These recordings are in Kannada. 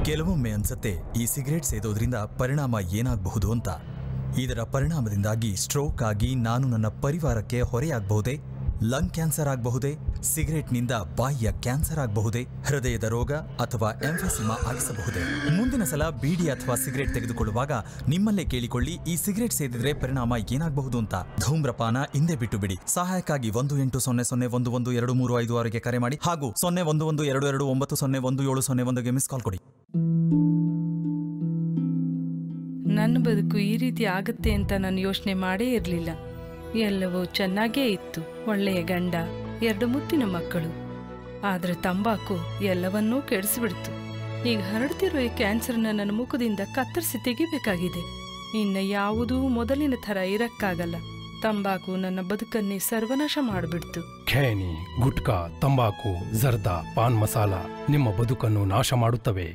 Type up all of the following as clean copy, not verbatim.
ಕೆಲವೊಮ್ಮೆ ಅನ್ಸತ್ತೆ ಈ ಸಿಗರೇಟ್ ಸೇದೋದ್ರಿಂದ ಪರಿಣಾಮ ಏನಾಗಬಹುದು ಅಂತ. ಇದರ ಪರಿಣಾಮದಿಂದಾಗಿ ಸ್ಟ್ರೋಕ್ ಆಗಿ ನಾನು ನನ್ನ ಪರಿವಾರಕ್ಕೆ ಹೊರೆಯಾಗಬಹುದೇ? ಲಂಗ್ ಕ್ಯಾನ್ಸರ್ ಆಗಬಹುದೇ? ಸಿಗರೇಟ್ನಿಂದ ಬಾಯಿಯ ಕ್ಯಾನ್ಸರ್ ಆಗಬಹುದೇ? ಹೃದಯದ ರೋಗ ಅಥವಾ ಎಂಫೆಸಿಮಾ ಆಗಿಸಬಹುದೇ? ಮುಂದಿನ ಸಲ ಬೀಡಿ ಅಥವಾ ಸಿಗರೇಟ್ ತೆಗೆದುಕೊಳ್ಳುವಾಗ ನಿಮ್ಮಲ್ಲೇ ಕೇಳಿಕೊಳ್ಳಿ, ಈ ಸಿಗರೇಟ್ ಸೇದಿದ್ರೆ ಪರಿಣಾಮ ಏನಾಗಬಹುದು ಅಂತ. ಧೂಮ್ರಪಾನ ಹಿಂದೆ ಬಿಟ್ಟು ಬಿಡಿ. ಸಹಾಯಕ್ಕಾಗಿ 1800112356ಗೆ ಕರೆ ಮಾಡಿ ಹಾಗೂ 011229011701ಗೆ ಮಿಸ್ ಕಾಲ್ ಕೊಡಿ. ನನ್ನ ಬದುಕು ಈ ರೀತಿ ಆಗುತ್ತೆ ಅಂತ ನಾನು ಯೋಚನೆ ಮಾಡೇ ಇರಲಿಲ್ಲ. ಎಲ್ಲವೂ ಚೆನ್ನಾಗೇ ಇತ್ತು. ಒಳ್ಳೆಯ ಗಂಡ, 2 ಮುತ್ತಿನ ಮಕ್ಕಳು. ಆದರೆ ತಂಬಾಕು ಎಲ್ಲವನ್ನೂ ಕೆಡಿಸಿಬಿಡ್ತು. ಈಗ ಹರಡ್ತಿರೋ ಈ ಕ್ಯಾನ್ಸರ್ನ ನನ್ನ ಮುಖದಿಂದ ಕತ್ತರಿಸಿ ತೆಗಿಬೇಕಾಗಿದೆ. ಇನ್ನು ಯಾವುದೂ ಮೊದಲಿನ ಥರ ಇರಕ್ಕಾಗಲ್ಲ. ತಂಬಾಕು ನನ್ನ ಬದುಕನ್ನೇ ಸರ್ವನಾಶ ಮಾಡಿಬಿಡ್ತು. ಖೇನಿ, ಗುಟ್ಕಾ, ತಂಬಾಕು, ಜರ್ದಾ, ಪಾನ್ ಮಸಾಲ ನಿಮ್ಮ ಬದುಕನ್ನು ನಾಶ ಮಾಡುತ್ತವೆ.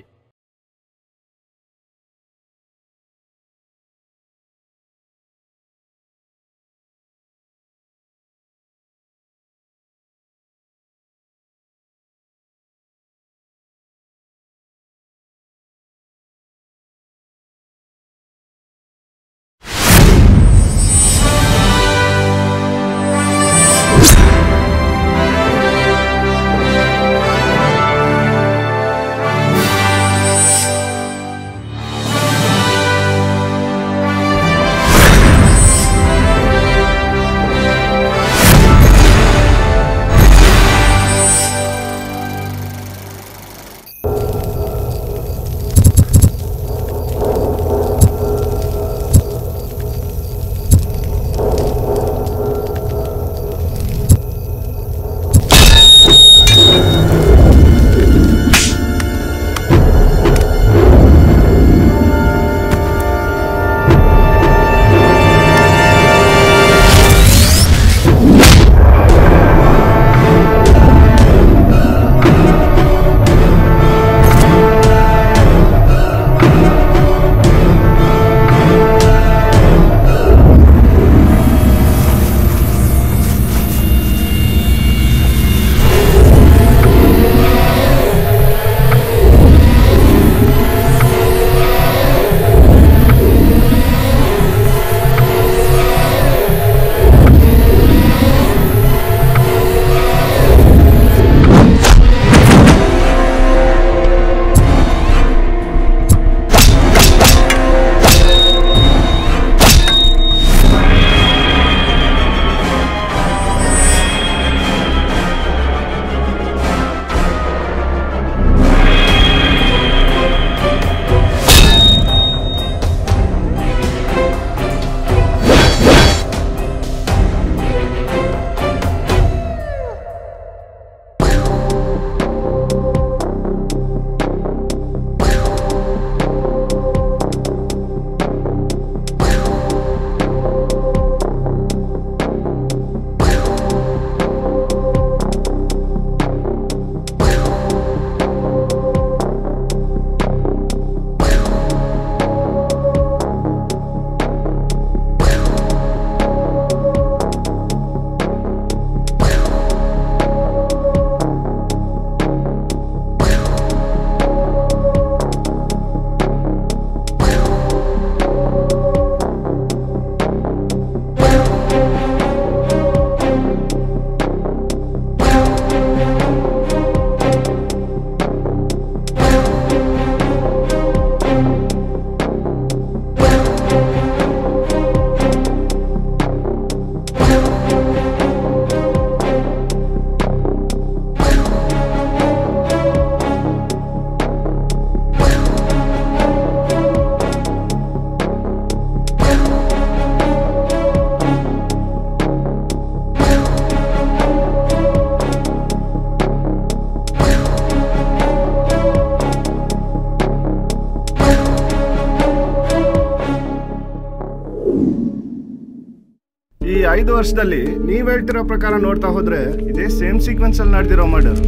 ಈ 5 ವರ್ಷದಲ್ಲಿ ನೀವ್ ಹೇಳ್ತಿರೋ ಪ್ರಕಾರ ನೋಡ್ತಾ ಹೋದ್ರೆ ಇದೇ ಸೇಮ್ ಸೀಕ್ವೆನ್ಸ್ ಅಲ್ಲಿ ನಡೆದಿರೋ ಮರ್ಡರ್.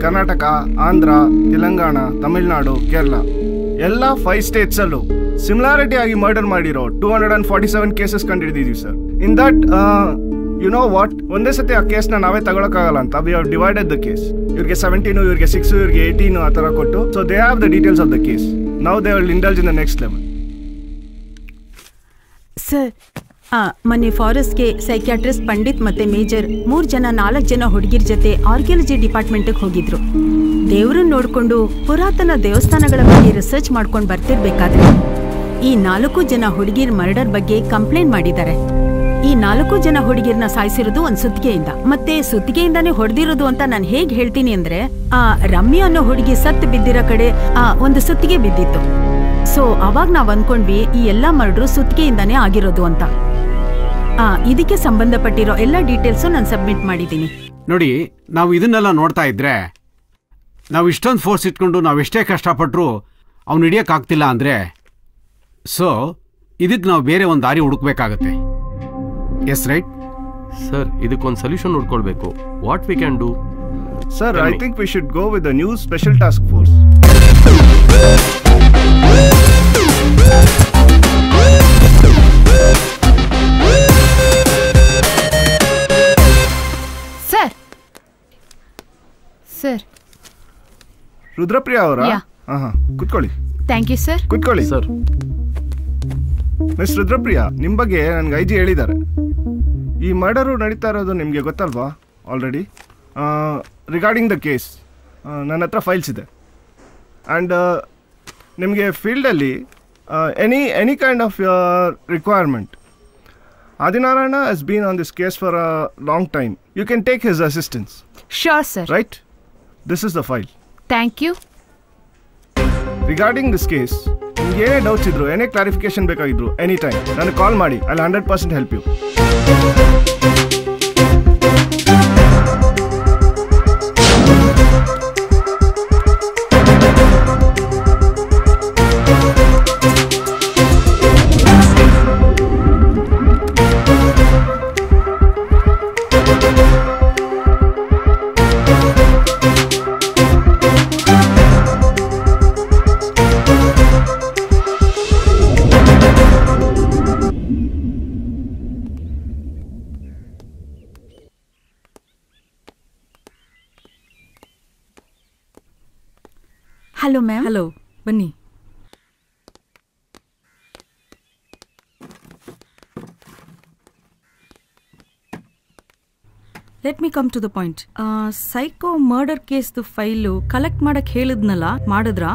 ಕರ್ನಾಟಕ, ಆಂಧ್ರ, ತೆಲಂಗಾಣ, ತಮಿಳುನಾಡು, ಕೇರಳ ಎಲ್ಲ 5 ಸ್ಟೇಟ್ಸ್ ಅಲ್ಲೂ ಸಿಮಿಲಾರಿಟಿ ಆಗಿ ಮರ್ಡರ್ ಮಾಡಿರೋ 247 ಕೇಸಸ್ ಕಂಡಿಡಿದೀವಿ sir. In that you know what, ಒಂದೇ ಸತಿ ಆ ಕೇಸ್ನ ನಾವೇ ತಗೊಳಕ್ಕಾಗಲ್ಲ ಅಂತ we have divided the case. ಇವ್ರಿಗೆ 17, ಇವ್ರಿಗೆ 6, ಇವ್ರಿಗೆ 18 ಆ ಥರ ಕೊಟ್ಟು, so they have the details of the case. Now they will indulge in the next level. Sir, ಮೊನ್ನೆ ಫಾರೆಸ್ಟ್ಗೆ ಸೈಕ್ಯಾಟ್ರಿಸ್ಟ್ ಪಂಡಿತ್ ಮತ್ತೆ ಮೇಜರ್ 3 ಜನ 4 ಜನ ಹುಡುಗಿರ ಜೊತೆ ಆರ್ಕಿಯಾಲಜಿ ಡಿಪಾರ್ಟ್ಮೆಂಟ್ಗೆ ಹೋಗಿದ್ರು. ದೇವ್ರನ್ನ ನೋಡ್ಕೊಂಡು ಪುರಾತನ ದೇವಸ್ಥಾನಗಳ ಬಗ್ಗೆ ರಿಸರ್ಚ್ ಮಾಡ್ಕೊಂಡು ಬರ್ತಿರ್ಬೇಕಾದ್ರೆ ಈ 4 ಜನ ಹುಡುಗಿರ ಮರ್ಡರ್ ಬಗ್ಗೆ ಕಂಪ್ಲೇಂಟ್ ಮಾಡಿದ್ದಾರೆ. ಈ 4 ಜನ ಹುಡುಗಿರ್ನ ಸಾಯಿಸಿರೋದು ಒಂದು ಸುತ್ತಿಗೆಯಿಂದ, ಮತ್ತೆ ಸುತ್ತಿಗೆಯಿಂದಾನೇ ಹೊಡೆದಿರೋದು ಅಂತ ನಾನು ಹೇಗೆ ಹೇಳ್ತೀನಿ ಅಂದ್ರೆ, ಆ ರಮ್ಯ ಅನ್ನೋ ಹುಡುಗಿ ಸತ್ತು ಬಿದ್ದಿರೋ ಕಡೆ ಒಂದು ಸುತ್ತಿಗೆ ಬಿದ್ದಿತ್ತು. ಸೊ ಅವಾಗ ನಾವ್ ಅನ್ಕೊಂಡ್ವಿ ಈ ಎಲ್ಲಾ ಮರ್ಡರು ಸುತ್ತಿಗೆಯಿಂದಾನೇ ಆಗಿರೋದು ಅಂತ. ಇದಕ್ಕೆ ಸಂಬಂಧಪಟ್ಟಿರೋ ಎಲ್ಲ ಡೀಟೇಲ್ಸು ನಾನು ಸಬ್ಮಿಟ್ ಮಾಡಿದ್ದೀನಿ. ನೋಡಿ, ನಾವು ಇದನ್ನೆಲ್ಲ ನೋಡ್ತಾ ಇದ್ರೆ ನಾವು ಇಷ್ಟೊಂದು ಫೋರ್ಸ್ ಇಟ್ಕೊಂಡು ನಾವೆಷ್ಟೇ ಕಷ್ಟಪಟ್ಟರು ಅವ್ನು ಹಿಡಿಯೋಕ್ಕಾಗ್ತಿಲ್ಲ ಅಂದರೆ, ಸೊ ಇದಕ್ಕೆ ನಾವು ಬೇರೆ ಒಂದು ದಾರಿ ಹುಡುಕ್ಬೇಕಾಗತ್ತೆ. ಎಸ್ ರೈಟ್ ಸರ್, ಇದಕ್ಕೊಂದು ಸೊಲ್ಯೂಷನ್ ಹುಡ್ಕೊಳ್ಬೇಕು. What we can do? Sir, I think we should go with the new special task force. Sir, Rudrapriya ಅವರ? ಕುತ್ಕೊಳ್ಳಿ. Thank you sir. ಕುತ್ಕೊಳ್ಳಿ ಸರ್. ಮಿಸ್ ರುದ್ರಪ್ರಿಯಾ, ನಿಮ್ಮ ಬಗ್ಗೆ ನನಗೆ ಐಜಿ ಹೇಳಿದ್ದಾರೆ. ಈ ಮರ್ಡರು ನಡೀತಾ ಇರೋದು ನಿಮಗೆ ಗೊತ್ತಲ್ವಾ ಆಲ್ರೆಡಿ? ರಿಗಾರ್ಡಿಂಗ್ ದ ಕೇಸ್ ನನ್ನ ಹತ್ರ ಫೈಲ್ಸ್ ಇದೆ. ಆ್ಯಂಡ್ ನಿಮಗೆ ಫೀಲ್ಡಲ್ಲಿ any kind of requirement, Adinarayana has been on this case for a long time. You can take his assistance. Sure, sir. Right? This is the file. Thank you. Regarding this case, ನಿಮ್ಗೆ ಏನೇ ಡೌಟ್ಸ್ ಇದ್ರು, ಏನೇ ಕ್ಲಾರಿಫಿಕೇಶನ್ ಬೇಕಾಗಿದ್ರು, ಎನಿ ಟೈಮ್ ನನಗೆ ಕಾಲ್ ಮಾಡಿ. I will 100% help you. Hello ma'am. Hello, ಬನ್ನಿ. Let me come to the point. Psycho murder ಕೇಸ್ದು ಫೈಲು ಕಲೆಕ್ಟ್ ಮಾಡಕ್ ಹೇಳಿದ್ನಲ್ಲ, ಮಾಡಿದ್ರಾ?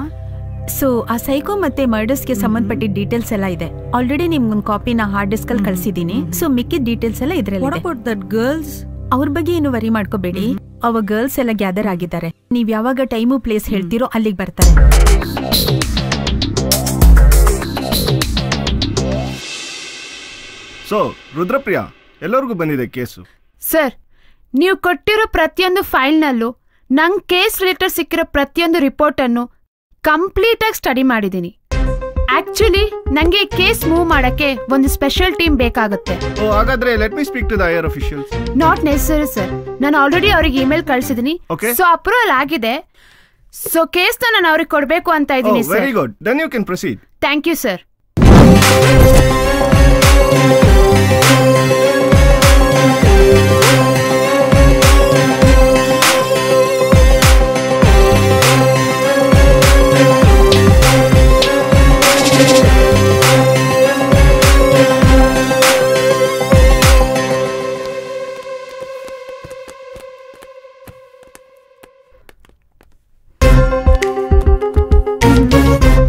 ಸೊ ಆ ಸೈಕೋ ಮತ್ತೆ ಮರ್ಡರ್ಸ್ಗೆ ಸಂಬಂಧಪಟ್ಟಿದ್ದ ಡೀಟೇಲ್ಸ್ ಎಲ್ಲ ಇದೆ. ಆಲ್ರೆಡಿ ನಿಮ್ಗೊಂದು ಕಾಪಿನ ಹಾರ್ಡ್ ಡಿಸ್ಕ್ ಅಲ್ಲಿ ಕಳ್ಸಿದೀನಿ. ಸೊ ಮಿಕ್ಕಿದ ಡೀಟೇಲ್ಸ್ ಎಲ್ಲ ಇದ್ರಲ್ಲಿ. ದಟ್ ಗರ್ಲ್ಸ್, ಅವ್ರ ಬಗ್ಗೆ ಏನು ವರಿ ಮಾಡ್ಕೋಬೇಡಿ. ಅವ ಗರ್ಲ್ಸ್ ಎಲ್ಲ ಗ್ಯಾದರ್ ಆಗಿದ್ದಾರೆ. ನೀವ್ ಯಾವಾಗ ಟೈಮು ಪ್ಲೇಸ್ ಹೇಳ್ತೀರೋ ಅಲ್ಲಿಗೆ ಬರ್ತಾರೆ. ಸೊ ರುದ್ರಪ್ರಿಯಾ, ಎಲ್ಲರಿಗೂ ಬಂದಿದೆ ಕೇಸು. ಸರ್, ನೀವು ಕೊಟ್ಟಿರೋ ಪ್ರತಿಯೊಂದು ಫೈಲ್ನಲ್ಲೂ ನಂಗೆ ಕೇಸ್ ರಿಲೇಟೆಡ್ ಸಿಕ್ಕಿರೋ ಪ್ರತಿಯೊಂದು ರಿಪೋರ್ಟ್ ಅನ್ನು ಕಂಪ್ಲೀಟ್ ಆಗಿ ಸ್ಟಡಿ ಮಾಡಿದ್ದೀನಿ. ಆಕ್ಚುಲಿ ನಂಗೆ ಕೇಸ್ ಮೂವ್ ಮಾಡಕ್ಕೆ ಒಂದು ಸ್ಪೆಷಲ್ ಟೀಮ್ ಬೇಕಾಗುತ್ತೆ. ಹಾಗಾದ್ರೆ let me speak to the higher officials. Not necessary sir, ನಾನು ಆಲ್ರೆಡಿ ಅವ್ರಿಗೆ ಇಮೇಲ್ ಕಳಿಸಿದೀನಿ. ಸೊ ಅಪ್ರೂವಲ್ ಆಗಿದೆ. ಸೊ ಕೇಸ್ ನಾನು ಅವ್ರಿಗೆ ಕೊಡಬೇಕು ಅಂತ ಇದ್ದೀನಿ sir. Very good, then you can proceed. Thank you sir.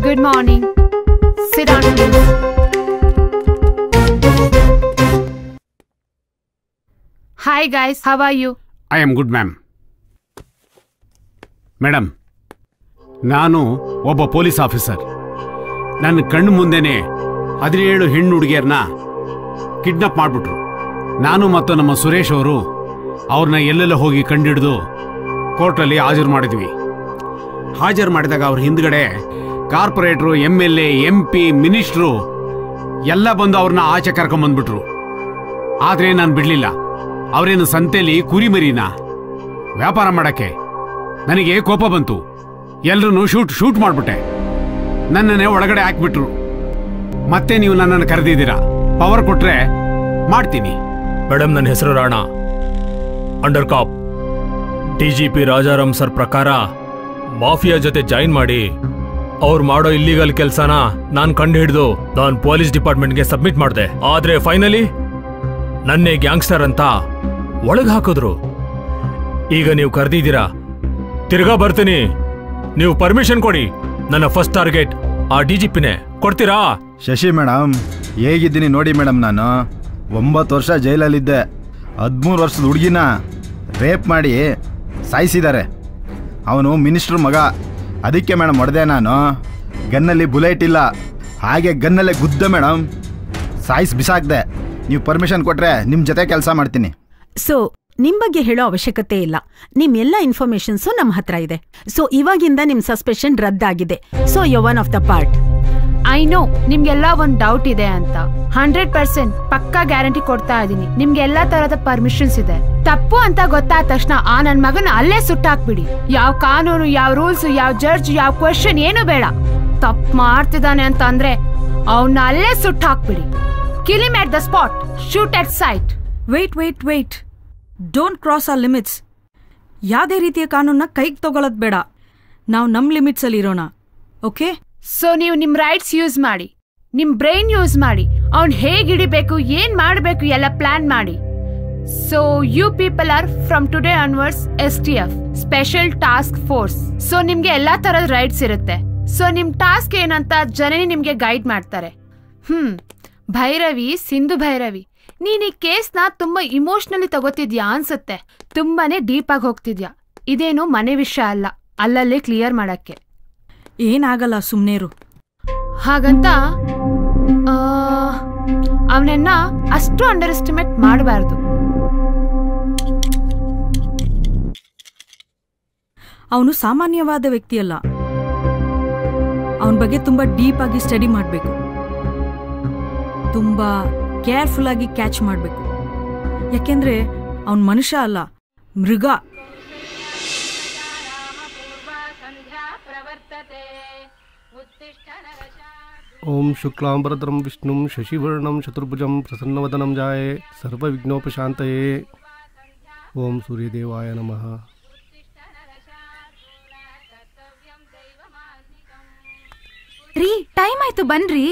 Good morning. Sit down, please. Hi guys, how are you? I am good ma'am. Madam, ನಾನು ಒಬ್ಬ ಪೊಲೀಸ್ ಆಫೀಸರ್. ನನ್ನ ಕಣ್ಣು ಮುಂದೆನೇ 17 ಹೆಣ್ಣು ಹುಡುಗಿಯರನ್ನ ಕಿಡ್ನಾಪ್ ಮಾಡಿಬಿಟ್ರು. ನಾನು ಮತ್ತು ನಮ್ಮ ಸುರೇಶ್ ಅವರು ಅವ್ರನ್ನ ಎಲ್ಲೆಲ್ಲ ಹೋಗಿ ಕಂಡಿಡಿದು ಕೋರ್ಟಲ್ಲಿ ಹಾಜರು ಮಾಡಿದ್ವಿ. ಹಾಜರು ಮಾಡಿದಾಗ ಅವ್ರ ಹಿಂದ್ಗಡೆ ಕಾರ್ಪೊರೇಟ್ರು, MLA, MP, ಮಿನಿಸ್ಟ್ರು ಎಲ್ಲ ಬಂದು ಅವ್ರನ್ನ ಆಚೆ ಕರ್ಕೊಂಬಂದ್ಬಿಟ್ರು. ಆದರೆ ನಾನು ಬಿಡಲಿಲ್ಲ. ಅವರೇನು ಸಂತೆಯಲ್ಲಿ ಕುರಿಮರಿನ ವ್ಯಾಪಾರ ಮಾಡಕ್ಕೆ. ನನಗೆ ಕೋಪ ಬಂತು. ಎಲ್ಲರೂ ಶೂಟ್ ಮಾಡಿಬಿಟ್ಟೆ. ನನ್ನನ್ನೇ ಒಳಗಡೆ ಹಾಕ್ಬಿಟ್ರು. ಮತ್ತೆ ನೀವು ನನ್ನನ್ನು ಕರೆದಿದ್ದೀರಾ, ಪವರ್ ಕೊಟ್ರೆ ಮಾಡ್ತೀನಿ. ಮೇಡಮ್, ನನ್ನ ಹೆಸರು ರಾಣಾ, ಅಂಡರ್ ಕಾಪ್. DGP ರಾಜಾರಾಮ್ ಸರ್ ಪ್ರಕಾರ ಮಾಫಿಯಾ ಜೊತೆ ಜಾಯಿನ್ ಮಾಡಿ ಅವ್ರು ಮಾಡೋ ಇಲ್ಲಿಗಲ್ ಕೆಲಸನ ನಾನು ಕಂಡು ಹಿಡಿದು ನಾನು ಪೊಲೀಸ್ ಡಿಪಾರ್ಟ್ಮೆಂಟ್ಗೆ ಸಬ್ಮಿಟ್ ಮಾಡಿದೆ. ಆದ್ರೆ ಫೈನಲಿ ನನ್ನೇ ಗ್ಯಾಂಗ್ಸ್ಟರ್ ಅಂತ ಒಳಗೆ ಹಾಕಿದ್ರು. ಈಗ ನೀವು ಕರೆದಿದ್ದೀರಾ, ತಿರ್ಗಾ ಬರ್ತೀನಿ. ನೀವು ಪರ್ಮಿಷನ್ ಕೊಡಿ. ನನ್ನ ಫಸ್ಟ್ ಟಾರ್ಗೆಟ್ ಆ DGPನೇ. ಕೊಡ್ತೀರಾ? ಶಶಿ ಮೇಡಮ್, ಹೇಗಿದ್ದೀನಿ ನೋಡಿ ಮೇಡಮ್. ನಾನು 9 ವರ್ಷ ಜೈಲಲ್ಲಿದ್ದೆ. 13 ವರ್ಷದ ಹುಡುಗಿನ ರೇಪ್ ಮಾಡಿ ಸಾಯಿಸಿದ್ದಾರೆ. ಅವನು ಮಿನಿಸ್ಟ್ರ್ ಮಗ. ಅದಕ್ಕೆ ಮೇಡಮ್ ಹೊಡೆದೆ ನಾನು. ಗನ್ನಲ್ಲಿ ಬುಲೆಟ್ ಇಲ್ಲ, ಹಾಗೆ ಗನ್ನಲ್ಲೇ ಗುದ್ದೆ ಮೇಡಮ್, ಸಾಯಿಸಿ ಬಿಸಾಕ್ದೆ. ನೀವು ಪರ್ಮಿಷನ್ ಕೊಟ್ರೆ ನಿಮ್ಮ ಜೊತೆ ಕೆಲಸ ಮಾಡ್ತೀನಿ. ಸೊ ನಿಮ್ ಬಗ್ಗೆ ಹೇಳೋ ಅವಶ್ಯಕತೆ ಇಲ್ಲ. ನಿಮ್ ಎಲ್ಲ ಇನ್ಫಾರ್ಮೇಶನ್ಸು ನಮ್ಮ ಹತ್ರ ಇದೆ. ಸೊ ಇವಾಗಿಂದ ನಿಮ್ ಸಸ್ಪೆಷನ್ ರದ್ದಾಗಿದೆ. So you one of the part. I know ನಿಮ್ಗೆಲ್ಲ ಒಂದ್ ಡೌಟ್ ಇದೆ ಅಂತ. 100% ಪಕ್ಕಾ ಗ್ಯಾರಂಟಿ ಕೊಡ್ತಾ ಇದೀನಿ. ನಿಮ್ಗೆ ಎಲ್ಲಾ ತರದ ಪರ್ಮಿಷನ್ಸ್ ಇದೆ. ತಪ್ಪು ಅಂತ ಗೊತ್ತಾದ ತಕ್ಷಣ ಆ ನನ್ ಮಗನ ಅಲ್ಲೇ ಸುಟ್ಟಾಕ್ಬಿಡಿ. ಯಾವ ಕಾನೂನು, ಯಾವ ರೂಲ್ಸ್, ಯಾವ ಜಡ್ಜ್, ಯಾವ ಕ್ವೆಶ್ಚನ್ ಏನು ಬೇಡ. ತಪ್ಪು ಮಾಡ್ತಿದ್ದಾನೆ ಅಂತ ಅಂದ್ರೆ ಅವನ್ನ ಅಲ್ಲೇ ಸುಟ್ಟಾಕ್ಬಿಡಿ. Kill him at the spot, shoot at sight. Wait, don't cross our limits. ಯಾವುದೇ ರೀತಿಯ ಕಾನೂನನ್ನ ಕೈಗೆ ತಗೊಳ್ಳೋದು ಬೇಡ. ನಾವು ನಮ್ಮ ಲಿಮಿಟ್ಸಲ್ಲಿ ಇರೋಣ, ಓಕೆ? ಸೊ ನೀವು ನಿಮ್ ರೈಟ್ಸ್ ಯೂಸ್ ಮಾಡಿ, ನಿಮ್ ಬ್ರೈನ್ ಯೂಸ್ ಮಾಡಿ, ಅವ್ನ್ ಹೇಗ್ ಹಿಡಿಬೇಕು, ಏನ್ ಮಾಡ್ಬೇಕು ಎಲ್ಲ ಪ್ಲಾನ್ ಮಾಡಿ. So you people are from today onwards STF, special task force. So ನಿಮ್ಗೆ ಎಲ್ಲಾ ತರದ ರೈಟ್ಸ್ ಇರುತ್ತೆ. ಸೊ ನಿಮ್ ಟಾಸ್ಕ್ ಏನಂತ ಜನನಿ ನಿಮ್ಗೆ ಗೈಡ್ ಮಾಡ್ತಾರೆ. ಭೈರವಿ, ಸಿಂಧು ಭೈರವಿ, ನೀನ್ ಈ ಕೇಸ್ನ ತುಂಬಾ ಇಮೋಷನಲಿ ತಗೋತಿದ್ಯಾ ಅನ್ಸುತ್ತೆ. ತುಂಬಾನೇ ಡೀಪ್ ಆಗಿ ಹೋಗ್ತಿದ್ಯಾ. ಇದೇನು ಮನೆ ವಿಷಯ ಅಲ್ಲ, ಅಲ್ಲಲ್ಲೇ ಕ್ಲಿಯರ್ ಮಾಡಕ್ಕೆ. ಏನಾಗಲ್ಲ, ಸುಮ್ನೇರು. ಹಾಗಂತ ಅವನನ್ನ ಅಷ್ಟು ಅಂಡರ್ ಎಸ್ಟಿಮೇಟ್ ಮಾಡಬಾರ್ದು. ಅವನು ಸಾಮಾನ್ಯವಾದ ವ್ಯಕ್ತಿಯಲ್ಲ. ಅವನ ಬಗ್ಗೆ ತುಂಬಾ ಡೀಪ್ ಆಗಿ ಸ್ಟಡಿ ಮಾಡಬೇಕು. ತುಂಬಾ ಕೇರ್ಫುಲ್ ಆಗಿ ಕ್ಯಾಚ್ ಮಾಡಬೇಕು. ಯಾಕೆಂದ್ರೆ ಅವನ್ ಮನುಷ್ಯ ಅಲ್ಲ, ಮೃಗ. ಓಂ ಶುಕ್ಲಾಂಬರಧರಂ ವಿಷ್ಣುಂ ಶಶಿವರ್ಣಂ ಚತುರ್ಭುಜಂ ಪ್ರಸನ್ನವದನಂ ಜಾಯೇ ಸರ್ವವಿಘ್ನೋಪಶಾಂತಯೇ. ಓಂ ಸೂರ್ಯದೇವಾಯ ನಮಃ. ರೀ, ಟೈಮ್ ಆಯ್ತು, ಬನ್ರಿ.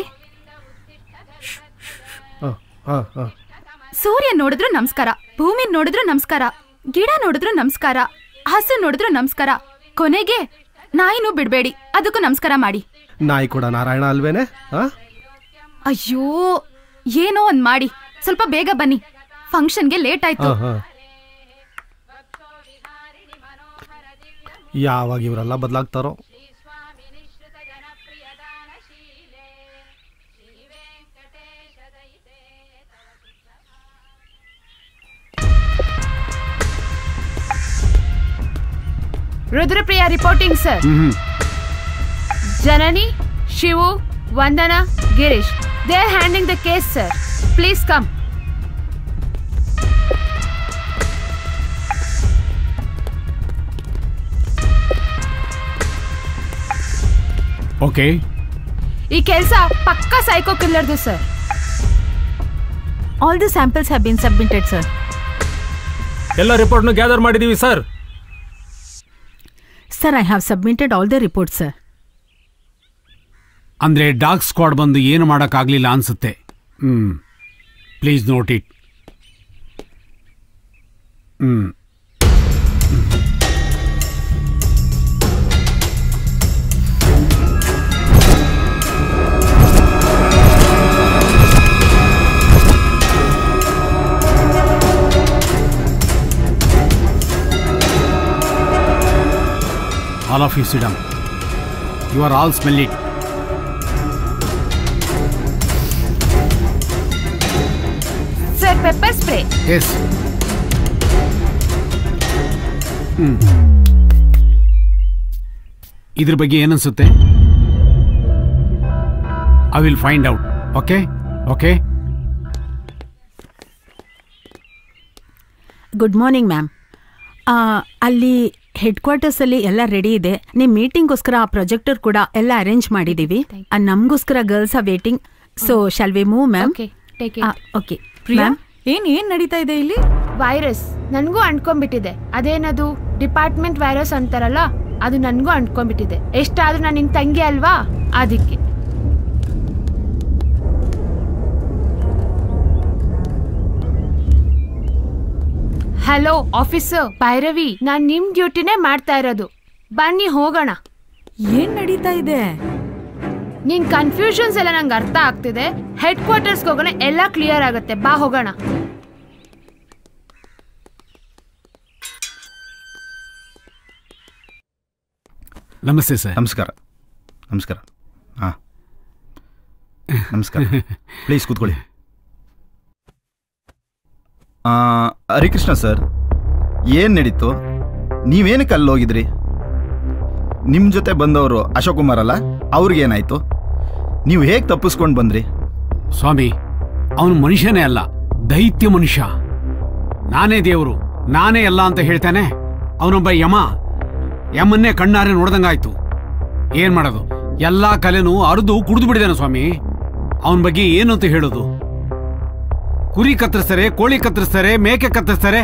ಸೂರ್ಯ ನೋಡಿದ್ರು ನಮಸ್ಕಾರ, ಭೂಮಿ ನೋಡಿದ್ರು ನಮಸ್ಕಾರ, ಗಿಡ ನೋಡಿದ್ರು ನಮಸ್ಕಾರ, ಹಸು ನೋಡಿದ್ರು ನಮಸ್ಕಾರ, ಕೊನೆಗೆ ನಾಯಿನೂ ಬಿಡ್ಬೇಡಿ, ಅದಕ್ಕೂ ನಮಸ್ಕಾರ ಮಾಡಿ. ನಾಯಿ ಕೂಡ ನಾರಾಯಣ ಅಲ್ವೇನೆ? ಅಯ್ಯೋ, ಏನೋ ಒಂದ್ ಮಾಡಿ, ಸ್ವಲ್ಪ ಬೇಗ ಬನ್ನಿ, ಫಂಕ್ಷನ್ಗೆ ಲೇಟ್ ಆಯ್ತು. ಯಾವಾಗ ಇವರೆಲ್ಲ ಬದಲಾಗ್ತಾರೋ. Rudrapriya reporting sir. Janani, Shivu, Vandana, Girish, they are handling the case sir. Please come. Okay. ಈ ಕೆಲಸ ಪಕ್ಕಾ ಸೈಕೋ ಕಿಲ್ಲರ್ದು sir. All the samples have been submitted sir. ಎಲ್ಲ ರಿಪೋರ್ಟ್ನು ಗ್ಯಾದರ್ ಮಾಡಿದೀವಿ sir. Sir, I have submitted all the reports, sir. ಅಂದ್ರೆ ಡಾಗ್ ಸ್ಕ್ವಾಡ್ ಬಂದು ಏನು ಮಾಡೋಕ್ಕಾಗಲಿಲ್ಲ ಅನ್ಸುತ್ತೆ. Please note it. All of you sit down. You are all smell it. Sir, pepper spray. Yes. ಇದ್ರ ಬಗ್ಗೆ ಏನನ್ಸುತ್ತೆ? I will find out. Okay? Okay? Good morning ma'am. ಅಲ್ಲಿ ಹೆಡ್ ಕ್ವಾರ್ಟರ್ಸ್ ಅಲ್ಲಿ ಎಲ್ಲ ರೆಡಿ ಇದೆ. ನಿಮ್ ಮೀಟಿಂಗ್ಗೋಸ್ಕರ ಆ ಪ್ರೊಜೆಕ್ಟರ್ ಕೂಡ ಎಲ್ಲ ಅರೇಂಜ್ ಮಾಡಿದೀವಿ. ನಮಗೋಸ್ಕರ girls are waiting. So shall we move ma'am? Okay. Okay Priya, ಏನ್ ನಡೀತಾ ಇದೆ ಇಲ್ಲಿ? ವೈರಸ್ ನನ್ಗೂ ಅಂಟ್ಕೊಂಡ್ಬಿಟ್ಟಿದೆ. ಅದೇನದು ಡಿಪಾರ್ಟ್ಮೆಂಟ್ ವೈರಸ್ ಅಂತಾರಲ್ಲ, ಅದು ನನ್ಗೂ ಅಂಟ್ಕೊಂಡ್ಬಿಟ್ಟಿದೆ. ಎಷ್ಟಾದ್ರೂ ನಾನು ನಿನ್ ತಂಗಿ ಅಲ್ವಾ, ಅದಕ್ಕೆ. ಹಲೋ ಆಫೀಸರ್ ಭೈರವಿ, ನಾನ್ ನಿಮ್ ಡ್ಯೂಟಿನೇ ಮಾಡ್ತಾ ಇರೋದು. ಬನ್ನಿ ಹೋಗೋಣ. ಏನ್ ನಡೀತಾ ಇದೆ? ನಿನ್ ಕನ್ಫ್ಯೂಷನ್ಸ್ ಎಲ್ಲ ನಂಗೆ ಅರ್ಥ ಆಗ್ತಿದೆ. ಹೆಡ್ ಕ್ವಾರ್ಟರ್ಸ್ಗೆ ಹೋಗೋಣ, ಎಲ್ಲ ಕ್ಲಿಯರ್ ಆಗುತ್ತೆ. ಬಾ ಹೋಗೋಣ. ನಮಸ್ತೆ ಸರ್. ನಮಸ್ಕಾರ. ನಮಸ್ಕಾರ. ಹಾಂ, ನಮಸ್ಕಾರ. ಪ್ಲೀಸ್ ಕೂತ್ಕೊಳ್ಳಿ. ಹರಿಕೃಷ್ಣ ಸರ್, ಏನು ನಡೀತು? ನೀವೇನಕ್ಕೆ ಅಲ್ಲಿ ಹೋಗಿದ್ರಿ? ನಿಮ್ಮ ಜೊತೆ ಬಂದವರು ಅಶೋಕ್ ಕುಮಾರ್ ಅಲ್ಲ, ಅವ್ರಿಗೇನಾಯ್ತು? ನೀವು ಹೇಗೆ ತಪ್ಪಿಸ್ಕೊಂಡು ಬಂದ್ರಿ? ಸ್ವಾಮಿ, ಅವನು ಮನುಷ್ಯನೇ ಅಲ್ಲ, ದೈತ್ಯ ಮನುಷ್ಯ. ನಾನೇ ದೇವರು, ನಾನೇ ಎಲ್ಲ ಅಂತ ಹೇಳ್ತಾನೆ. ಅವನೊಬ್ಬ ಯಮನ್ನೇ ಕಣ್ಣಾರೆ ನೋಡ್ದಂಗಾಯ್ತು. ಏನ್ ಮಾಡೋದು? ಎಲ್ಲಾ ಕಲೆನೂ ಅರ್ದು ಕುಡಿದು ಬಿಡಿದಾನೆ ಸ್ವಾಮಿ. ಅವನ ಬಗ್ಗೆ ಏನು ಅಂತ ಹೇಳೋದು? ಕುರಿ ಕತ್ತರಿಸ್ತಾರೆ, ಕೋಳಿ ಕತ್ತರಿಸ್ತಾರೆ, ಮೇಕೆ ಕತ್ತರಿಸ್ತಾರೆ,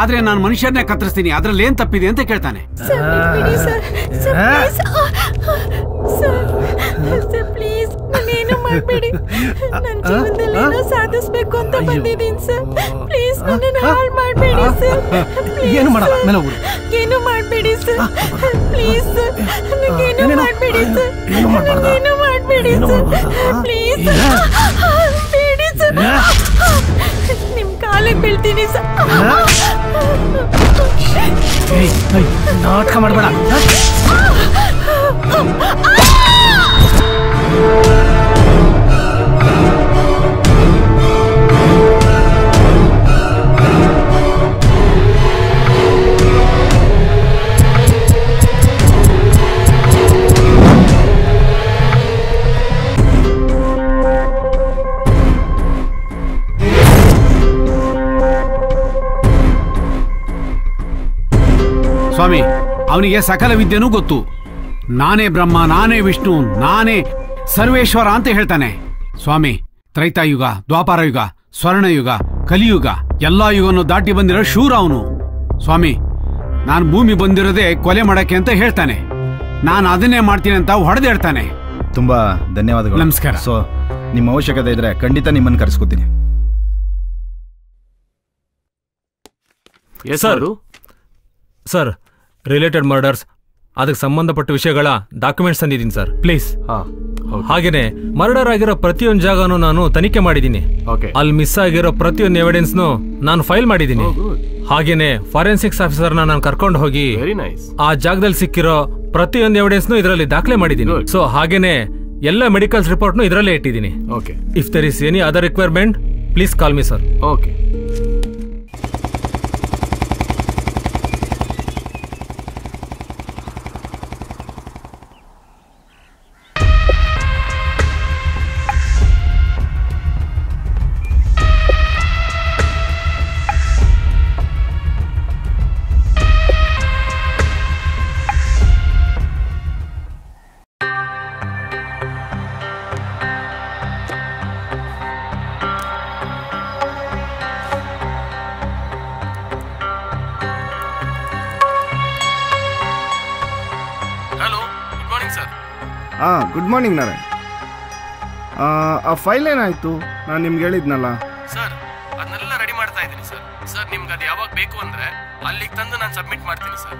ಆದ್ರೆ ನಾನು ಮನುಷ್ಯರನ್ನೇ ಕತ್ತರಿಸ್ತೀನಿ, ಅದ್ರಲ್ಲಿ ಏನ್ ತಪ್ಪಿದೆ ಅಂತ ಕೇಳ್ತಾನೆ. ಮಾಡಬೇಡಿ, ನನ್ನ ಜೀವನದಲ್ಲಿ ಏನೋ ಸಾಧಿಸಬೇಕು ಅಂತ ಬಂದಿದ್ದೀನಿ ಸರ್. ಪ್ಲೀಸ್ ನನ್ನನ್ನು ಹಾಳು ಮಾಡಬೇಡಿ ಸರ್. ಏನು ಮಾಡಲ್ಲ, ಮೇಲೆ ಹೋಗು. ಏನು ಮಾಡಬೇಡಿ ಸರ್. ಪ್ಲೀಸ್ ಸರ್, ನನಗೇನು ಮಾಡಬೇಡಿ ಸರ್. ಏನು ಮಾಡಬೇಡಿ ಸರ್. Please Bedi sir. ನಿಮ್ಮ ಕಾಲಿಗೆ ಬೀಳ್ತೀನಿ ಸರ್. ನಾಟಕ ಮಾಡಬೇಡ. ಸ್ವಾಮಿ, ಅವನಿಗೆ ಸಕಲ ವಿದ್ಯೆನೂ ಗೊತ್ತು. ನಾನೇ ಬ್ರಹ್ಮ, ನಾನೇ ವಿಷ್ಣು, ನಾನೇ ಸರ್ವೇಶ್ವರ ಅಂತ ಹೇಳ್ತಾನೆ. ಸ್ವಾಮಿ, ತ್ರೈತಾಯುಗ, ದ್ವಾಪಾರಯುಗ, ಸ್ವರ್ಣಯುಗ, ಕಲಿಯುಗ, ಎಲ್ಲಾ ಯುಗವನ್ನು ದಾಟಿ ಬಂದಿರೋ ಶೂರ ಅವನು. ಸ್ವಾಮಿ, ನಾನು ಭೂಮಿ ಬಂದಿರೋದೇ ಕೊಲೆ ಮಾಡಕ್ಕೆ ಅಂತ ಹೇಳ್ತಾನೆ. ನಾನು ಅದನ್ನೇ ಮಾಡ್ತೀನಿ ಅಂತ ಹೊಡೆದೇಳ್ತಾನೆ. ತುಂಬಾ ಧನ್ಯವಾದಗಳು. ನಮಸ್ಕಾರ. ಸೊ ನಿಮ್ಮ ಅವಶ್ಯಕತೆ ಇದ್ರೆ ಖಂಡಿತ ನಿಮ್ಮನ್ನು ಕರೆಸ್ಕೊತೀನಿ. ಸರ್, ರಿಲೇಟೆಡ್ ಮರ್ಡರ್ಸ್, ಅದಕ್ಕೆ ಸಂಬಂಧಪಟ್ಟ ವಿಷಯಗಳ ಡಾಕ್ಯುಮೆಂಟ್ಸ್ ತಂದಿದ್ದೀನಿ ಸರ್. ಪ್ಲೀಸ್. ಹಾಗೇನೆ ಮರ್ಡರ್ ಆಗಿರೋ ಪ್ರತಿಯೊಂದು ಜಾಗನೂ ನಾನು ತನಿಖೆ ಮಾಡಿದ್ದೀನಿ. ಅಲ್ಲಿ ಮಿಸ್ ಆಗಿರೋ ಪ್ರತಿಯೊಂದು ಎವಿಡೆನ್ಸ್ನು ನಾನು ಫೈಲ್ ಮಾಡಿದ್ದೀನಿ. ಹಾಗೇನೆ ಫಾರೆನ್ಸಿಕ್ಸ್ ಆಫೀಸರ್ನ ನಾನು ಕರ್ಕೊಂಡು ಹೋಗಿ ಆ ಜಾಗದಲ್ಲಿ ಸಿಕ್ಕಿರೋ ಪ್ರತಿಯೊಂದು ಎವಿಡೆನ್ಸ್ನು ಇದರಲ್ಲಿ ದಾಖಲೆ ಮಾಡಿದ್ದೀನಿ. ಸೊ ಹಾಗೇನೆ ಎಲ್ಲ ಮೆಡಿಕಲ್ಸ್ ರಿಪೋರ್ಟ್ನು ಇದರಲ್ಲೇ ಇಟ್ಟಿದ್ದೀನಿ. If there is any other requirement, please call me sir. Okay. Good morning Narayan. ಆ ಫೈಲ್ ಏನಾಯ್ತು? ನಾನು ನಿಮ್ಗೆ ಹೇಳಿದ್ನಲ್ಲ ಸರ್, ಅದನ್ನೆಲ್ಲ ರೆಡಿ ಮಾಡ್ತಾ ಇದ್ದೀನಿ ಸರ್. ಸರ್, ನಿಮ್ಗೆ ಅದು ಯಾವಾಗ ಬೇಕು ಅಂದ್ರೆ ಅಲ್ಲಿಗೆ ತಂದು ನಾನು ಸಬ್ಮಿಟ್ ಮಾಡ್ತೀನಿ sir.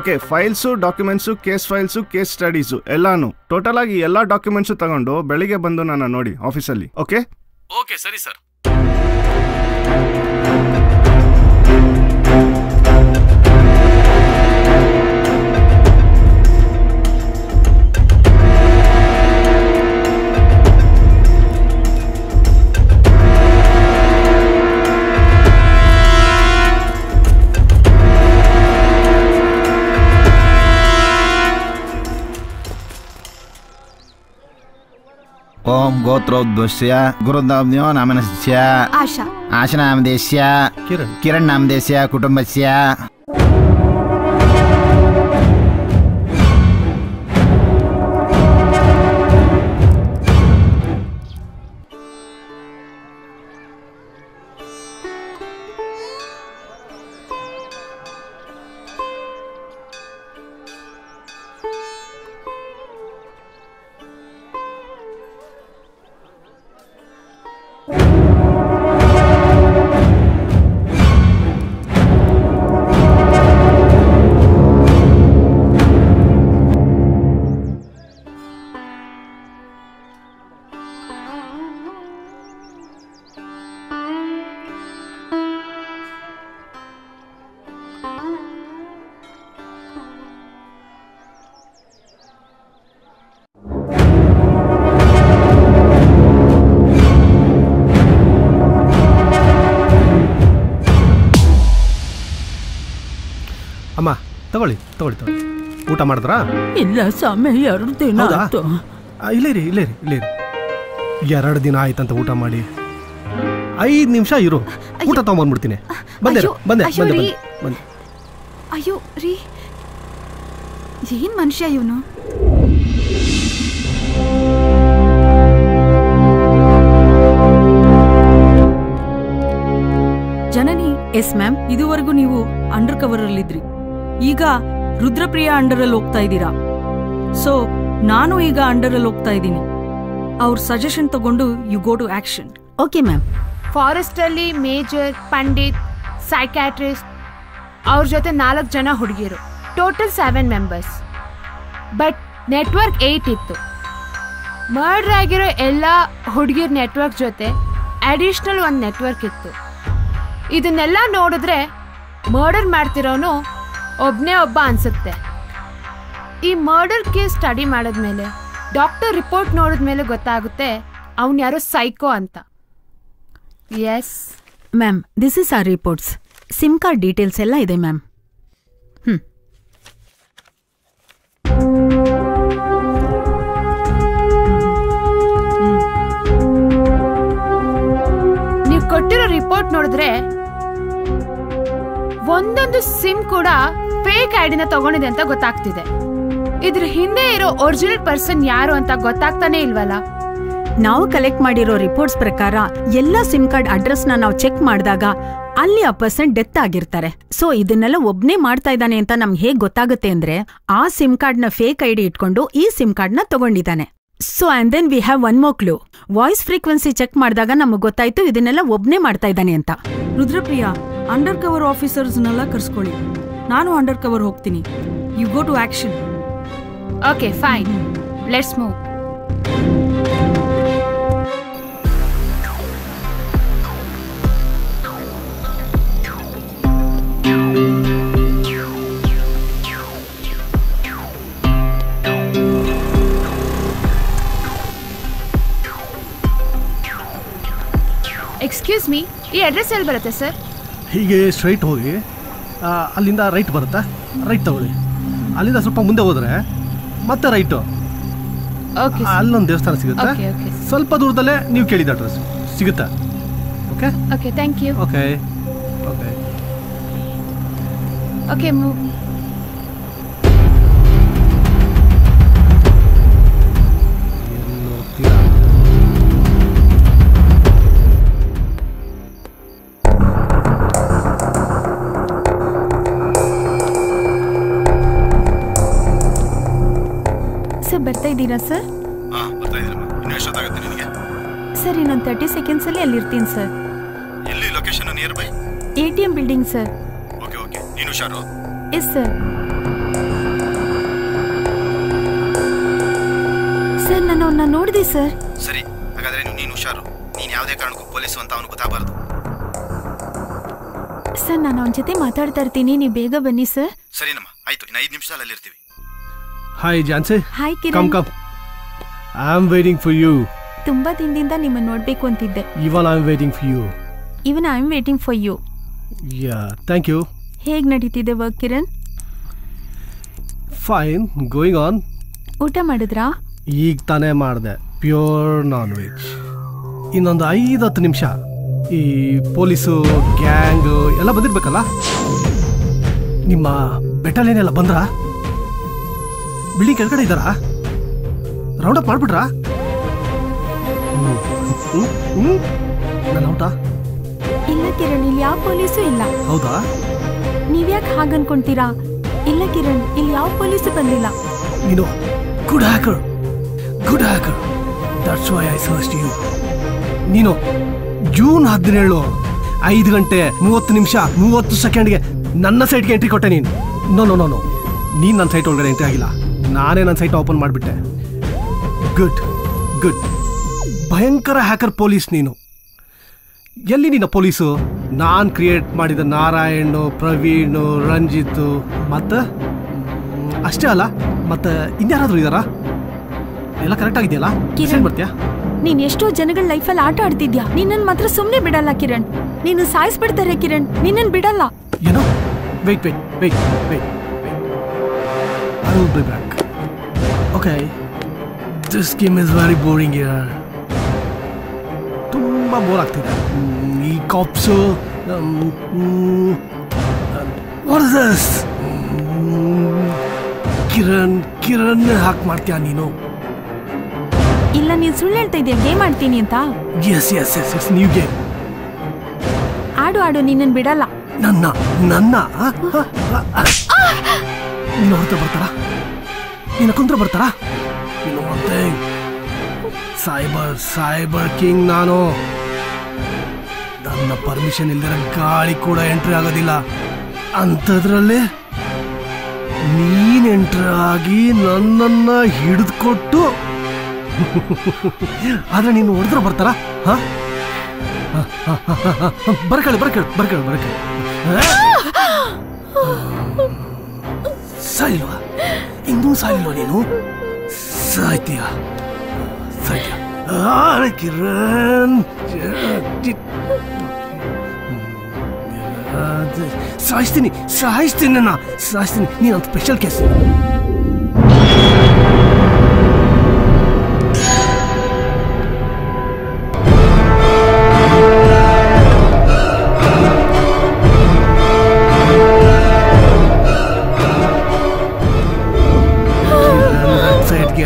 Okay, files, documents, case files, case studies ಎಲ್ಲಾನು ಟೋಟಲ್ ಆಗಿ ಎಲ್ಲ ಡಾಕ್ಯುಮೆಂಟ್ಸು ತಗೊಂಡು ಬೆಳಿಗ್ಗೆ ಬಂದು ನನ್ನ ನೋಡಿ ಆಫೀಸಲ್ಲಿ. ಓಕೆ ಓಕೆ, ಸರಿ ಸರ್. ಓಂ ಗೋತ್ರೋದ್ಭಸ್ಯ ಗುರುನಾಮ್ನೋ ನಾಮನಸ್ಯ ಆಶಾ ಆಶನಾಮದೇಶ್ಯ ಕಿರಣ್ ನಾಮದೇಶ್ಯ ಕುಟುಂಬಸ್ಯ. ಅಮ್ಮ ತಗೊಳ್ಳಿ ತಗೊಳ್ಳಿ ತಗೊಳ್ಳಿ. ಊಟ ಮಾಡಿದ್ರಾ? ಇಲ್ಲ ಸ್ವಾಮಿ, 2 ದಿನ ಹೌದಾ? ಆಯ್ತು. ಇಲ್ಲೇ ರೀ 2 ದಿನ ಆಯ್ತಂತ ಊಟ ಮಾಡಿ. 5 ನಿಮಿಷ ಇರು, ಊಟ ತಗೊಂಡ್ಬಂದ್ಬಿಡ್ತೀನಿ. ಬಂದೆ ಬಂದೆ ಬಂದೆ ಬಂದೆ ಬಂದೆ. ಅಯ್ಯೋ ರೀ, ಏನ್ ಮನುಷ್ಯ ಇವನು? ಜನನಿ, ಎಸ್ ಮ್ಯಾಮ್. ಇದುವರೆಗೂ ನೀವು ಅಂಡರ್ ಕವರ್ ಅಲ್ಲಿದ್ರಿ. ಈಗ ರುದ್ರಪ್ರಿಯಾ ಅಂಡರ್ ಅಲ್ಲಿ ಹೋಗ್ತಾ ಇದ್ದೀರಾ. ಸೊ ನಾನು ಈಗ ಅಂಡರ್ ಅಲ್ಲಿ ಹೋಗ್ತಾ ಇದ್ದೀನಿ. ಅವ್ರ ಸಜೆಷನ್ ತಗೊಂಡು you go to action. Okay ma'am. Forest ಅಲ್ಲಿ ಮೇಜರ್, ಪಂಡಿತ್, ಸೈಕ್ಯಾಟ್ರಿಸ್ಟ್, ಅವ್ರ ಜೊತೆ 4 ಜನ ಹುಡುಗಿರು, ಟೋಟಲ್ 7 ಮೆಂಬರ್ಸ್. ಬಟ್ ನೆಟ್ವರ್ಕ್ 8 ಇತ್ತು. ಮರ್ಡರ್ ಆಗಿರೋ ಎಲ್ಲ ಹುಡುಗಿರ ನೆಟ್ವರ್ಕ್ ಜೊತೆ ಅಡಿಷನಲ್ 1 ನೆಟ್ವರ್ಕ್ ಇತ್ತು. ಇದನ್ನೆಲ್ಲ ನೋಡಿದ್ರೆ ಮರ್ಡರ್ ಮಾಡ್ತಿರೋನು ಒಬ್ಬನೇ ಒಬ್ಬ ಅನ್ಸುತ್ತೆ. ಈ ಮರ್ಡರ್ ಕೇಸ್ ಸ್ಟಡಿ ಮಾಡಿದ್ಮೇಲೆ, ಡಾಕ್ಟರ್ ರಿಪೋರ್ಟ್ ನೋಡಿದ್ಮೇಲೆ ಗೊತ್ತಾಗುತ್ತೆ ಅವನು ಯಾರೋ ಸೈಕೋ ಅಂತ. Yes ma'am, this is our reports. SIM card details ಎಲ್ಲ ಇದೆ ಮ್ಯಾಮ್. ನೀವು ಕೊಟ್ಟಿರೋ ರಿಪೋರ್ಟ್ ನೋಡಿದ್ರೆ ಒಂದೊಂದು ಸಿಮ್ ಕೂಡ ಫೇಕ್ ಐಡಿನ ತಗೊಂಡಿದೆ ಅಂತ ಗೊತ್ತಾಗ್ತಿದೆ. ಇದ್ರ ಹಿಂದೆ ಇರೋ ಒರಿಜಿನಲ್ ಪರ್ಸನ್ ಯಾರು ಅಂತ ಗೊತ್ತಾಗ್ತಾನೆ ಇಲ್ವಲ್ಲ. ನಾವು ಕಲೆಕ್ಟ್ ಮಾಡಿರೋ ರಿಪೋರ್ಟ್ಸ್ ಪ್ರಕಾರ ಎಲ್ಲ ಸಿಮ್ ಕಾರ್ಡ್ ಅಡ್ರೆಸ್ನ ನಾವು ಚೆಕ್ ಮಾಡಿದಾಗ ಅಲ್ಲಿ ಆ ಪರ್ಸನ್ ಡೆತ್ ಆಗಿರ್ತಾರೆ. ಸೊ ಇದನ್ನೆಲ್ಲ ಒಬ್ನೇ ಮಾಡ್ತಾ ಇದ್ದಾನೆ ಅಂತ ನಮ್ಗೆ ಹೇಗ್ ಗೊತ್ತಾಗುತ್ತೆ ಅಂದ್ರೆ, ಆ ಸಿಮ್ ಕಾರ್ಡ್ನ ಫೇಕ್ ಐಡಿ ಇಟ್ಕೊಂಡು ಈ ಸಿಮ್ ಕಾರ್ಡ್ನ ತಗೊಂಡಿದ್ದಾನೆ. So and then we have one more clue. Voice frequency check ಮಾಡಿದಾಗ ನಮಗ್ ಗೊತ್ತಾಯ್ತು ಇದನ್ನೆಲ್ಲ ಒಬ್ನೇ ಮಾಡ್ತಾ ಇದ್ದಾನೆ ಅಂತ. ರುದ್ರಪ್ರಿಯಾ, ಅಂಡರ್ ಕವರ್ ಆಫೀಸರ್ಸ್ನೆಲ್ಲ ಕರ್ಸ್ಕೊಳ್ಳಿ. ನಾನು ಅಂಡರ್ ಕವರ್ ಹೋಗ್ತೀನಿ. You go to action. Okay fine, let's move. Excuse me, ಈ ಅಡ್ರೆಸ್ ಎಲ್ಲಿ ಬರುತ್ತೆ ಸರ್? ಹೀಗೆ ಸ್ಟ್ರೈಟ್ ಹೋಗಿ ಅಲ್ಲಿಂದ ರೈಟ್ ಬರುತ್ತಾ? ರೈಟ್ ತಗೊಳ್ಳಿ. ಅಲ್ಲಿಂದ ಸ್ವಲ್ಪ ಮುಂದೆ ಹೋದ್ರೆ ಮತ್ತೆ ರೈಟು. ಅಲ್ಲೊಂದು ದೇವಸ್ಥಾನ ಸಿಗುತ್ತೆ. ಸ್ವಲ್ಪ ದೂರದಲ್ಲೇ ನೀವು ಕೇಳಿದ ಅಡ್ರೆಸ್ ಸಿಗುತ್ತಾ? Okay okay, thank you. Okay okay okay, move. ಬರ್ತಾ ಇದ್ದೀರಾ ಸರ್? ಸರ್ ಇನ್ನೊಂದು 30 ಸೆಕೆಂಡ್ಸ್ ಅಲ್ಲಿ ಅಲ್ಲಿರ್ತೀನಿ ಸರ್. ಎಲ್ಲಿ location? Near by ATM building sir. Okay okay, ನೀನು ಹುಷಾರು. Yes sir. ಸರ್ ನಾನು ಅವನ್ನ ನೋಡಿದೆ ಸರ್. ಸರಿ, ಹಾಗಾದ್ರೆ ನೀನು ಹುಷಾರು. ನೀನು ಯಾವುದೇ ಕಾರಣಕ್ಕೂ ಪೊಲೀಸು ಅಂತ ಅವನು ಗೊತ್ತಾಗಬಾರ್ದು. ಸರ್ ನಾನು ಅವನ ಜೊತೆ ಮಾತಾಡ್ತಾ ಇರ್ತೀನಿ, ನೀವು ಬೇಗ ಬನ್ನಿ ಸರ್. ಸರಿನಮ್ಮ, ಆಯ್ತು. ಇನ್ನು 5 ನಿಮಿಷದಲ್ಲಿ ಅಲ್ಲಿರ್ತೀವಿ. Hi Jhansi. Hi Kiran. Come come, I am waiting for you. ತುಂಬಾ ದಿನದಿಂದ ನಿಮ್ಮನ್ನು ನೋಡ್ಬೇಕು ಅಂತಿದ್ದೆ. Even I am waiting for you. Even I am waiting for you. Yeah, thank you. ಹೇಗ್ ನಡೀತಿದೆ work Kiran? Fine, going on. ಊಟ ಮಾಡಿದ್ರಾ? ಈಗ ತಾನೇ ಮಾಡಿದೆ, ಪ್ಯೂರ್ ನಾನ್ ವೆಜ್. ಇನ್ನೊಂದು 5-10 ನಿಮಿಷ ಈ ಪೊಲೀಸು ಗ್ಯಾಂಗ್ ಎಲ್ಲ ಬಂದಿರ್ಬೇಕಲ್ಲ. ನಿಮ್ಮ ಬೆಟಾಲಿಯನ್ ಎಲ್ಲ ಬಂದ್ರಾ? ಬಿಲ್ಡಿಂಗ್ ಕೆಳಗಡೆ ಇದ್ದಾರಾ? ರೌಂಡ್ ಅಪ್ ಮಾಡ್ಬಿಟ್ರಾ? ನಾನು ಔಟಾ? ಇಲ್ಲ ಕಿರಣ್, ಇಲ್ಲಿ ಯಾವ ಪೊಲೀಸು ಇಲ್ಲ. ಹೌದಾ? ನೀವ್ಯಾಕೆ ಹಾಗನ್ಕೊಂತೀರಾ? ಇಲ್ಲ ಕಿರಣ್, ಇಲ್ಲಿ ಯಾವ ಪೊಲೀಸು ಬಂದಿಲ್ಲ. ನೀನು good hacker, good hacker. That's why I searched you. ನೀನು ಜೂನ್ 17 5 ಗಂಟೆ 30 ನಿಮಿಷ 30 ಸೆಕೆಂಡ್ಗೆ ನನ್ನ ಸೈಟ್ಗೆ ಎಂಟ್ರಿ ಕೊಟ್ಟೆ ನೀನು. ನೋ ನೋ ನೋ ನೋ, ನೀನು ನನ್ನ ಸೈಟ್ ಒಳಗಡೆ ಎಂಟ್ರಿ ಆಗಿಲ್ಲ. ನಾನೇ ನನ್ನ ಸೈಟ್ ಓಪನ್ ಮಾಡಿಬಿಟ್ಟೆ. Good good. ಭಯಂಕರ ಹ್ಯಾಕರ್ ಪೊಲೀಸ್ ನೀನು. ಎಲ್ಲಿ ನಿನ್ನ ಪೊಲೀಸು? ನಾನು ಕ್ರಿಯೇಟ್ ಮಾಡಿದ ನಾರಾಯಣ್, ಪ್ರವೀಣ್, ರಂಜಿತ್ ಮತ್ತು ಅಷ್ಟೇ ಅಲ್ಲ, ಮತ್ತೆ ಇನ್ಯಾರಾದ್ರೂ ಇದ್ದಾರಾ? ಎಲ್ಲ ಕರೆಕ್ಟ್ ಆಗಿದೆಯಲ್ಲ? ಕಿರಣ್ ಬರ್ತೀಯಾ? ನೀನ್ ಎಷ್ಟೋ ಜನಗಳ ಲೈಫಲ್ಲಿ ಆಟ ಆಡ್ತಿದ್ಯಾ. ನಿನ್ನನ್ ಮಾತ್ರ ಸುಮ್ನೆ ಬಿಡಲ್ಲ ಕಿರಣ್. ನೀನು ಸಾಯಿಸ್ಬಿಡ್ತಾರೆ ಕಿರಣ್, ನಿನ್ನನ್ ಬಿಡಲ್ಲ. ಏನೋ wait. I will be back. Okay. This game is very boring here. ತುಂಬಾ ಬೋರ್ ಆಗ್ತಿದೆ. ಈ ಕಾಪ್ಸು. What is this? ಕಿರಣ್ ಹಾಕ್ ಮಾಡ್ತೀಯ ನೀನು? ಇಲ್ಲ, ನೀನು ಸುಳ್ಳು ಹೇಳ್ತಾ ಇದೆಯಾ ಗೇಮ್ ಆಡ್ತೀನಿ ಅಂತ? Yes it's new game. ಆಡು ನಿನ್ನನ್ನು ಬಿಡಲ್ಲ. ನನ್ನ ನೀನು ಹೊರತ ಬರ್ತಾರಾ? ನೀನು ಕುಂತ್ರ ಬರ್ತಾರಾ? ನೀನು ಮತ್ತೆ ಸೈಬರ್ ಕಿಂಗ್ ನಾನು. ನನ್ನ ಪರ್ಮಿಷನ್ ಇಲ್ದಿರ ಗಾಳಿ ಕೂಡ ಎಂಟ್ರಿ ಆಗೋದಿಲ್ಲ. ಅಂಥದ್ರಲ್ಲಿ ನೀನ್ ಎಂಟ್ರಿ ಆಗಿ ನನ್ನನ್ನ ಹಿಡಿದುಕೊಟ್ಟು ಆದ್ರೆ ನೀನು ಹೊಡೆದ್ರೆ ಬರ್ತಾರಾ? ಬರ್ಕಳಿ ಸಾಯಿಲ್ವಾ? ಇನ್ನೂ ಸಾಯಿಲ್ವಾ ನೀನು? ಸಾಯ್ತೀಯ ಕಿರಣ್. ಸಾಯಿಸ್ತೀನಿ ನೀನಂತ ಸ್ಪೆಷಲ್ ಕೇಸ್.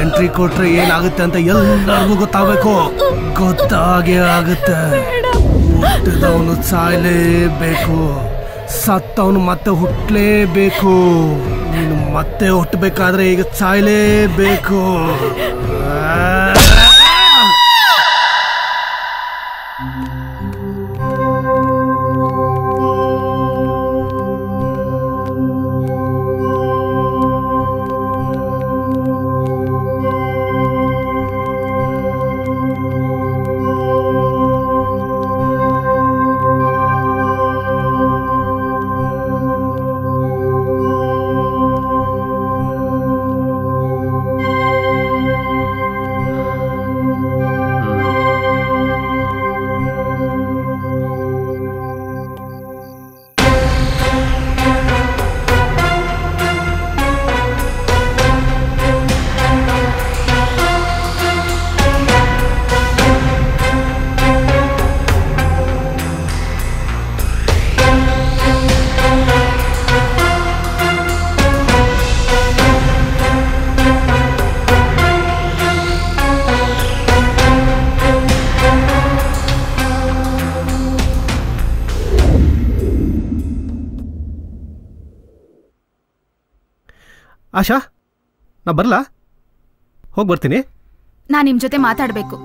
ಎಂಟ್ರಿ ಕೊಟ್ರೆ ಏನಾಗುತ್ತೆ ಅಂತ ಎಲ್ಲರಿಗೂ ಗೊತ್ತಾಗಬೇಕು. ಗೊತ್ತಾಗೇ ಆಗುತ್ತೆ. ಹುಟ್ಟಿದವನು ಸಾಯಲೇಬೇಕು, ಸತ್ತವನು ಮತ್ತೆ ಹುಟ್ಟಲೇಬೇಕು. ನೀನು ಮತ್ತೆ ಹುಟ್ಟಬೇಕಾದ್ರೆ ಈಗ ಸಾಯಲೇಬೇಕು. ಆಶಾ, ನಾ ಬರ್ಲಾ? ಹೋಗಿ ಬರ್ತೀನಿ. ನಾನು ನಿಮ್ ಜೊತೆ ಮಾತಾಡ್ಬೇಕು.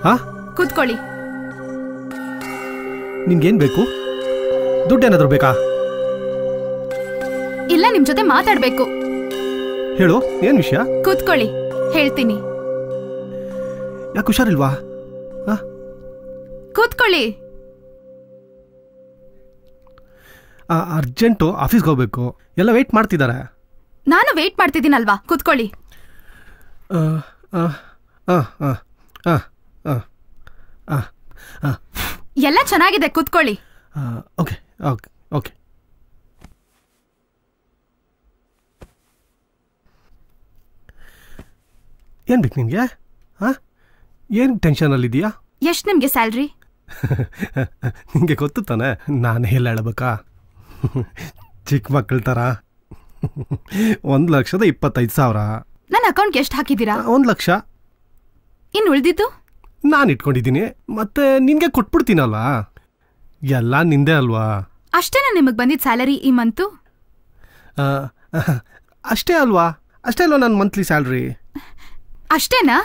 ಹಾ, ಕೂತ್ಕೊಳ್ಳಿ. ನಿನ್ಗೇನ್ ಬೇಕು? ದುಡ್ಡೇನಾದ್ರೂ ಬೇಕಾ? ಇಲ್ಲ, ನಿಮ್ ಜೊತೆ ಮಾತಾಡ್ಬೇಕು. ಹೇಳು, ಏನ್ ವಿಷಯ? ಕೂತ್ಕೊಳ್ಳಿ, ಹೇಳ್ತೀನಿ. ಯಾಕೆ ಹುಷಾರಿಲ್ವಾ? ಕೂತ್ಕೊಳ್ಳಿ. ಅರ್ಜೆಂಟು, ಆಫೀಸ್ಗೆ ಹೋಗ್ಬೇಕು. ಎಲ್ಲ ವೆಯ್ಟ್ ಮಾಡ್ತಿದ್ದಾರೆ. ನಾನು ವೇಟ್ ಮಾಡ್ತಿದ್ದೀನಲ್ವಾ, ಕೂತ್ಕೊಳ್ಳಿ. ಎಲ್ಲ ಚೆನ್ನಾಗಿದೆ, ಕೂತ್ಕೊಳ್ಳಿ. ಓಕೆ. ಏನ್ ಬೇಕು ನಿನ್ಗೆ? ಏನ್ ಟೆನ್ಷನಲ್ಲಿದೆಯಾ? ಎಷ್ಟು ನಿಮ್ಗೆ ಸ್ಯಾಲ್ರಿ? ನಿಂಗೆ ಗೊತ್ತು ತಾನೆ, ನಾನು ಎಲ್ಲ ಹೇಳಬೇಕಾ? ಚಿಕ್ಕ ಮಕ್ಕಳ ಥರ. 1,25,000. ನನ್ನ ಅಕೌಂಟ್ಗೆ ಎಷ್ಟು ಹಾಕಿದ್ದೀರಾ? 1,00,000. ಇನ್ನು ಉಳಿದಿದ್ದು ನಾನು ಇಟ್ಕೊಂಡಿದ್ದೀನಿ. ಮತ್ತೆ ನಿನ್ಗೆ ಕೊಟ್ಬಿಡ್ತೀನಲ್ಲ, ಎಲ್ಲ ನಿಂದೆ ಅಲ್ವಾ? ಅಷ್ಟೇನಾ ನಿಮಗೆ ಬಂದಿದ್ದ ಸ್ಯಾಲರಿ ಈ ಮಂತು? ಅಷ್ಟೇ ಅಲ್ವಾ ನನ್ನ ಮಂತ್ಲಿ ಸ್ಯಾಲ್ರಿ? ಅಷ್ಟೇನಾ?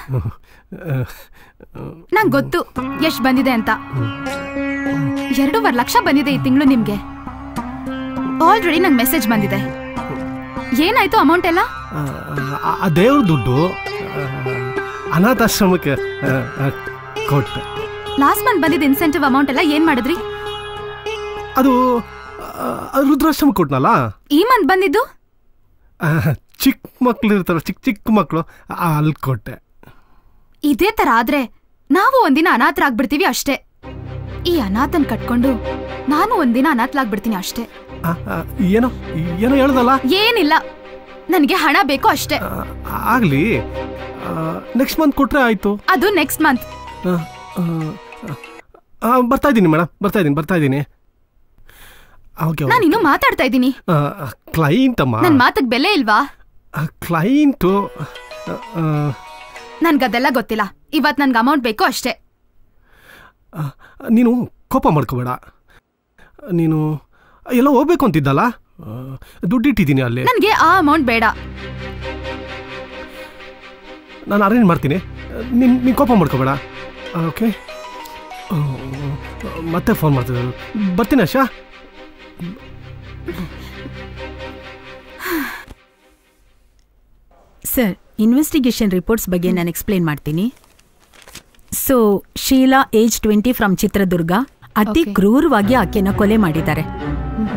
ನಂಗೆ ಗೊತ್ತು ಎಷ್ಟು ಬಂದಿದೆ ಅಂತ. 2.5 ಲಕ್ಷ ಬಂದಿದೆ ಈ ತಿಂಗಳು ನಿಮ್ಗೆ. ಆಲ್ರೆಡಿ ನಂಗೆ ಮೆಸೇಜ್ ಬಂದಿದೆ. ಏನಾಯ್ತು ಅಮೌಂಟ್ ಎಲ್ಲ? ದೇವ್ರ ದುಡ್ಡು ಅನಾಥಾಶ್ರಮಕ್ಕೆ ಕೊಟ್ಟೆ. ಲಾಸ್ಟ್ ಮಂತ್ ಬಂದಿದ್ದ ಇನ್ಸೆಂಟಿವ್ ಅಮೌಂಟ್ ಎಲ್ಲ ಏನ್ ಮಾಡಿದ್ರಿ? ಅದು ರುದ್ರಾಶ್ರಮಕ್ಕೆ ಕೊಟ್ನಲ್ಲ. ಈ ಮಂತ್ ಬಂದಿದ್ದು ಚಿಕ್ಕ ಮಕ್ಳು ಇರ್ತಾರ, ಚಿಕ್ಕ ಮಕ್ಳು, ಅಲ್ಲಿ ಕೊಟ್ಟೆ. ಇದೇ ತರ ಆದ್ರೆ ನಾವು ಒಂದಿನ ಅನಾಥರಾಗ್ಬಿಡ್ತೀವಿ ಅಷ್ಟೇ. ಈ ಅನಾಥನ್ ಕಟ್ಕೊಂಡು ನಾನು ಒಂದಿನ ಅನಾಥಲಾಗ್ಬಿಡ್ತೀನಿ ಅಷ್ಟೇ. ಏನೋ ಏನೋ ಹೇಳ್ದಲ್ಲ. ಏನಿಲ್ಲ, ನನಗೆ ಹಣ ಬೇಕು ಅಷ್ಟೇ. ಆಗ್ಲಿ, ನೆಕ್ಸ್ಟ್ ಮಂತ್ ಕೊಟ್ರೆ ಆಯ್ತು. ಅದು ನೆಕ್ಸ್ಟ್ ಮಂತ್. ಬರ್ತಾ ಇದ್ದೀನಿ ಮೇಡಮ್, ಬರ್ತಾ ಇದ್ದೀನಿ. ನಾನು ಇನ್ನೂ ಮಾತಾಡ್ತಾ ಇದ್ದೀನಿ. ಕ್ಲೈಂಟ್ ಅಮ್ಮ, ನನ್ನ ಮಾತಿಗೆ ಬೆಲೆ ಇಲ್ವಾ? ಕ್ಲೈಂಟು. ನನ್ಗದೆಲ್ಲ ಗೊತ್ತಿಲ್ಲ. ಇವತ್ತು ನನ್ಗೆ ಅಮೌಂಟ್ ಬೇಕು ಅಷ್ಟೇ. ನೀನು ಕೋಪ ಮಾಡ್ಕೋಬೇಡ. ನೀನು ಎಲ್ಲ ಹೋಗ್ಬೇಕು ಅಂತಿದ್ದಲ್ಲ, ದುಡ್ಡು ಇಟ್ಟಿದ್ದೀನಿ ಅಲ್ಲಿ. ನನಗೆ ಆ ಅಮೌಂಟ್ ಬೇಡ. ನಾನು ಅರೇಂಜ್ ಮಾಡ್ತೀನಿ, ನೀನು ಕೋಪ ಮಾಡ್ಕೋಬೇಡ. ಓಕೆ, ಮತ್ತೆ ಫೋನ್ ಮಾಡ್ತಿದ್ದೆ. ಬರ್ತೀನಿ ಆಶಾ. ಸರ್, ಇನ್ವೆಸ್ಟಿಗೇಷನ್ ರಿಪೋರ್ಟ್ಸ್ ಬಗ್ಗೆ ನಾನು ಎಕ್ಸ್ಪ್ಲೇನ್ ಮಾಡ್ತೀನಿ. So Sheela age 20 from Chitradurga, ಅತಿ ಕ್ರೂರವಾಗಿ ಆಕೆನ ಕೊಲೆ ಮಾಡಿದ್ದಾರೆ.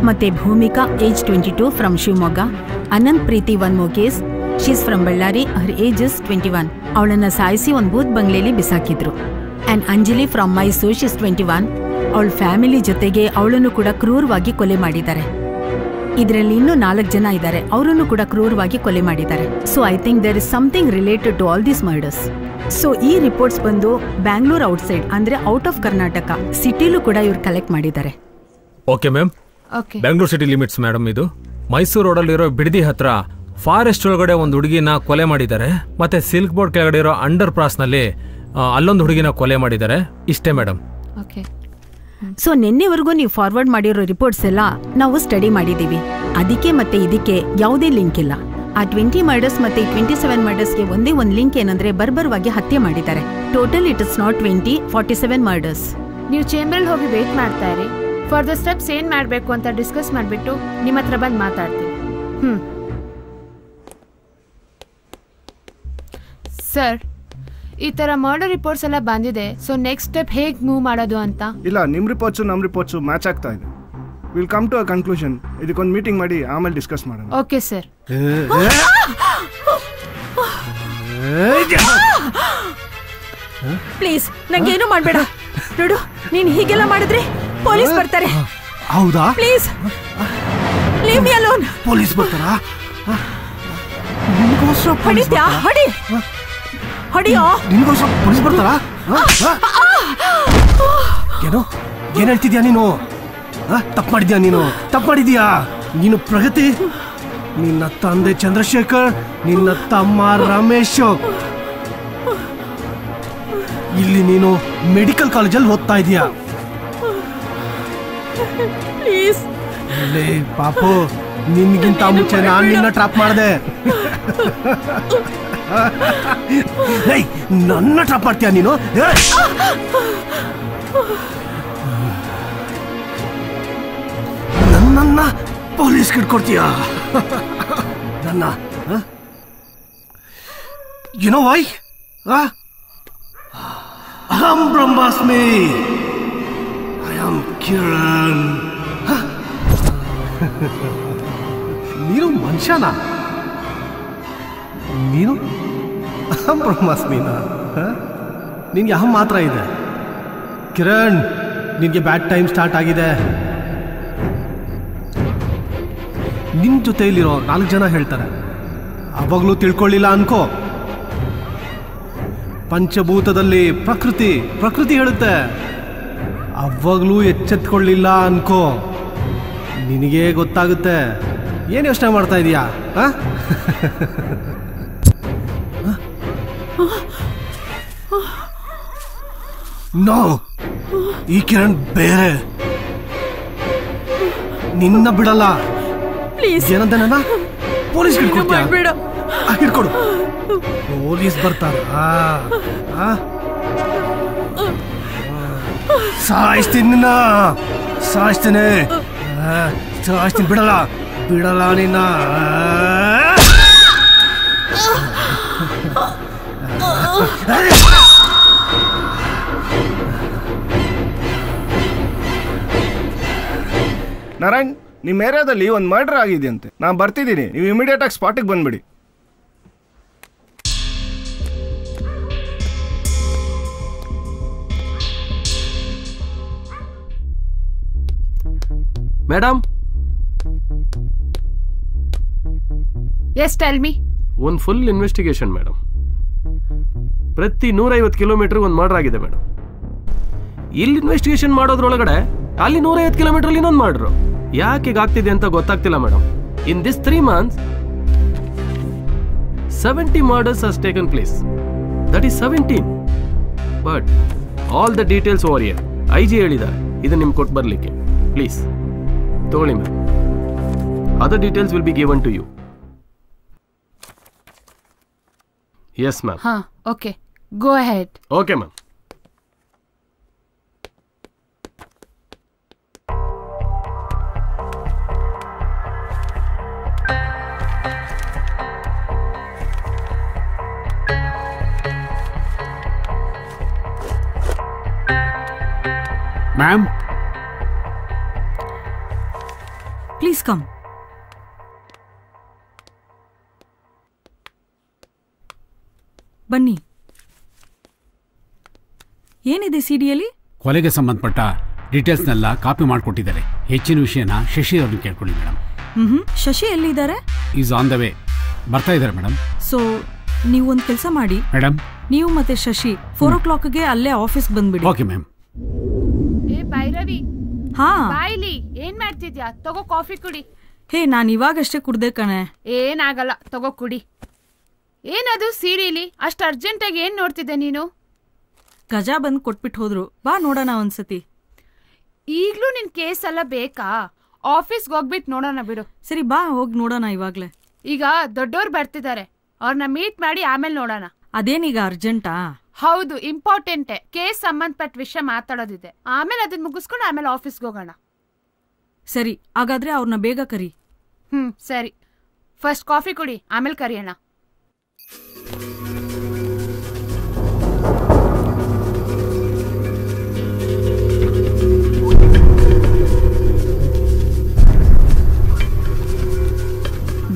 ಮತ್ತೆ Bhoomika age 22 from Shivamogga. Anant Preethi one more case, she's from Ballari, her age is 21. ಅವಳನ್ನ ಸಾಯಿಸಿ ಒಂದು ಬೂತ್ ಬಂಗ್ಲೆಯಲ್ಲಿ ಬಿಸಾಕಿದ್ರು. And Anjali from Mysore, she's 21. ಅವಳ ಫ್ಯಾಮಿಲಿ ಜೊತೆಗೆ ಅವಳನ್ನು ಕೂಡ ಕ್ರೂರವಾಗಿ ಕೊಲೆ ಮಾಡಿದ್ದಾರೆ. ಇದರಲ್ಲಿ ಇನ್ನೂ 4 ಜನ ಇದ್ದಾರೆ, ಅವರನ್ನು ಕೂಡ ಕ್ರೂರವಾಗಿ ಕೊಲೆ ಮಾಡಿದ್ದಾರೆ. So I think there is something related to all these murders. So ಈ ರಿಪೋರ್ಟ್ಸ್ ಬಂದು ಬ್ಯಾಂಗ್ಳೂರ್ ಔಟ್ಸೈಡ್, ಅಂದ್ರೆ ಔಟ್ ಆಫ್ ಕರ್ನಾಟಕ ಸಿಟಿಲೂ ಕೂಡ ಇವ್ರು ಕಲೆಕ್ಟ್ ಮಾಡಿದ್ದಾರೆ. Okay ma'am, Bengaluru city limits madam. ಇದು ಮೈಸೂರು ರೋಡಲ್ಲಿರೋ ಬಿಡದಿ ಹತ್ರ ಫಾರೆಸ್ಟ್ ಒಳಗಡೆ ಒಂದು ಹುಡುಗಿನ ಕೊಲೆ ಮಾಡಿದ್ದಾರೆ. ಮತ್ತೆ ಸಿಲ್ಕ್ ಬೋರ್ಡ್ ಕೆಳಗಡೆ ಇರೋ ಅಂಡರ್ ಪಾಸ್ನಲ್ಲಿ ಅಲ್ಲೊಂದು ಹುಡುಗಿನ ಕೊಲೆ ಮಾಡಿದ್ದಾರೆ. ಇಷ್ಟೇ ಮೇಡಮ್. ಸೊ ನಿನ್ನೆವರೆಗೂ ನೀವು ಫಾರ್ವರ್ಡ್ ಮಾಡಿರೋ ರಿಪೋರ್ಟ್ಸ್ ಎಲ್ಲ ನಾವು ಸ್ಟಡಿ ಮಾಡಿದೀವಿ. ಅದಕ್ಕೆ ಮತ್ತೆ ಇದಕ್ಕೆ ಯಾವುದೇ ಲಿಂಕ್ ಇಲ್ಲ. ಆ 20 ಮರ್ಡರ್ಸ್ ಮತ್ತೆ 27 ಮರ್ಡರ್ಸ್ಗೆ ಒಂದೇ ಒಂದು ಲಿಂಕ್ ಏನಂದ್ರೆ ಬರ್ಬರವಾಗಿ ಹತ್ಯೆ ಮಾಡಿದ್ದಾರೆ. Total it is not 20, 47 murders. ನೀವು ಚೇಂಬರಲ್ಲಿ ಹೋಗಿ ವೇಟ್ ಮಾಡ್ತಾ ಇರಿ. ಫರ್ದರ್ ಸ್ಟೆಪ್ಸ್ ಏನ್ ಮಾಡಬೇಕು ಅಂತ ಡಿಸ್ಕಸ್ ಮಾಡಿಬಿಟ್ಟು ನಿಮ್ಮ ಹತ್ರ ಬಂದು ಮಾತಾಡ್ತೀನಿ. ಸರ್, ಈ ತರ ಮರ್ಡರ್ ರಿಪೋರ್ಟ್ಸ್ ಎಲ್ಲ ಬಂದಿದೆ. ಸೊ ನೆಕ್ಸ್ಟ್ ಸ್ಟೆಪ್ ಹೇಗೆ ಮೂವ್ ಮಾಡೋದು ಅಂತ. ಇಲ್ಲ, ನಿಮ್ಮ ರಿಪೋರ್ಟ್ಸು ನಮ್ಮ ರಿಪೋರ್ಟ್ಸು ಮ್ಯಾಚ್ ಆಗ್ತಾ ಇದೆ. Will come to a conclusion. ಇದಕ್ಕೊಂದು ಮೀಟಿಂಗ್ ಮಾಡಿ ಆಮೇಲೆ ಡಿಸ್ಕಸ್ ಮಾಡೋಣ. Okay sir. ಪ್ಲೀಸ್ ನಂಗೇನು ಮಾಡಬೇಡ. ನೋಡು, ನೀನು ಹೀಗೆಲ್ಲ ಮಾಡಿದ್ರೆ ಪೊಲೀಸ್ ಬರ್ತಾರೆ. ಹೌದಾ? Please leave me alone. Police ಬರ್ತಾರಾ? ಹೊಡಿತ್ಯಾ? ಹೊಡಿ, ಹೊಡಿಯೋ. ನಿನ್ಗೋಸ್ಕರ ಪೊಲೀಸ್ ಬರ್ತಾರಾ? ಏನೋ ಏನ್ ಹೇಳ್ತಿದ್ಯಾ ನೀನು? ತಪ್ಪು ಮಾಡಿದ್ಯಾ ನೀನು? ತಪ್ಪು ಮಾಡಿದ್ಯಾ ನೀನು? ಪ್ರಗತಿ, ನಿನ್ನ ತಂದೆ ಚಂದ್ರಶೇಖರ್, ನಿನ್ನ ತಮ್ಮ ರಮೇಶ್, ಇಲ್ಲಿ ನೀನು ಮೆಡಿಕಲ್ ಕಾಲೇಜಲ್ಲಿ ಓದ್ತಾ ಇದೀಯಾ. ಪ್ಲೀಸ್ ಪಾಪು, ನಿನ್ಗಿಂತ ಮುಂಚೆ ನಾನು ನಿನ್ನ ಟ್ರಾಪ್ ಮಾಡಿದೆ. ನನ್ನ ಟ್ರಾಪ್ ಮಾಡ್ತೀಯ ನೀನು? ನನ್ನ ಪೊಲೀಸ್ ಕಿಡ್ಕೊಡ್ತೀಯ ನನ್ನ? You know why? ಅಹಂ ಬ್ರಹ್ಮಾಸ್ಮಿ, ಐ ಆಮ್ ಕಿರಣ್. ನೀನು ಮನುಷ್ಯನ? ನೀನು ಅಹಂ ಬ್ರಹ್ಮಾಸ್ಮಿನ? ನಿನ್ಗೆ ಅಹಂ ಮಾತ್ರ ಇದೆ. ಕಿರಣ್, ನಿನ್ಗೆ ಬ್ಯಾಡ್ ಟೈಮ್ ಸ್ಟಾರ್ಟ್ ಆಗಿದೆ. ನಿನ್ ಜೊತೆಯಲ್ಲಿರೋ 4 ಜನ ಹೇಳ್ತಾರೆ, ಅವಾಗ್ಲೂ ತಿಳ್ಕೊಳ್ಳಿಲ್ಲ ಅನ್ಕೋ. ಪಂಚಭೂತದಲ್ಲಿ ಪ್ರಕೃತಿ ಹೇಳುತ್ತೆ, ಅವಾಗ್ಲೂ ಎಚ್ಚೆತ್ಕೊಳ್ಳಿಲ್ಲ ಅನ್ಕೋ. ನಿನಗೇ ಗೊತ್ತಾಗುತ್ತೆ. ಏನು ಯೋಚನೆ ಮಾಡ್ತಾ ಇದೀಯಾ? ನೋ, ಈ ಕಿರಣ್ ಬೇರೆ. ನಿನ್ನ ಬಿಡಲ್ಲ. ಏನಂತ ನನ್ನ ಪೊಲೀಸ್ ಹಿಡ್ಕೊಡ್ತೀಯ? ಹಿಡ್ಕೊಡು. ಪೊಲೀಸ್ ಬರ್ತಾರ? ಸಾಯಿಸ್ತೀನಿ ನಿನ್ನ, ಸಾಯಿಸ್ತೀನಿ, ಬಿಡಲ್ಲ ನಿನ್ನ. ನಾರಾಯಣ್, ನಿಮ್ಮ ಏರಿಯಾದಲ್ಲಿ ಒಂದು ಮರ್ಡರ್ ಆಗಿದೆಯಂತೆ. ನಾನು ಬರ್ತಿದ್ದೀನಿ, ನೀವು ಇಮಿಡಿಯೇಟ್ ಆಗಿ ಸ್ಪಾಟಿಗೆ ಬಂದ್ಬಿಡಿ. Madam, yes tell me. ಒಂದು ಫುಲ್ ಇನ್ವೆಸ್ಟಿಗೇಷನ್ ಮೇಡಮ್. ಪ್ರತಿ 150 ಕಿಲೋಮೀಟರ್ ಒಂದು ಮರ್ಡರ್ ಆಗಿದೆ ಮೇಡಮ್. ಇಲ್ಲಿ ಇನ್ವೆಸ್ಟಿಗೇಷನ್ ಮಾಡೋದ್ರೊಳಗಡೆ ಅಲ್ಲಿ 150 ಕಿಲೋಮೀಟರ್ ಇನ್ನೊಂದು ಮಾಡ್ರು. ಯಾಕೆ ಆಗ್ತಿದೆ ಅಂತ ಗೊತ್ತಾಗ್ತಿಲ್ಲ madam. In this 3 months 70 murders has taken place. That is 17. But all the details over here. IG ಹೇಳಿದ್ದಾರೆ ಇದು ನಿಮ್ಗೆ ಕೊಟ್ಟು ಬರಲಿಕ್ಕೆ. ಪ್ಲೀಸ್ ತಗೊಳ್ಳಿ ma'am. Other details will be given to you. Yes ma'am. Okay. Go ahead. Okay ma'am. Ma'am. Please come. ಬನ್ನಿ. ಏನಿದೆ ಸಿಡಿಯಲ್ಲಿ? ಕೊಲೆಗೆ ಸಂಬಂಧಪಟ್ಟ ಡೀಟೇಲ್ಸ್ನೆಲ್ಲ ಕಾಪಿ ಮಾಡಿಕೊಟ್ಟಿದ್ದಾರೆ. ಹೆಚ್ಚಿನ ವಿಷಯನ ಶಶಿ ಅವ್ರನ್ನ ಕೇಳ್ಕೊಳ್ಳಿ ಮೇಡಮ್. ಶಶಿ ಎಲ್ಲಿದ್ದಾರೆ? Is on the way. ಬರ್ತಾ ಇದ್ದಾರೆ ಮೇಡಮ್. ಸೊ ನೀವು ಒಂದು ಕೆಲಸ ಮಾಡಿ ಮೇಡಮ್, ನೀವು ಮತ್ತೆ ಶಶಿ 4 o'clockಗೆ ಅಲ್ಲೇ ಆಫೀಸ್ ಬಂದ್ಬಿಡಿ. Okay ma'am. ಏ ಭೈರವಿ, ಹಾ ಬಾಯ್ಲಿ ಏನ್ ಮಾಡ್ತಿದ್ಯಾ? ತಗೋ ಕಾಫಿ ಕುಡಿ. ಹೇ, ನಾನು ಇವಾಗಷ್ಟೇ ಕುಡ್ದೆ ಕಣೆ. ಏನಾಗಲ್ಲ, ತಗೋ ಕುಡಿ. ಏನದು ಸೀರಿಯಲಿ ಅಷ್ಟು ಅರ್ಜೆಂಟಾಗಿ ಏನ್ ನೋಡ್ತಿದ್ದೆ ನೀನು? ಗಜಾ ಬಂದು ಕೊಟ್ಬಿಟ್ಟು ಹೋದ್ರು. ಬಾ ನೋಡೋಣ ಒಂದ್ಸತಿ. ಈಗ್ಲೂ ನಿನ್ ಕೇಸ್ ಎಲ್ಲ ಬೇಕಾ? ಆಫೀಸ್ಗೆ ಹೋಗ್ಬಿಟ್ಟು ನೋಡೋಣ ಬಿಡು. ಸರಿ ಬಾ, ಹೋಗಿ ನೋಡೋಣ ಇವಾಗ್ಲೇ. ಈಗ ದೊಡ್ಡೋರು ಬರ್ತಿದ್ದಾರೆ, ಅವ್ರನ್ನ ಮೀಟ್ ಮಾಡಿ ಆಮೇಲೆ ನೋಡೋಣ. ಅದೇನೀಗ ಅರ್ಜೆಂಟಾ? ಹೌದು, ಇಂಪಾರ್ಟೆಂಟೇ. ಕೇಸ್ ಸಂಬಂಧಪಟ್ಟ ವಿಷಯ ಮಾತಾಡೋದಿದೆ. ಆಮೇಲೆ ಅದನ್ನ ಮುಗಿಸ್ಕೊಂಡು ಆಮೇಲೆ ಆಫೀಸ್ಗೆ ಹೋಗೋಣ. ಸರಿ, ಹಾಗಾದ್ರೆ ಅವ್ರನ್ನ ಬೇಗ ಕರಿ. ಸರಿ. ಫಸ್ಟ್ ಕಾಫಿ ಕುಡಿ, ಆಮೇಲೆ ಕರಿಯೋಣ.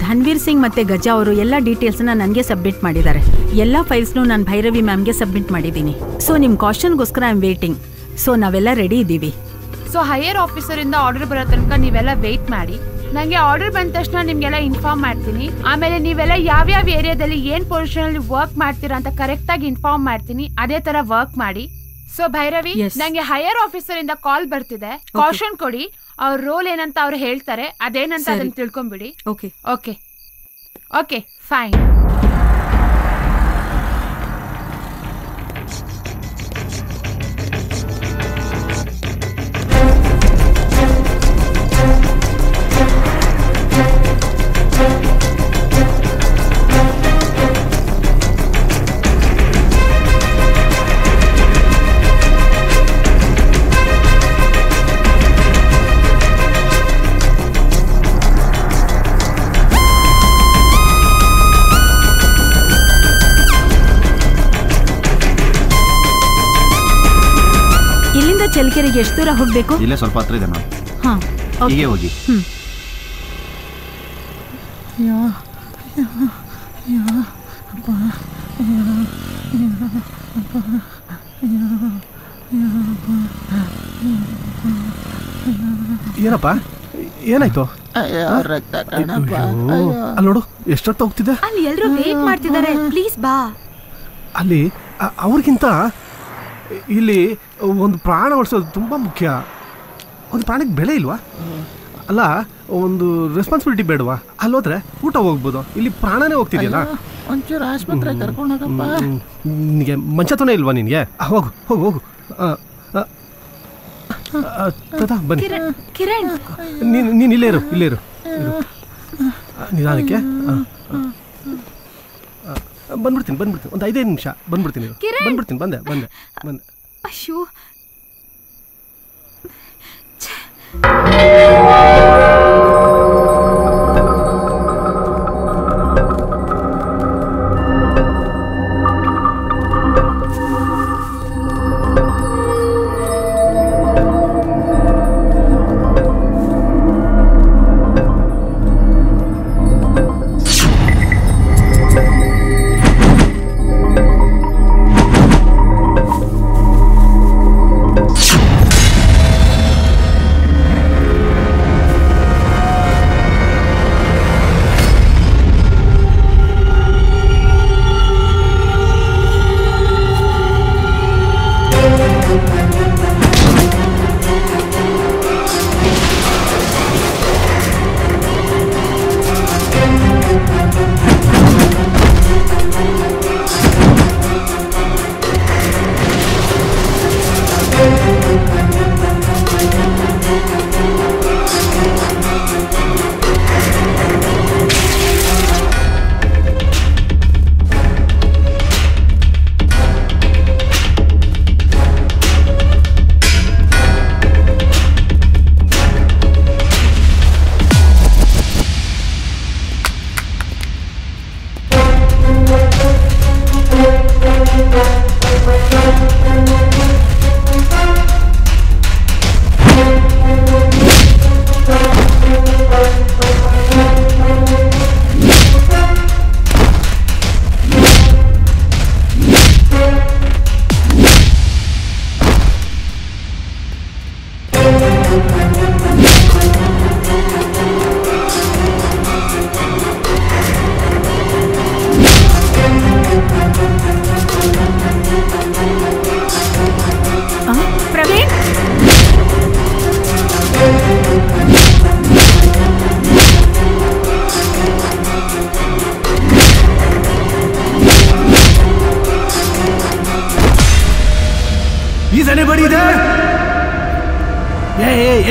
ಧನ್ವೀರ್ ಸಿಂಗ್ ಮತ್ತೆ ಗಜಾ ಅವರು ಎಲ್ಲ ಡೀಟೇಲ್ಸ್ನ ನನಗೆ ಸಬ್ಮಿಟ್ ಮಾಡಿದ್ದಾರೆ. ಎಲ್ಲ ಫೈಲ್ಸ್ನು ನಾನು ಭೈರವಿ ಮ್ಯಾಮ್ಗೆ ಸಬ್ಮಿಟ್ ಮಾಡಿದ್ದೀನಿ. ಸೊ ನಿಮ್ಮ ಕ್ವಶನ್ಗೋಸ್ಕರ ಐ ಆಮ್ ವೇಟಿಂಗ್. ಸೊ ನಾವೆಲ್ಲ ರೆಡಿ ಇದ್ದೀವಿ. ಸೊ ಹೈಯರ್ ಆಫೀಸರ್ ಇಂದ ಆರ್ಡರ್ ಬರೋ ತನಕ ನೀವೆಲ್ಲ ವೇಟ್ ಮಾಡಿ. ನಂಗೆ ಆರ್ಡರ್ ಬಂದ ತಕ್ಷಣ ನಿಮ್ಗೆಲ್ಲ ಇನ್ಫಾರ್ಮ್ ಮಾಡ್ತೀನಿ. ಆಮೇಲೆ ನೀವೆಲ್ಲ ಯಾವ್ಯಾವ ಏರಿಯಾದಲ್ಲಿ ಏನ್ ಪೊಸಿಷನ್ ಅಲ್ಲಿ ವರ್ಕ್ ಮಾಡ್ತೀರಾ ಅಂತ ಕರೆಕ್ಟ್ ಆಗಿ ಇನ್ಫಾರ್ಮ್ ಮಾಡ್ತೀನಿ. ಅದೇ ತರ ವರ್ಕ್ ಮಾಡಿ. ಸೊ ಭೈರವಿ, ನಂಗೆ ಹೈಯರ್ ಆಫೀಸರ್ ಇಂದ ಕಾಲ್ ಬರ್ತಿದೆ. ಕಾಷನ್ ಕೊಡಿ. ಅವ್ರ ರೋಲ್ ಏನಂತ ಅವ್ರು ಹೇಳ್ತಾರೆ. ಅದೇನಂತ ಅದನ್ನ ತಿಳ್ಕೊಂಬಿಡಿ. Okay okay okay fine. ಚಲ್ಕೆರೆಗೆ ಎಷ್ಟು ದೂರ ಹೋಗ್ಬೇಕು? ಇಲ್ಲೇ ಸ್ವಲ್ಪ ಹತ್ರ ಇದೆ ಮ್ಯಾಮ್. ಹಾ, ಹೀಗೆ ಹೋಗಿ. ಏನಪ್ಪ, ಏನಾಯ್ತು? ಅಲ್ಲಿ ನೋಡು, ಎಷ್ಟೊತ್ತು ಹೋಗ್ತಿದೆ. ಅಲ್ಲಿ ಎಲ್ಲರೂ ವೇಟ್ ಮಾಡ್ತಿದ್ದಾರೆ. ಪ್ಲೀಸ್ ಬಾ. ಅಲ್ಲಿ ಅವ್ರಿಗಿಂತ ಇಲ್ಲಿ ಒಂದು ಪ್ರಾಣ ಉಳಿಸೋದು ತುಂಬ ಮುಖ್ಯ. ಒಂದು ಪ್ರಾಣಕ್ಕೆ ಬೆಲೆ ಇಲ್ವಾ? ಅಲ್ಲ, ಒಂದು ರೆಸ್ಪಾನ್ಸಿಬಿಲಿಟಿ ಬೇಡವಾ? ಅಲ್ಲೋದ್ರೆ ಊಟ ಹೋಗ್ಬೋದು, ಇಲ್ಲಿ ಪ್ರಾಣನೇ ಹೋಗ್ತಿದೆಯಲ್ಲ. ಒಂಚೂರು ಆಸ್ಪತ್ರೆ ಕರ್ಕೊಂಡು ಹೋಗಪ್ಪ. ನಿನಗೆ ಮಂಚತನೇ ಇಲ್ವಾ ನಿನಗೆ? ಹೋಗು ಹೋಗು ಹೋಗು. ಬನ್ನಿ. ಕಿರಣ್, ನೀನು ಇಲ್ಲೇ ಇರು, ಇಲ್ಲೇ ಇರು. ನಿಧಾನಕ್ಕೆ ಬಂದ್ಬಿಡ್ತೀನಿ. ಒಂದು 5 ನಿಮಿಷ ಬಂದ್ಬಿಡ್ತೀನಿ. ಬಂದೆ. ಅಯ್ಯೋ,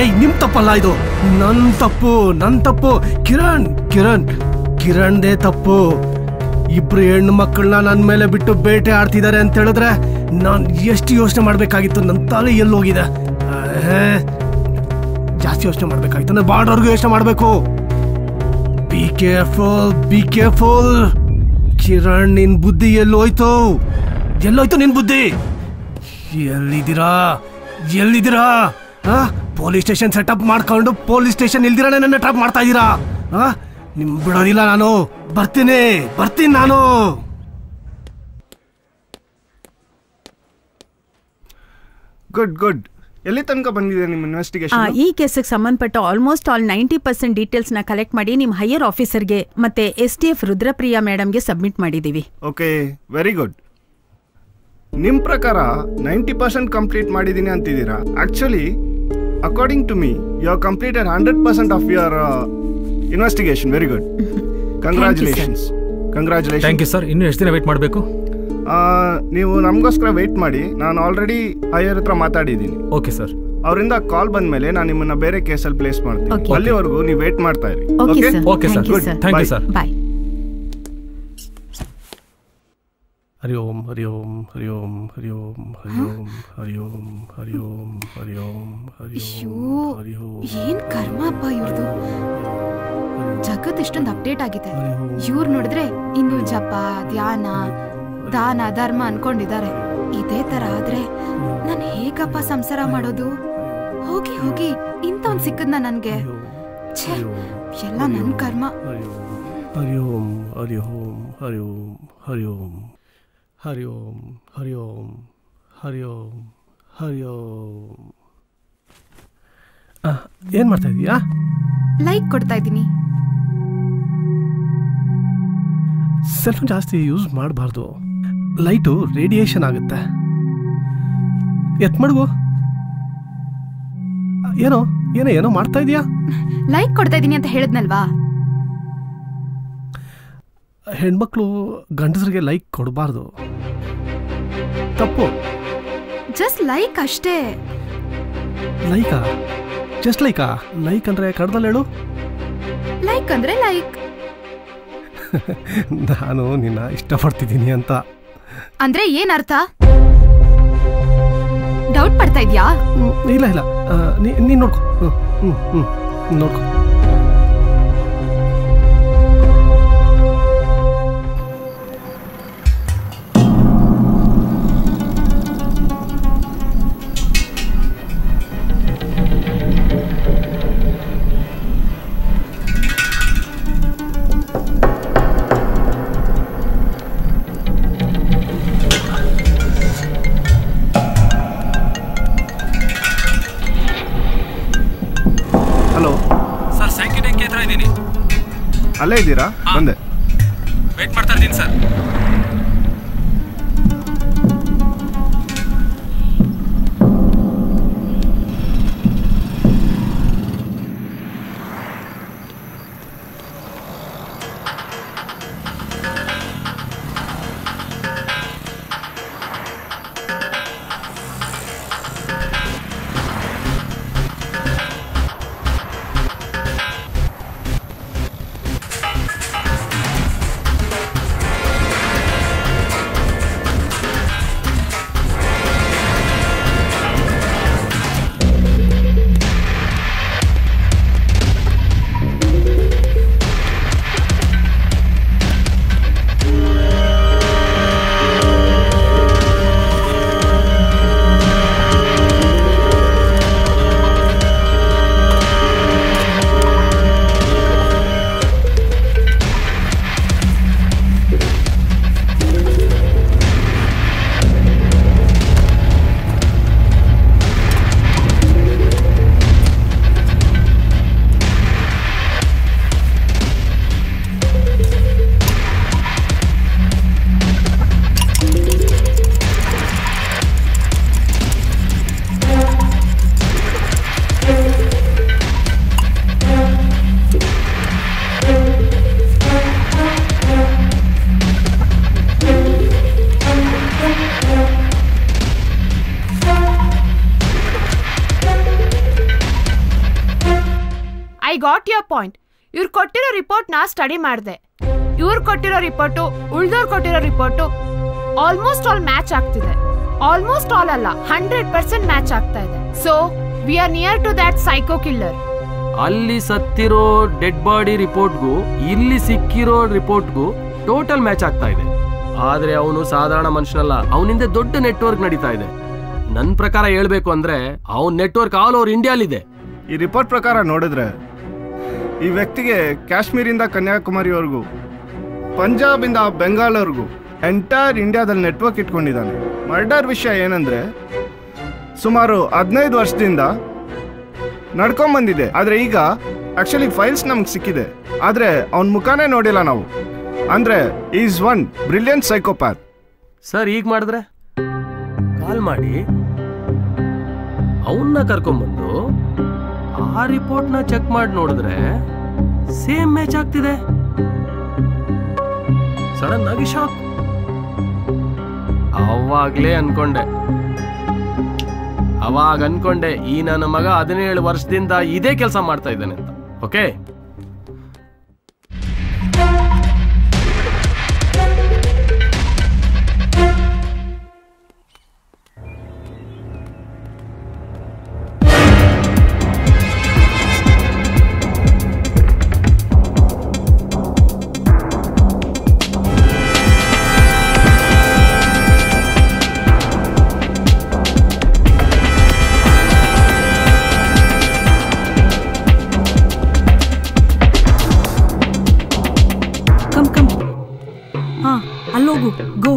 ಏಯ್ ನಿಮ್ ತಪ್ಪಲ್ಲ ಇದು, ನನ್ ತಪ್ಪು. ಕಿರಣ್ದೇ ತಪ್ಪು. ಇಬ್ರು ಹೆಣ್ಣು ಮಕ್ಕಳನ್ನ ನನ್ನ ಮೇಲೆ ಬಿಟ್ಟು ಬೇಟೆ ಆಡ್ತಿದ್ದಾರೆ ಅಂತ ಹೇಳಿದ್ರೆ ನಾನು ಎಷ್ಟು ಯೋಚನೆ ಮಾಡ್ಬೇಕಾಗಿತ್ತು. ನನ್ನ ತಲೆ ಎಲ್ಲೋಗಿದೆ. ಜಾಸ್ತಿ ಯೋಚನೆ ಮಾಡ್ಬೇಕಾಗಿತ್ತು. ನಾನು ಬಾರ್ಡರ್ಗೂ ಯೋಚನೆ ಮಾಡ್ಬೇಕು. Be careful. ಕಿರಣ್, ನಿನ್ ಬುದ್ಧಿ ಎಲ್ಲೋಯ್ತು ನಿನ್ ಬುದ್ಧಿ? ಎಲ್ಲಿದ್ದೀರಾ? ಪೊಲೀಸ್ ಸ್ಟೇಷನ್ ಸೆಟಪ್ ಮಾಡ್ಕೊಂಡು ಪೊಲೀಸ್ ಸ್ಟೇಷನ್ ಇಲ್ದಿರ ನನ್ನ ಟ್ರಾಪ್ ಮಾಡ್ತಾ ಇದ್ದೀರಾ? ನಿಮ್ ಬಿಡೋದಿಲ್ಲ ನಾನು. ಬರ್ತೀನಿ ನಾನು. ಗುಡ್. ಎಲ್ಲಿ ತನಕ ಬಂದಿದೆ ನಿಮ್ಮ ಇನ್ವೆಸ್ಟಿಗೇಷನ್? ಈ ಕೇಸಿಗೆ ಸಂಬಂಧಪಟ್ಟ ಆಲ್ಮೋಸ್ಟ್ ಆಲ್ 90% ಡೀಟೇಲ್ಸ್ ನ ಕಲೆಕ್ಟ್ ಮಾಡಿ ನಿಮ್ಮ ಹೈಯರ್ ಆಫೀಸರ್ಗೆ ಮತ್ತೆ STF ರುದ್ರಪ್ರಿಯಾ ಮೇಡಮ್ಗೆ ಸಬ್ಮಿಟ್ ಮಾಡಿದೀವಿ. Okay, very good. ನಿಮ್ ಪ್ರಕಾರ 90% ಕಂಪ್ಲೀಟ್ ಮಾಡಿದೀನಿ ಅಂತಿದ್ದೀರಾ. Actually according to me you have completed 100% of your investigation. Very good. Congratulations. Thank you sir. ಇನ್ನು ಎಷ್ಟು ದಿನ ವೇಟ್ ಮಾಡಬೇಕು? ನೀವು ನಮಗೋಸ್ಕರ ವೇಟ್ ಮಾಡಿ. ನಾನು ಆಲ್ರೆಡಿ ಹೈಯರ್ ಹತ್ರ ಮಾತಾಡಿದ್ದೀನಿ. Okay sir. ಅವರಿಂದ ಕಾಲ್ ಬಂದ್ಮೇಲೆ ನಾನು ನಿಮ್ಮನ್ನ ಬೇರೆ ಕೇಸಲ್ಲಿ ಪ್ಲೇಸ್ ಮಾಡ್ತೀನಿ. ಅಲ್ಲಿವರೆಗೂ ನೀವು ವೇಟ್ ಮಾಡ್ತಾ ಇರಿ. Okay sir. Good. Thank you sir. Bye. Hari Om Hari Om Hari Om Hari Om Hari Om Hari Om Hari Om Hari Om Hari Om Hari Om. ಏನ್ ಕರ್ಮಪ್ಪ ಇವ್ರದು. ಜಗತ್ ಇಷ್ಟೊಂದು ಅಪ್ಡೇಟ್ ಆಗಿದೆ. ಇವ್ರು ನೋಡಿದ್ರೆ ಇನ್ನು ಜಪ, ಧ್ಯಾನ, ದಾನ, ಧರ್ಮ ಅನ್ಕೊಂಡಿದ್ದಾರೆ. ಇದೇ ತರ ಆದ್ರೆ ನಾನು ಹೇಗಪ್ಪ ಸಂಸಾರ ಮಾಡೋದು? ಹೋಗಿ ಇಂತ ಒಂದ್ ಸಿಕ್ಕದ್ನ ನನ್ಗೆ. ಛೇ, ಎಲ್ಲ ನನ್ ಕರ್ಮ. ಹರಿ ಓಂ ಹರಿ ಓಂ ಹರಿ ಓಂ ಹರಿ ಓಂ ಹರಿ ಓಂ ಹರಿ ಓಂ ಹರಿ ಓಂ ಹರಿ ಓಂ. ಏನ್ ಮಾಡ್ತಾ ಇದೀಯಾ? ಲೈಕ್ ಕೊಡ್ತಾ ಇದ್ದೀನಿ. ಸೆಲ್ ಜಾಸ್ತಿ ಯೂಸ್ ಮಾಡಬಾರ್ದು. ಲೈಟು ರೇಡಿಯೇಷನ್ ಆಗುತ್ತೆ. ಎತ್ ಮಡ್ಗು. ಏನೋ ಮಾಡ್ತಾ ಇದೀಯಾ? ಲೈಕ್ ಕೊಡ್ತಾ ಇದೀನಿ ಅಂತ ಹೇಳಿದ್ನಲ್ವಾ? ಹೆಣ್ಮಕ್ಳು ಗಂಡಸರಿಗೆ ಲೈಕ್ ಕೊಡಬಾರ್ದು, ತಪ್ಪು. ಜಸ್ಟ್ ಲೈಕ್ ಅಷ್ಟೇ. ಲೈಕಾ? ಜಸ್ಟ್ ಲೈಕಾ? ಲೈಕ್ ಅಂದ್ರೆ ಕನ್ನಡದಲ್ಲಿ ಹೇಳು. ಲೈಕ್ ಅಂದ್ರೆ ಲೈಕ್. ನಾನು ನಿನ್ನ ಇಷ್ಟಪಡ್ತಿದ್ದೀನಿ ಅಂತ. ಅಂದ್ರೆ ಏನ್ ಅರ್ಥ? ಡೌಟ್ ಪಡ್ತಾ ಇದ್ಯಾ? ಇಲ್ಲ ನೀನ್ ನೋಡ್ಕೊ. ನೋಡ್ಕೊ. ಅಲ್ಲೇ ಇದ್ದೀರಾ? ಬಂದೆ. ವೇಟ್ ಮಾಡ್ತಾ ಇದ್ದೀನಿ sir. I got your point. ಇವ್ರು ಕೊಟ್ಟಿರೋ ರಿಪೋರ್ಟ್ನ ಸ್ಟಡಿ ಮಾಡಿದೆ. ಇವ್ರು ಕೊಟ್ಟಿರೋ ರಿಪೋರ್ಟು ಉಳ್ದವ್ರು ಕೊಟ್ಟಿರೋ ರಿಪೋರ್ಟು ಆಲ್ಮೋಸ್ಟ್ ಆಲ್ ಮ್ಯಾಚ್ ಆಗ್ತಿದೆ. ಆಲ್ಮೋಸ್ಟ್ ಆಲ್ ಅಲ್ಲ, 100% ಮ್ಯಾಚ್ ಆಗ್ತಾ ಇದೆ. So we are near to that psycho killer. ಅಲ್ಲಿ ಸತ್ತಿರೋ ಡೆಡ್ ಬಾಡಿ ರಿಪೋರ್ಟ್ಗೂ ಇಲ್ಲಿ ಸಿಕ್ಕಿರೋ ರಿಪೋರ್ಟ್ಗೂ ಟೋಟಲ್ ಮ್ಯಾಚ್ ಆಗ್ತಾ ಇದೆ. ಆದ್ರೆ ಅವನು ಸಾಧಾರಣ ಮನುಷ್ಯನಲ್ಲ, ಅವನಿಂದ ದೊಡ್ಡ ನೆಟ್ವರ್ಕ್ ನಡೀತಾ ಇದೆ. ನನ್ನ ಪ್ರಕಾರ ಹೇಳ್ಬೇಕು ಅಂದ್ರೆ ಅವನ್ ನೆಟ್ವರ್ಕ್ ಆಲ್ ಓವರ್ ಇಂಡಿಯಾಲಿದೆ. ಈ ರಿಪೋರ್ಟ್ ಪ್ರಕಾರ ನೋಡಿದ್ರೆ ಈ ವ್ಯಕ್ತಿಗೆ ಕಾಶ್ಮೀರಿಂದ ಕನ್ಯಾಕುಮಾರಿವರೆಗೂ, ಪಂಜಾಬಿಂದ ಬೆಂಗಾಲ್ವರೆಗೂ ಎಂಟೈರ್ ಇಂಡಿಯಾದಲ್ಲಿ ನೆಟ್ವರ್ಕ್ ಇಟ್ಕೊಂಡಿದ್ದಾನೆ. ಮರ್ಡರ್ ವಿಷಯ ಏನಂದ್ರೆ ಸುಮಾರು 15 ವರ್ಷದಿಂದ ನಡ್ಕೊಂಬಂದಿದೆ. ಆದರೆ ಈಗ ಆಕ್ಚುಲಿ ಫೈಲ್ಸ್ ನಮ್ಗೆ ಸಿಕ್ಕಿದೆ, ಆದರೆ ಅವನ ಮುಖಾನೇ ನೋಡಿಲ್ಲ ನಾವು. ಅಂದ್ರೆ ಈಸ್ ಒನ್ ಬ್ರಿಲಿಯಂಟ್ ಸೈಕೋಪ್ಯಾಥ್. ಸರ್ ಈಗ ಮಾಡಿದ್ರೆ ಕಾಲ್ ಮಾಡಿ ಅವನ್ನ ಕರ್ಕೊಂಡ್ಬಂದು ಆ ರಿಪೋರ್ಟ್ನ ಚೆಕ್ ಮಾಡಿ ನೋಡಿದ್ರೆ ಸೇಮ್ ಮ್ಯಾಚ್ ಆಗ್ತಿದೆ. ಸಡನ್ ಆಗಿ ಶಾಕ್. ಅವಾಗ್ಲೇ ಅನ್ಕೊಂಡೆ ಈ ನನ್ನ ಮಗ 17 ವರ್ಷದಿಂದ ಇದೇ ಕೆಲಸ ಮಾಡ್ತಾ ಇದ್ದಾನೆ ಅಂತ. ಓಕೆ, ಅಲ್ಲೋಗು, ಗೋ.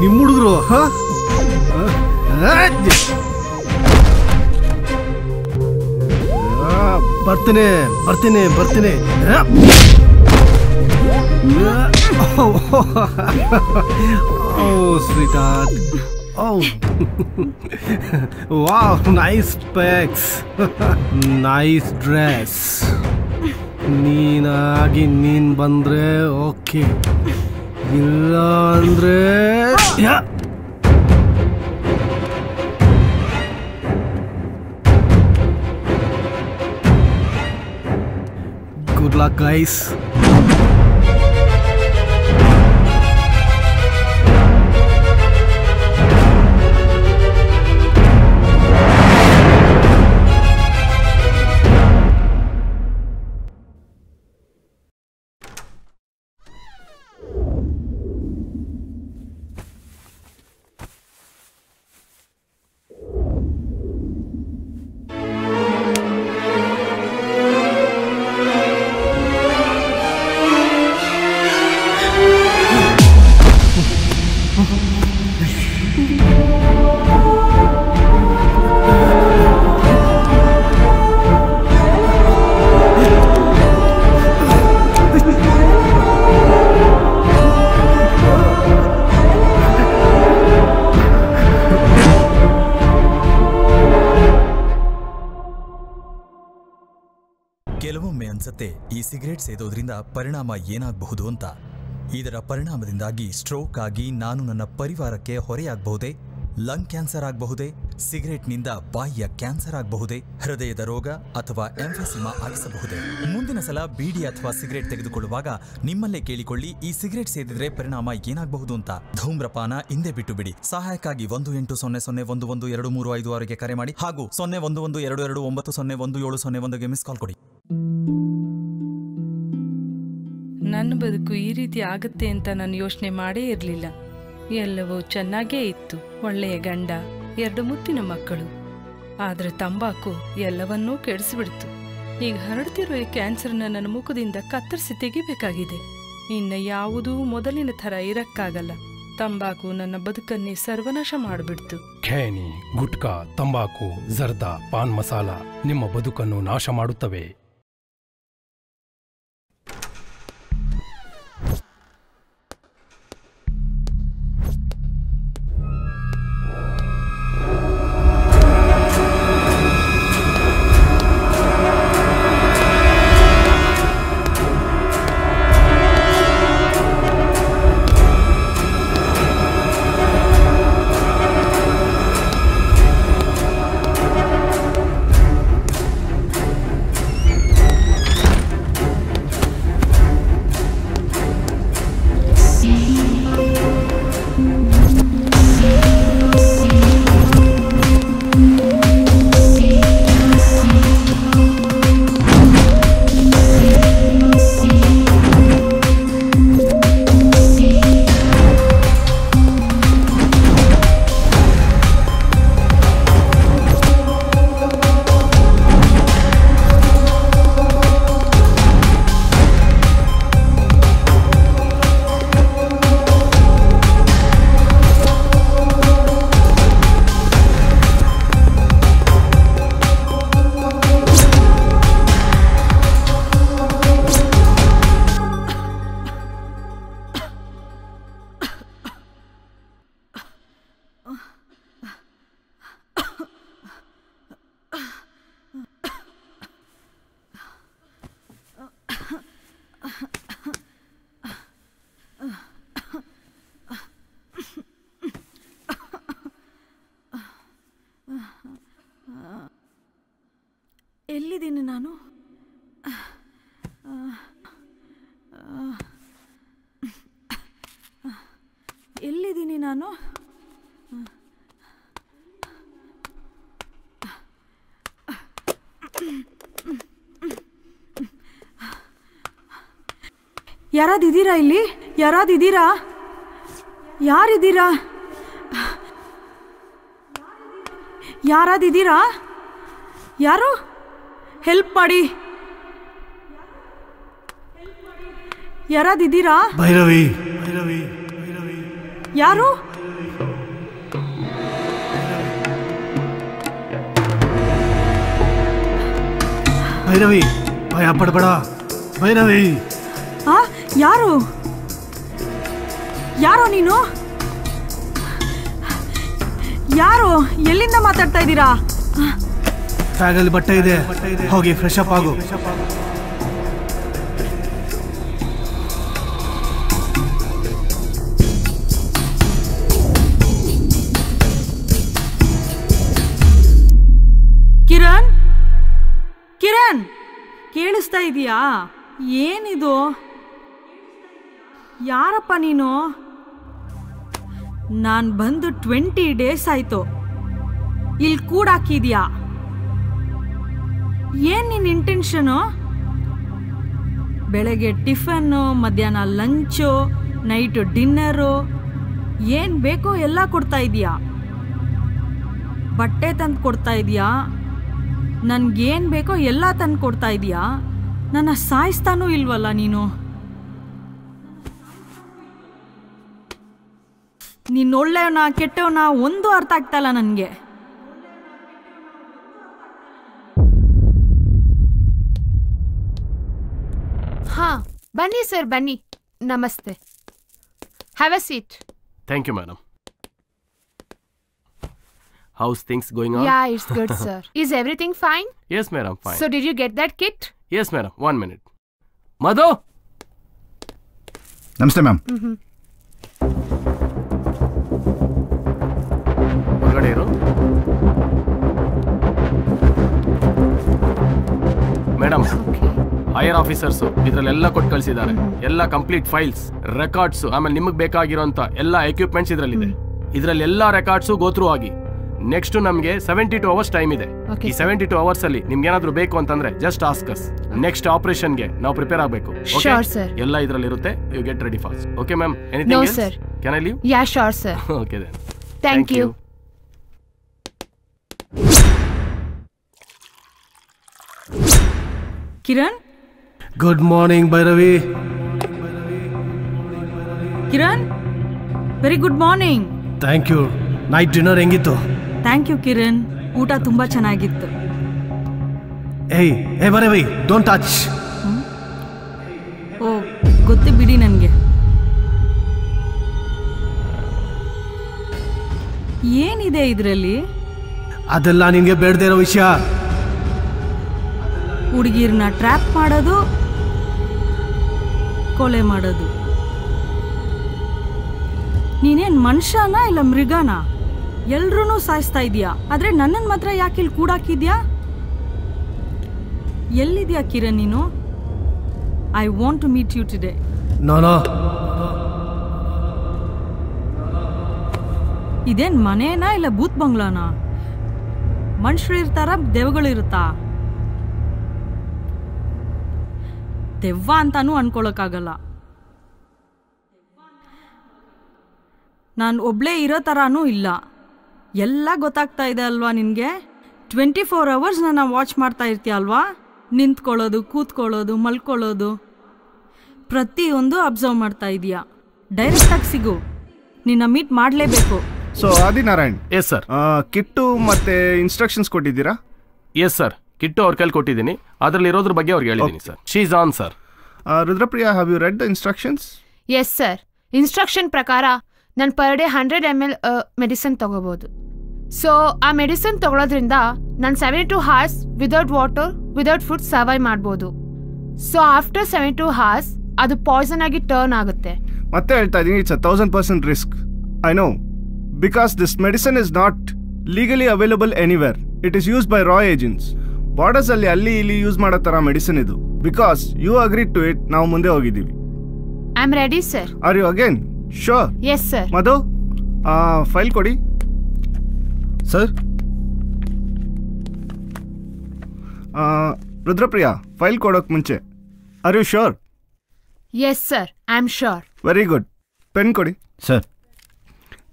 ನಿಮ್ಮ ಹುಡುಗರು ಬರ್ತೇನೆ ಬರ್ತೇನೆ ಬರ್ತೇನೆ. Oh, sweetheart. Oh. Wow, nice specs. Nice dress. ನೀನಾಗಿ ನೀನ್ ಬಂದ್ರೆ ಓಕೆ, ಇಲ್ಲ ಅಂದ್ರೆ ಗುಡ್ ಲಕ್ ಗೈಸ್. ಕೆಲವೊಮ್ಮೆ ಅನ್ಸತ್ತೆ ಈ ಸಿಗರೇಟ್ ಸೇದೋದ್ರಿಂದ ಪರಿಣಾಮ ಏನಾಗಬಹುದು ಅಂತ. ಇದರ ಪರಿಣಾಮದಿಂದಾಗಿ ಸ್ಟ್ರೋಕ್ ಆಗಿ ನಾನು ನನ್ನ ಪರಿವಾರಕ್ಕೆ ಹೊರೆಯಾಗಬಹುದೇ, ಲಂಗ್ ಕ್ಯಾನ್ಸರ್ ಆಗಬಹುದೇ, ಸಿಗರೇಟ್ನಿಂದ ಬಾಯಿಯ ಕ್ಯಾನ್ಸರ್ ಆಗಬಹುದೇ, ಹೃದಯದ ರೋಗ ಅಥವಾ ಎಂಫೆಸಿಮಾ ಆಗಿಸಬಹುದೇ? ಮುಂದಿನ ಸಲ ಬೀಡಿ ಅಥವಾ ಸಿಗರೇಟ್ ತೆಗೆದುಕೊಳ್ಳುವಾಗ ನಿಮ್ಮಲ್ಲೇ ಕೇಳಿಕೊಳ್ಳಿ, ಈ ಸಿಗರೇಟ್ ಸೇದಿದ್ರೆ ಪರಿಣಾಮ ಏನಾಗಬಹುದು ಅಂತ. ಧೂಮ್ರಪಾನ ಹಿಂದೆ ಬಿಟ್ಟು ಬಿಡಿ. ಸಹಾಯಕ್ಕಾಗಿ 1800112356ಗೆ ಕರೆ ಮಾಡಿ ಹಾಗೂ 0112290101ಗೆ ಮಿಸ್ ಕಾಲ್ ಕೊಡಿ. ನನ್ನ ಬದುಕು ಈ ರೀತಿ ಆಗುತ್ತೆ ಅಂತ ನಾನು ಯೋಚನೆ ಮಾಡೇ ಇರಲಿಲ್ಲ. ಎಲ್ಲವೂ ಚೆನ್ನಾಗೇ ಇತ್ತು. ಒಳ್ಳೆಯ ಗಂಡ, 2 ಮುತ್ತಿನ ಮಕ್ಕಳು. ಆದರೆ ತಂಬಾಕು ಎಲ್ಲವನ್ನೂ ಕೆಡಿಸಿಬಿಡ್ತು. ಈಗ ಹರಡ್ತಿರೋ ಈ ಕ್ಯಾನ್ಸರ್ನ ನನ್ನ ಮುಖದಿಂದ ಕತ್ತರಿಸಿ ತೆಗಿಬೇಕಾಗಿದೆ. ಇನ್ನು ಯಾವುದೂ ಮೊದಲಿನ ಥರ ಇರಕ್ಕಾಗಲ್ಲ. ತಂಬಾಕು ನನ್ನ ಬದುಕನ್ನೇ ಸರ್ವನಾಶ ಮಾಡಿಬಿಡ್ತು. ಖೇನಿ, ಗುಟ್ಕಾ, ತಂಬಾಕು, ಜರ್ದಾ, ಪಾನ್ ಮಸಾಲ ನಿಮ್ಮ ಬದುಕನ್ನು ನಾಶ ಮಾಡುತ್ತವೆ. ಎಲ್ಲಿದ್ದೀನಿ ನಾನು? ಎಲ್ಲಿದ್ದೀನಿ ನಾನು? ಯಾರಾದಿದ್ದೀರಾ ಇಲ್ಲಿ? ಯಾರಾದಿದ್ದೀರಾ? ಯಾರಿದ್ದೀರಾ? ಯಾರಾದಿದ್ದೀರಾ? ಯಾರು? ಹೆಲ್ಪ್ ಮಾಡಿ. ಯಾರಾದಿದ್ದೀರಾ? ಭೈರವಿ. ಯಾರು? ಭೈರವಿ, ಭಯ ಪಡಬೇಡ. ಭೈರವಿ. ಯಾರು? ಯಾರೋ ನೀನು? ಯಾರು? ಎಲ್ಲಿಂದ ಮಾತಾಡ್ತಾ ಇದ್ದೀರಾ? ಬ್ಯಾಗಲ್ಲಿ ಬಟ್ಟೆ ಇದೆ, ಹೋಗಿ ಫ್ರೆಶ್ ಅಪ್ ಆಗು. ಕಿರಣ್, ಕಿರಣ್, ಕೇಳಿಸ್ತಾ ಇದೀಯಾ? ಏನಿದು? ಯಾರಪ್ಪ ನೀನು? ನಾನು ಬಂದು 20 ಡೇಸ್ ಆಯ್ತು. ಇಲ್ಲಿ ಕೂಡಾಕಿದ್ಯಾ? ಏನ್ ನಿನ್ನ ಇಂಟೆನ್ಷನು? ಬೆಳಗ್ಗೆ ಟಿಫನ್ನು, ಮಧ್ಯಾಹ್ನ ಲಂಚು, ನೈಟು ಡಿನ್ನರು, ಏನು ಬೇಕೋ ಎಲ್ಲ ಕೊಡ್ತಾ ಇದೀಯಾ. ಬಟ್ಟೆ ತಂದು ಕೊಡ್ತಾ ಇದೀಯಾ, ನನ್ಗೇನು ಬೇಕೋ ಎಲ್ಲ ತಂದು ಕೊಡ್ತಾ ಇದೀಯಾ. ನನ್ನ ಸಾಯಿಸ್ತಾನೂ ಇಲ್ವಲ್ಲ ನೀನು. ನೀನು ಒಳ್ಳೆಯವನ ಕೆಟ್ಟವನ ಒಂದು ಅರ್ಥ ಆಗ್ತಾಯಿಲ್ಲ ನನಗೆ. ಹಾ, ಬನ್ನಿ ಸರ್, ಬನ್ನಿ. ನಮಸ್ತೆ. Have a seat. Thank you madam. How's things going on? Yeah, it's good, sir. Is everything fine? Yes, madam, fine. So, did you get that kit? Yes madam 1 minute. ಮಧು ನಮಸ್ತೆ ಮ್ಯಾಮ್. ಹೊರಗಡೆ ಇರು. ಮೇಡಮ್, ಹೈಯರ್ ಆಫೀಸರ್ಸ್ ಇದ್ರಲ್ಲೆಲ್ಲ ಕೊಟ್ಟು ಕಳಿಸಿದ್ದಾರೆ. ಎಲ್ಲ ಕಂಪ್ಲೀಟ್ ಫೈಲ್ಸ್, ರೆಕಾರ್ಡ್ಸ್, ಆಮೇಲೆ ನಿಮಗೆ ಬೇಕಾಗಿರೋಂಥ ಎಲ್ಲ ಎಕ್ವಿಪ್ಮೆಂಟ್ಸ್ ಇದರಲ್ಲಿದೆ. ಇದರಲ್ಲಿ ಎಲ್ಲ ರೆಕಾರ್ಡ್ಸು ಗೋತ್ರೂ ಆಗಿ ನೆಕ್ಸ್ಟ್ ನಮಗೆ 72 hours ಟೈಮ್ ಇದೆ. ಈ 72 hours ಅಲ್ಲಿ ನಿಮ್ಗೆ ಏನಾದ್ರು ಬೇಕು ಅಂತಂದ್ರೆ ಜಸ್ಟ್ ಆಸ್ಕಸ್. ನೆಕ್ಸ್ಟ್ ಆಪರೇಷನ್ಗೆ ನಾವು ಪ್ರಿಪೇರ್ ಆಗಬೇಕು. ಎಲ್ಲ ಇದರಲ್ಲಿ ಇರುತ್ತೆ. You get ready fast. Okay ma'am, anything else? Can I leave? Yeah sure sir. Okay then. Thank you. Kiran, good morning Bhairavi. Kiran, very good morning. Thank you. Night dinner ಹೆಂಗಿತ್ತು? ಥ್ಯಾಂಕ್ ಯು ಕಿರಣ್, ಊಟ ತುಂಬಾ ಚೆನ್ನಾಗಿತ್ತು. ಏಯ್ ಏ ಭೈರವಿ, ಡೋಂಟ್ ಟಚ್. ಓ, ಗೊತ್ತು ಬಿಡಿ ನನಗೆ. ಏನಿದೆ ಇದರಲ್ಲಿ? ಅದೆಲ್ಲ ನಿನ್ಗೆ ಬೇಡದೇ ಇರೋ ವಿಷಯ. ಹುಡುಗಿರ್ನ ಟ್ರ್ಯಾಪ್ ಮಾಡೋದು, ಕೊಲೆ ಮಾಡೋದು. ನೀನೇನ್ ಮನುಷ್ಯನ ಇಲ್ಲ ಮೃಗನ? ಎಲ್ರೂ ಸಾಯಿಸ್ತಾ ಇದೀಯಾ, ಆದ್ರೆ ನನ್ನನ್ನು ಮಾತ್ರ ಯಾಕೆ ಇಲ್ಲಿ ಕೂಡಾಕಿದ್ಯಾ? ಎಲ್ಲಿದ್ಯಾ ಕಿರಣ್ ನೀನು? I want to meet you today. No. ಇದೇನ್ ಮನೇನಾ ಇಲ್ಲ ಭೂತ್ ಬಂಗ್ಲಾನಾ? ಮನುಷ್ಯರು ಇರ್ತಾರ, ದೆವ್ವಗಳು ಇರುತ್ತಾ? ದೆವ್ವ ಅಂತಾನೂ ಅನ್ಕೊಳಕ್ಕಾಗಲ್ಲ. ನಾನು ಒಬ್ಳೇ ಇರೋ ಥರನೂ ಇಲ್ಲ. ಎಲ್ಲ ಗೊತ್ತಾಗ್ತಾ ಇದೆ ಅಲ್ವಾ ನಿನಗೆ? 24 hours ನಾನು ವಾಚ್ ಮಾಡ್ತಾ ಇರ್ತೀಯ ಅಲ್ವಾ? ನಿಂತ್ಕೊಳ್ಳೋದು, ಕೂತ್ಕೊಳ್ಳೋದು, ಮಲ್ಕೊಳ್ಳೋದು, ಪ್ರತಿಯೊಂದು ಅಬ್ಸರ್ವ್ ಮಾಡ್ತಾ ಇದೀಯಾ. ಡೈರೆಕ್ಟಾಗಿ ಸಿಗು, ನಿನ್ನ ಮೀಟ್ ಮಾಡಲೇಬೇಕು. So Adinarayan. Yes sir. Kittu ಮತ್ತೆ ಇನ್ಸ್ಟ್ರಕ್ಷನ್ಸ್ ಕೊಟ್ಟಿದ್ದೀರಾ? ಎಸ್ ಸರ್, ಕಿಟ್ಟು ಅವ್ರ ಕೈಲಿ ಕೊಟ್ಟಿದ್ದೀನಿ. ಅದರಲ್ಲಿ ಇರೋದ್ರ ಬಗ್ಗೆ ಅವ್ರಿಗೆ ಹೇಳಿದ್ದೀನಿ sir. She is on sir. Rudrapriya, have you read the instructions? Yes sir. Instruction ಪ್ರಕಾರ ನಾನು ಪರ್ ಡೇ 100 ml ಮೆಡಿಸಿನ್ ತಗೋಬಹುದು. ಸೊ ಆ ಮೆಡಿಸಿನ್ ತಗೊಳ್ಳೋದ್ರಿಂದ ನಾನು 72 hours without water, without food survive ಮಾಡ್ಬೋದು. ಸೊ ಆಫ್ಟರ್ 72 hours ಅದು ಪಾಯ್ಸನ್ ಆಗಿ ಟರ್ನ್ ಆಗುತ್ತೆ. ಮತ್ತೆ ಹೇಳ್ತಾ ಇದ್ದೀನಿ, it's 1000% risk. I know, because this medicine is not legally available anywhere. It is use by ರಾ ಏಜೆಂಟ್ಸ್. ಬಾರ್ಡರ್ಸ್ ಅಲ್ಲಿ ಇಲ್ಲಿ ಯೂಸ್ ಮಾಡೋ ತರ ಮೆಡಿಸಿನ್ ಇದು. Because you agree to it, ನಾವು ಮುಂದೆ ಹೋಗಿದ್ದೀವಿ. I am ready sir. Are you again sure? Yes sir. Madhu, file ಕೊಡಿ ಸರ್. ರುದ್ರಪ್ರಿಯಾ, ಫೈಲ್ ಕೊಡೋಕೆ ಮುಂಚೆ are you sure? Yes sir, I am sure. Very good. Pen ಕೊಡಿ sir.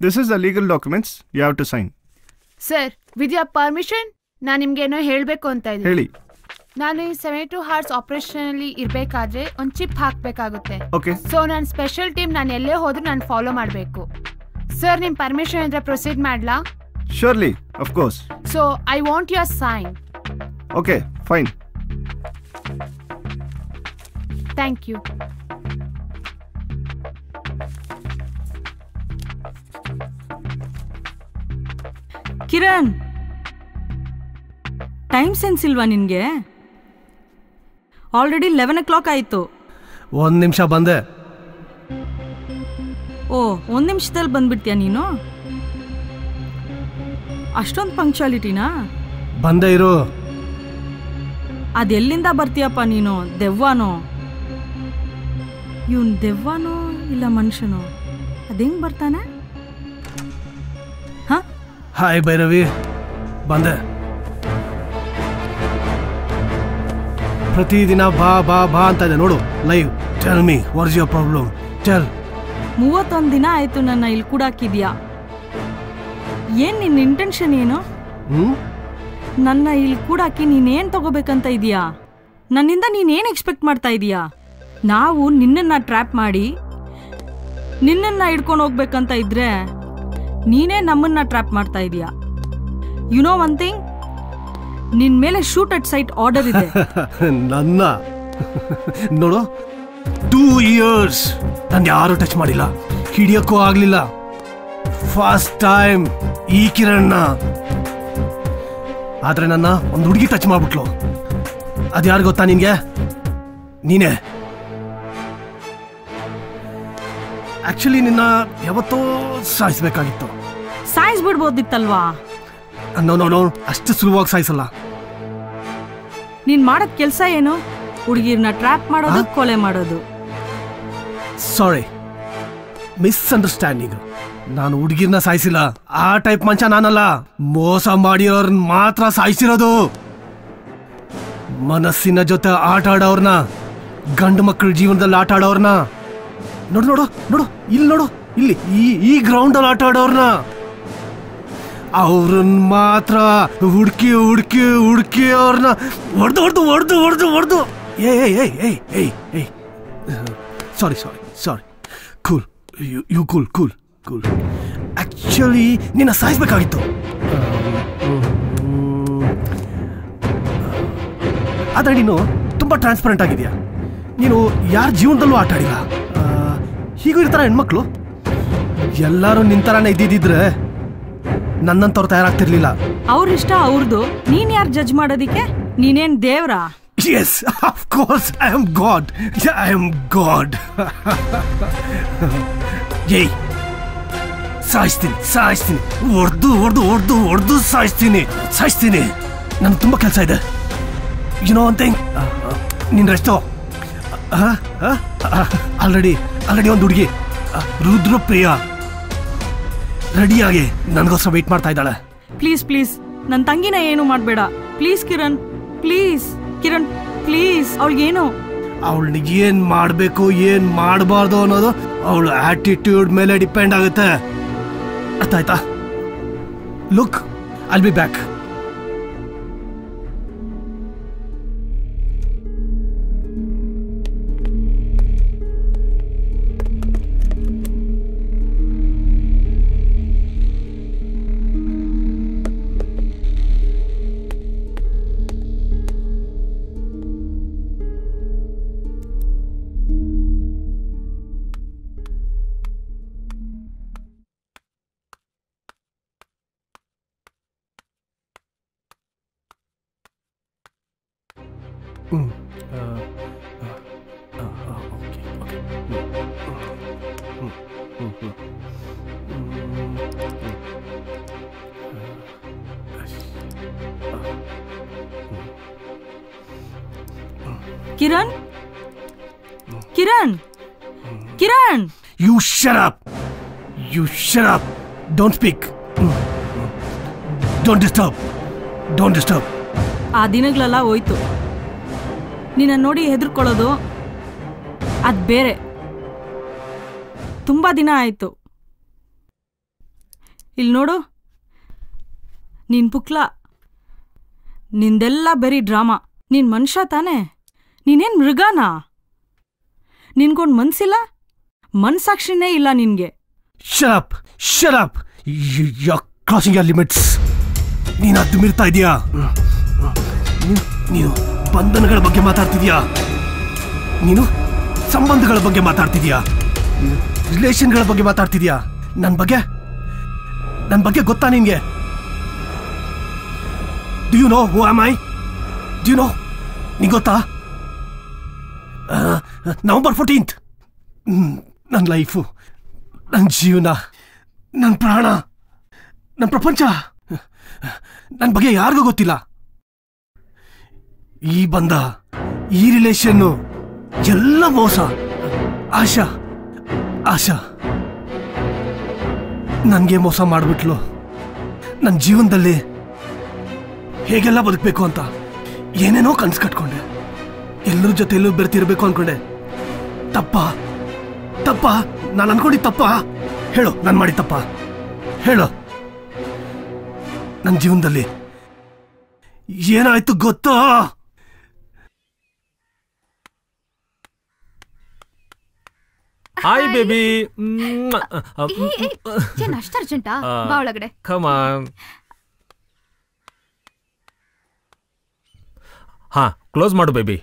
This is the legal documents you have to sign. Sir, with your permission ನಾನು ನಿಮ್ಗೆ ಏನೋ ಹೇಳಬೇಕು ಅಂತ ಇದ್ದೀನಿ. ಹೇಳಿ. ನಾನು ಈ 72 hours ಆಪರೇಷನ್ ಅಲ್ಲಿ ಇರ್ಬೇಕಾದ್ರೆ ಒಂದು ಚಿಪ್ ಹಾಕ್ಬೇಕಾಗುತ್ತೆ. ಓಕೆ. ಸೊ ನನ್ನ ಸ್ಪೆಷಲ್ ಟೀಮ್ ನಾನು ಎಲ್ಲೇ ಹೋದ್ರೂ ನಾನು ಫಾಲೋ ಮಾಡಬೇಕು. ಸರ್, ನಿಮ್ ಪರ್ಮಿಷನ್ ಇದ್ರೆ ಪ್ರೊಸೀಡ್ ಮಾಡ್ಲಾ? Surely, of course. So, I want your sign. Okay, fine. Thank you. Kiran, time sense ಇಲ್ವಾ ನಿನ್ಗೆ? ಆಲ್ರೆಡಿ 11 o'clock ಆಯಿತು. 1 ನಿಮಿಷ ಬಂದೆ. ಓ, 1 ನಿಮಿಷದಲ್ಲಿ ಬಂದ್ಬಿಡ್ತೀಯ ನೀನು? ಅಷ್ಟೊಂದು ಪಂಕ್ಚುಯಾಲಿಟಿನಾ? ಬಂದೇ ಇರು. ಅದೆಲ್ಲಿಂದ ಬರ್ತೀಯಪ್ಪ ನೀನು? ದೆವ್ವಾನೋ? ಇವನ್ ದೆವ್ವಾನೋ ಇಲ್ಲ ಮನುಷ್ಯನೋ? ಅದೇಂಗ್ ಬರ್ತಾನೆ? ಹಾಯ್ ಭೈರವಿ, ಬಂದೆ. ಪ್ರತಿದಿನ ಬಾ ಬಾ ಬಾ ಅಂತ ಇದೆ ನೋಡು live. Tell me what is your problem? Tell. 31 ದಿನ ಆಯ್ತು ನನ್ನ ಇಲ್ಲಿ ಕೂಡಾಕಿದ್ಯಾ. ಏನ್ ನಿನ್ನ ಇಂಟೆನ್ಷನ್ ಏನು? ನನ್ನ ಇಲ್ಲಿ ಕೂಡಾಕಿ ನೀನೇನ್ ತಗೋಬೇಕಂತ ಇದೀಯಾ? ನನ್ನಿಂದ ನೀನೇನ್ ಎಕ್ಸ್ಪೆಕ್ಟ್ ಮಾಡ್ತಾ ಇದೀಯಾ? ನಾವು ನಿನ್ನನ್ನ ಟ್ರ್ಯಾಪ್ ಮಾಡಿ ನಿನ್ನನ್ನ ಹಿಡ್ಕೊಂಡು ಹೋಗ್ಬೇಕಂತ ಇದ್ರೆ ನೀನೇ ನಮ್ಮನ್ನ ಟ್ರ್ಯಾಪ್ ಮಾಡ್ತಾ ಇದೀಯಾ. ಯು ನೋ ಒನ್ ಥಿಂಗ್, ನಿನ್ ಮೇಲೆ ಶೂಟ್ ಅಟ್ ಸೈಟ್ ಆರ್ಡರ್ ಇದೆ. ನನ್ನ ನೋಡು, 2 years ನಾನು ಯಾರು ಟಚ್ ಮಾಡಿಲ್ಲ, ಹಿಡಿಯೋಕ್ಕೂ ಆಗ್ಲಿಲ್ಲ. ಫಸ್ಟ್ ಟೈಮ್ ಈ ಕಿರಣ್ಣ. ಆದ್ರೆ ನನ್ನ ಒಂದು ಹುಡುಗಿ ಟಚ್ ಮಾಡ್ಬಿಟ್ಲು. ಅದ್ಯಾರು ಗೊತ್ತಾ ನಿನ್ಗೆ? ನೀನೇ. ಆಕ್ಚುಲಿ ನಿನ್ನ ಯಾವತ್ತೋ ಸಾಯಿಸ್ಬೇಕಾಗಿತ್ತು. ಸಾಯಿಸ್ಬಿಡ್ಬೋದಿತ್ತಲ್ವಾ? ನೋ ಅಷ್ಟು ಸುಲಭವಾಗಿ ಸಾಯಿಸಲ್ಲ. ನೀನ್ ಮಾಡೋದ್ ಕೆಲ್ಸ ಏನು? ಹುಡುಗಿರ್ನ ಟ್ರ್ಯಾಪ್ ಮಾಡೋದು, ಕೊಲೆ ಮಾಡೋದು. ಸಾರಿ, ಮಿಸ್ಅಂಡರ್ಸ್ಟ್ಯಾಂಡಿಂಗ್. ನಾನು ಹುಡುಗಿರ್ನ ಸಾಯಿಸಿಲ್ಲ. ಆ ಟೈಪ್ ಮಂಚ ನಾನಲ್ಲ. ಮೋಸ ಮಾಡಿರೋರ್ನ ಮಾತ್ರ ಸಾಯಿಸಿರೋದು. ಮನಸ್ಸಿನ ಜೊತೆ ಆಟ ಆಡೋರ್ನ, ಗಂಡು ಮಕ್ಕಳ ಜೀವನದಲ್ಲಿ ಆಟ ಆಡೋರ್ನ ನೋಡು ನೋಡು ನೋಡು, ಇಲ್ಲಿ ನೋಡು, ಇಲ್ಲಿ ಈ ಗ್ರೌಂಡ್ ಅಲ್ಲಿ ಆಟ ಆಡೋರ್ನ, ಅವ್ರನ್ನ ಮಾತ್ರ ಹುಡುಕಿ ಹುಡುಕಿ ಹುಡುಕಿ ಅವ್ರನ್ನ ಹೊಡೆದು ಹೊಡೆದು ಹೊಡೆದು ಹೊಡೆದು ಹೊಡೆದು ಏ sorry sorry sorry cool you cool cool cool. Actually ನಿನ್ನ ಸಾಯಿಸ್ಬೇಕಾಗಿತ್ತು. ಆದ್ರೆ ನೀನು ತುಂಬಾ ಟ್ರಾನ್ಸ್ಪರೆಂಟ್ ಆಗಿದೆಯಾ. ನೀನು ಯಾರ ಜೀವನದಲ್ಲೂ ಆಟ ಆಡಿಲ್ಲ. ಹೀಗೂ ಇರ್ತಾರ ಹೆಣ್ಮಕ್ಳು. ಎಲ್ಲರೂ ನಿಂತರಾನೇ ಇದ್ದಿದ್ರೆ ನನ್ನಂತವ್ರು ತಯಾರಾಗ್ತಿರ್ಲಿಲ್ಲ. ಅವ್ರಿಷ್ಟ ಅವ್ರದ್ದು, ನೀನ್ ಯಾರು ಜಡ್ಜ್ ಮಾಡೋದಿಕ್ಕೆ? ನೀನೇನ್ Deora? Yes, of course, I am God. I am God. ಏಯ್, ಸಾಯಿಸ್ತೀನಿ ಹೊಡೆದು ಸಾಯಿಸ್ತೀನಿ. ನನಗೆ ತುಂಬಾ ಕೆಲಸ ಇದೆ. ಏನೋ ಅಂತ ನಿನ್ ರೆಸ್ಟೋ. ಆಲ್ರೆಡಿ ಒಂದು ಹುಡುಗಿ, ರುದ್ರಪ್ರಿಯ, ರೆಡಿಯಾಗಿ ನನಗೋಸ್ಕರ ವೇಟ್ ಮಾಡ್ತಾ ಇದ್ದಾಳೆ. ಪ್ಲೀಸ್ ನನ್ನ ತಂಗಿನ ಏನು ಮಾಡಬೇಡ. Please Kiran, please. ಅವಳಿಗೇನು, ಅವಳಿಗೆ ಏನ್ ಮಾಡ್ಬೇಕು ಏನ್ ಮಾಡಬಾರ್ದು ಅನ್ನೋದು ಅವಳ ಆಟಿಟ್ಯೂಡ್ ಮೇಲೆ ಡಿಪೆಂಡ್ ಆಗುತ್ತೆ. ಅರ್ಥ ಆಯ್ತಾ? Look, I'll be back. Kiran, You shut up. Don't speak. Don't disturb. ಆ ದಿನಗಳೆಲ್ಲ ಹೋಯ್ತು. ನಿನ್ನ ನೋಡಿ ಹೆದರ್ಕೊಳ್ಳೋದು ಅದ್ ಬೇರೆ. ತುಂಬಾ ದಿನ ಆಯ್ತು. ಇಲ್ಲಿ ನೋಡು, ನೀನ್ ಪುಕ್ಲ, ನಿಂದೆಲ್ಲ ಬರೀ ಡ್ರಾಮಾ. ನೀನ್ ಮನುಷ್ಯ ತಾನೆ? ನೀನೇನ್ ಮೃಗನಾ? ನಿನ್ಗೊಂದು ಮನ್ಸಿಲ್ಲ, ಮನ್ಸಾಕ್ಷಿನೇ ಇಲ್ಲ ನಿನ್ಗೆ. Shut up. You're crossing your limits. ನೀನು ಅದು ಮೀರ್ತಾ ಇದೀಯಾ. ನೀನು ಬಂಧನಗಳ ಬಗ್ಗೆ ಮಾತಾಡ್ತಿದ್ಯಾ. ನೀನು ಸಂಬಂಧಗಳ ಬಗ್ಗೆ ಮಾತಾಡ್ತಿದ್ಯಾ. ರಿಲೇಷನ್ಗಳ ಬಗ್ಗೆ ಮಾತಾಡ್ತಿದ್ಯಾ. ನನ್ನ ಬಗ್ಗೆ ಗೊತ್ತಾ ನಿನ್ಗೆ? Do you know who am I? Do you know? ನಿಂಗೆ ಗೊತ್ತಾ? November 14th ನನ್ನ ಲೈಫು, ನನ್ನ ಜೀವನ, ನನ್ನ ಪ್ರಾಣ, ನನ್ನ ಪ್ರಪಂಚ, ನನ್ನ ಬಗ್ಗೆ ಯಾರಿಗೂ ಗೊತ್ತಿಲ್ಲ. ಈ ಬಂಧ, ಈ ರಿಲೇಷನ್ನು ಎಲ್ಲ ಮೋಸ. ಆಶಾ ನನಗೆ ಮೋಸ ಮಾಡಿಬಿಟ್ಲು. ನನ್ನ ಜೀವನದಲ್ಲಿ ಹೇಗೆಲ್ಲ ಬದುಕಬೇಕು ಅಂತ ಏನೇನೋ ಕನಸು ಕಟ್ಕೊಂಡೆ. ಎಲ್ಲರ ಜೊತೆಯಲ್ಲೂ ಬೆರ್ತಿರ್ಬೇಕು ಅನ್ಕೊಂಡೆ. ತಪ್ಪ ನಾನು ಅನ್ಕೊಂಡಿದ್ದ ತಪ್ಪ? ಹೇಳು, ನಾನು ಮಾಡಿ ತಪ್ಪ ಹೇಳು. ನನ್ನ ಜೀವನದಲ್ಲಿ ಏನಾಯ್ತು ಗೊತ್ತಾ? Hi baby. ಅಷ್ಟು ಅರ್ಜೆಂಟಾ? ಬಾ ಒಳಗಡೆ. Come on. ಹಾ, ಕ್ಲೋಸ್ ಮಾಡು ಬೇಬಿ.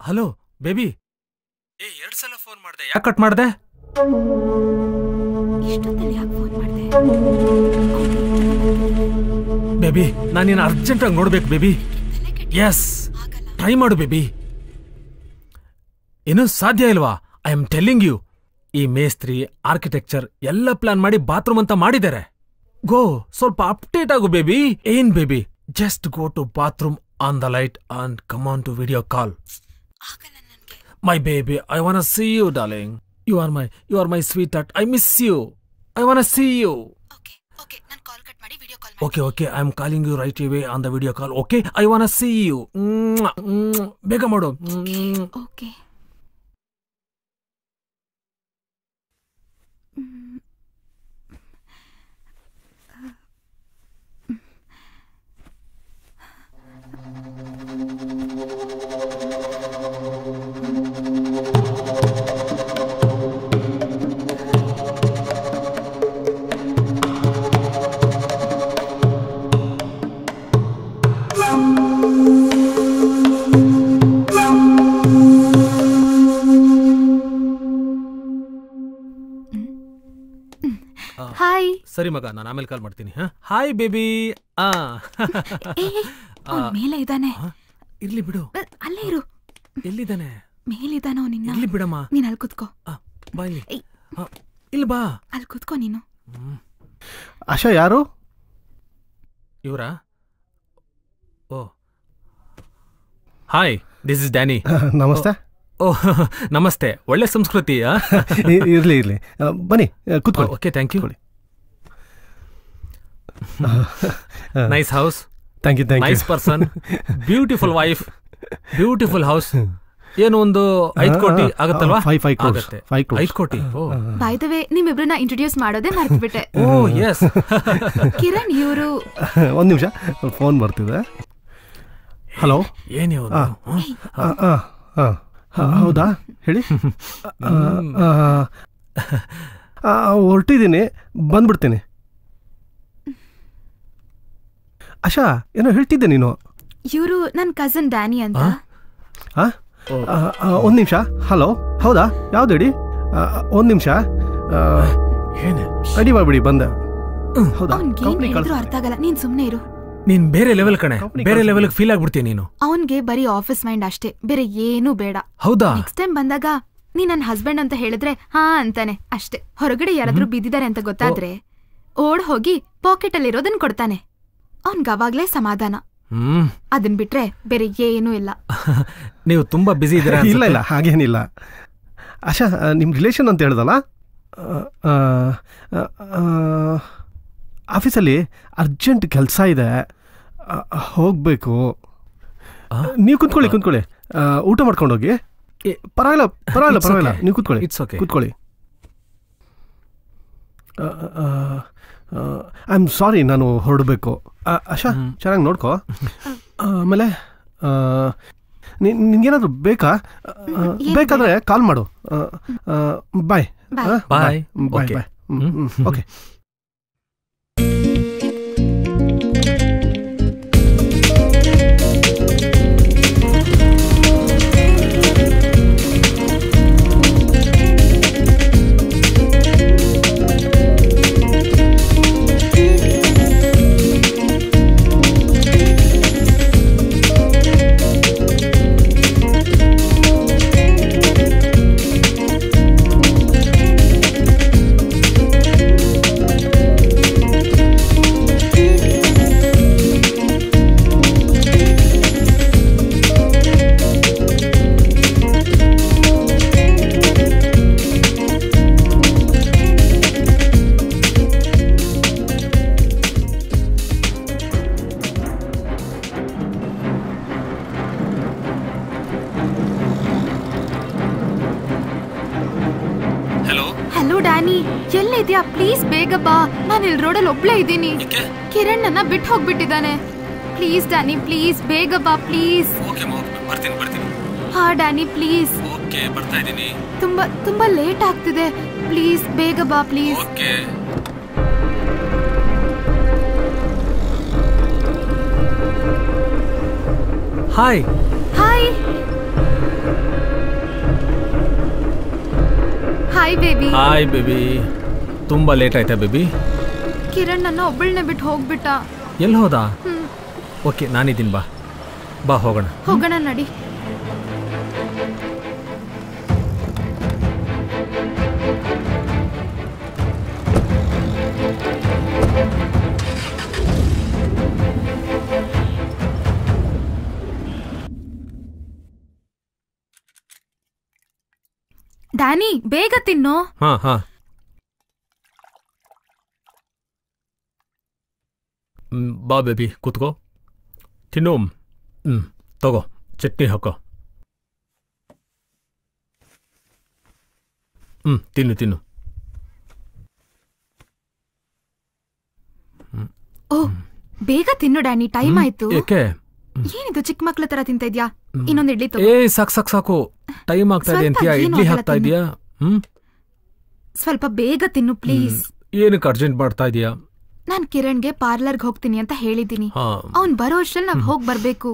Hello baby. 2 ಸಲ ಫೋನ್ ಮಾಡಿದೆ, ಯಾಕೆ ಕಟ್ ಮಾಡಿದೆ? ಬೇಬಿ, ನಾನು ನೀನು ಅರ್ಜೆಂಟಾಗಿ ನೋಡ್ಬೇಕು ಬೇಬಿ. ಎಸ್, ಟ್ರೈ ಮಾಡು ಬೇಬಿ. ಏನೂ ಸಾಧ್ಯ ಇಲ್ವಾ? I am telling you. ಈ ಮೇಸ್ತ್ರಿ ಆರ್ಕಿಟೆಕ್ಚರ್ ಎಲ್ಲ ಪ್ಲಾನ್ ಮಾಡಿ ಬಾತ್ರೂಮ್ ಅಂತ ಮಾಡಿದ್ದಾರೆ. ಗೋ, ಸ್ವಲ್ಪ ಅಪ್ಡೇಟ್ ಆಗು ಬೇಬಿ. ಏನ್ baby, just go to bathroom on the light and come on to video call. My baby, I wanna see you, darling. You are my sweetheart. I miss you. I wanna see you. Okay, nan call cut ಮಾಡಿ video call ಮಾಡಿ. Okay, I am calling you right away on the video call. Okay, I wanna see you. ಬೇಗ ಮಾಡು. Okay. ಸರಿ ಮಗ, ನಾನು ಆಮೇಲೆ ಕಾಲ್ ಮಾಡ್ತೀನಿ. Hi baby. ಮೇಲೆ ಇದ್ದಾನೆ. ಇರ್ಲಿ ಬಿಡು. ಅಲ್ಲೇ ಇರು. ಎಲ್ಲಿದ್ದಾನೆ? ಮೇಲಿದ್ದಾನೋ ನಿನ್ನ. ಇರ್ಲಿ ಬಿಡಮ್ಮ. ನೀನ್ ಅಲ್ಲಿ ಕುತ್ಕೋ. ಬಾ ಇಲ್ಲಿ. ಇಲ್ಲಿ ಬಾ. ಅಲ್ಲಿ ಕುತ್ಕೋ ನೀನು. ಆಶಾ ಯಾರು? ಇವರಾ? Oh hi, this is Danny. ನಮಸ್ತೆ. ಓಹ್ ನಮಸ್ತೆ. ಒಳ್ಳೆ ಸಂಸ್ಕೃತಿ. ಇರ್ಲಿ ಬನ್ನಿ ಕೂತ್ಕೊಳ್ಳಿ. Okay, thank you. Nice house. Thank you. Nice person. Beautiful wife. Beautiful house. ಏನು ಒಂದು 5 ಕೋಟಿ ಆಗುತ್ತಲ್ವಾ? 5 ಕೋಟಿ. ಬೈ ದ ವೇ, ನಿಮ್ಮಿಬ್ರನ್ನ ಇಂಟ್ರೊಡ್ಯೂಸ್ ಮಾಡೋದೇ ಮರ್ತ್ಬಿಟ್ಟೆ. ಓ ಎಸ್. ಕಿರಣ್ ಇವರು. ಒಂದು ನಿಮಿಷ, ಫೋನ್ ಬರ್ತಿದೆ. ಹಲೋ. ಏನೇ ಹೌದಾ, ಹೇಳಿ. ಹೊರಟಿದ್ದೀನಿ, ಬಂದ್ಬಿಡ್ತೀನಿ. ಆಶಾ, ಏನೋ ಹೇಳ್ತಿದ್ದೆ ನೀನು. ಇವರು ನನ್ನ ಕಸನ್ ಡ್ಯಾನಿ ಅಂತ. ಒಂದು ನಿಮಿಷ. ಹಲೋ, ಹೌದಾ, ಯಾವ್ದು ಹೇಳಿ. ಒಂದು ನಿಮಿಷ ರೆಡಿ ಮಾಡ್ಬಿಡಿ, ಬಂದೆ. ಹೌದಾ, ಅರ್ಥ ಆಗಲ್ಲ, ನೀನ್ ಸುಮ್ನೆ ಇರು. ನೀನ್ ಬೇರೆ ಲೆವೆಲ್ ಕಣೆ, ಬೇರೆ ಲೆವೆಲ್ ಫೀಲ್ ಆಗ್ಬಿಡ್ತೀನಿ ನೀನು. ಅವನ್ಗೆ ಬರೀ ಆಫೀಸ್ ಮೈಂಡ್ ಅಷ್ಟೇ, ಬೇರೆ ಏನೂ ಬೇಡ. ಹೌದಾ? ನೆಕ್ಸ್ಟ್ ಟೈಮ್ ಬಂದಾಗ ನೀ ನನ್ನ ಹಸ್ಬೆಂಡ್ ಅಂತ ಹೇಳಿದ್ರೆ ಹಾ ಅಂತಾನೆ ಅಷ್ಟೇ. ಹೊರಗಡೆ ಯಾರಾದ್ರೂ ಬಿದ್ದಿದ್ದಾರೆ ಅಂತ ಗೊತ್ತಾದ್ರೆ ಓಡ್ ಹೋಗಿ ಪಾಕೆಟ್ ಅಲ್ಲಿ ಇರೋದನ್ನ ಕೊಡ್ತಾನೆ. ಅವನ್ಗ ಅವಾಗ್ಲೇ ಸಮಾಧಾನ. ಅದನ್ ಬಿಟ್ರೆ ಬೇರೆ ಏನೂ ಇಲ್ಲ. ನೀವು ತುಂಬಾ ಬಿಸಿ ಇದ್ದೀರಾ? ಇಲ್ಲ, ಹಾಗೇನಿಲ್ಲ. ಆಶಾ, ನಿಮ್ ರಿಲೇಷನ್ ಅಂತ ಹೇಳ್ದಲ್ಲ, ಆಫೀಸಲ್ಲಿ ಅರ್ಜೆಂಟ್ ಕೆಲಸ ಇದೆ, ಹೋಗ್ಬೇಕು. ನೀವು ಕುತ್ಕೊಳ್ಳಿ. ಊಟ ಮಾಡ್ಕೊಂಡೋಗಿ. ಪರವಾಗಿಲ್ಲ, ನೀವು ಕುತ್ಕೊಳ್ಳಿ. ಕೂತ್ಕೊಳ್ಳಿ. ಐ ಆಮ್ ಸಾರಿ, ನಾನು ಹೊರಡಬೇಕು. ಆಶಾ, ಚೆನ್ನಾಗಿ ನೋಡ್ಕೋ. ಆಮೇಲೆ ನಿನ್ಗೇನಾದ್ರು ಬೇಕಾದ್ರೆ ಕಾಲ್ ಮಾಡು. ಬಾಯ್. ಓಕೆ. ಎಲ್ಲಿದ್ಯಾ? ಪ್ಲೀಸ್ ಬೇಗ ಬಾ. ನಾನು ಇಲ್ಲಿ ರೋಡಲ್ಲಿ ಒಬ್ಳೇ ಇದ್ದೀನಿ. ಕಿರಣ್ ನನ್ನ ಬಿಟ್ಟು ಹೋಗ್ಬಿಟ್ಟಿದ್ದಾನೆ. ಪ್ಲೀಸ್ ಡ್ಯಾನಿ, ಪ್ಲೀಸ್ ಬೇಗ ಬಾ, ಪ್ಲೀಸ್. ಬರ್ತೀನಿ. ಹಾ ಡ್ಯಾನಿ ಪ್ಲೀಸ್. ಓಕೆ ಬರ್ತಾ ಇದ್ದೀನಿ. ತುಂಬಾ ತುಂಬಾ ಲೇಟ್ ಆಗ್ತಿದೆ, ಪ್ಲೀಸ್ ಬೇಗ ಬಾ please. Okay. Hi. Hi hi baby. Hi baby. ತುಂಬಾ ಲೇಟ್ ಆಯ್ತಾ ಬೇಬಿ? ಕಿರಣ್ ನನ್ನ ಒಬ್ಬಳನ್ನೇ ಬಿಟ್ಟು ಹೋಗ್ಬಿಟ್ಟ. ಎಲ್ಲಿ ಹೋದ? ಓಕೆ ನಾನಿದ್ದೀನಿ, ಬಾ ಬಾ ಹೋಗೋಣ. ಹೋಗೋಣ ನಡಿ. ಡ್ಯಾನಿ ಬೇಗ ತಿನ್ನು. ಹಾ ಹಾ. ಬಾ ಬೇಬಿ ಕೂತ್ಕೋ, ತಿನ್ನು. ತಗೋ ಚಟ್ನಿ ಹಾಕೋ. ತಿನ್ನು ತಿನ್ನು. ಓ ಬೇಗ ತಿನ್ನು ಡ್ಯಾನಿ, ಟೈಮ್ ಆಯ್ತು. ಏಕೆ? ಏನಿದು ಚಿಕ್ಕ ಮಕ್ಳ ತರ ತಿಂತ ಇದ್ಯಾ? ಇನ್ನೊಂದು ಇಡ್ಲಿ ತಗೋ. ಸಾಕು ಟೈಮ್ ಆಗ್ತಾ ಇದೆ ಅಂತೀಯಾ? ಇಡ್ಲಿ ಹಾಕ್ತಾ ಇದೀಯಾ? ಸ್ವಲ್ಪ ಬೇಗ ತಿನ್ನು ಪ್ಲೀಸ್. ಏನಕ್ಕೆ ಅರ್ಜೆಂಟ್ ಮಾಡ್ತಾ ಇದೀಯಾ? ನಾನ್ ಕಿರಣ್ಗೆ ಪಾರ್ಲರ್ಗೆ ಹೋಗ್ತೀನಿ ಅಂತ ಹೇಳಿದೀನಿ. ಅವ್ನ್ ಬರೋ ಅಷ್ಟ್ರಲ್ಲಿ ನಾವ್ ಹೋಗ್ ಬರ್ಬೇಕು.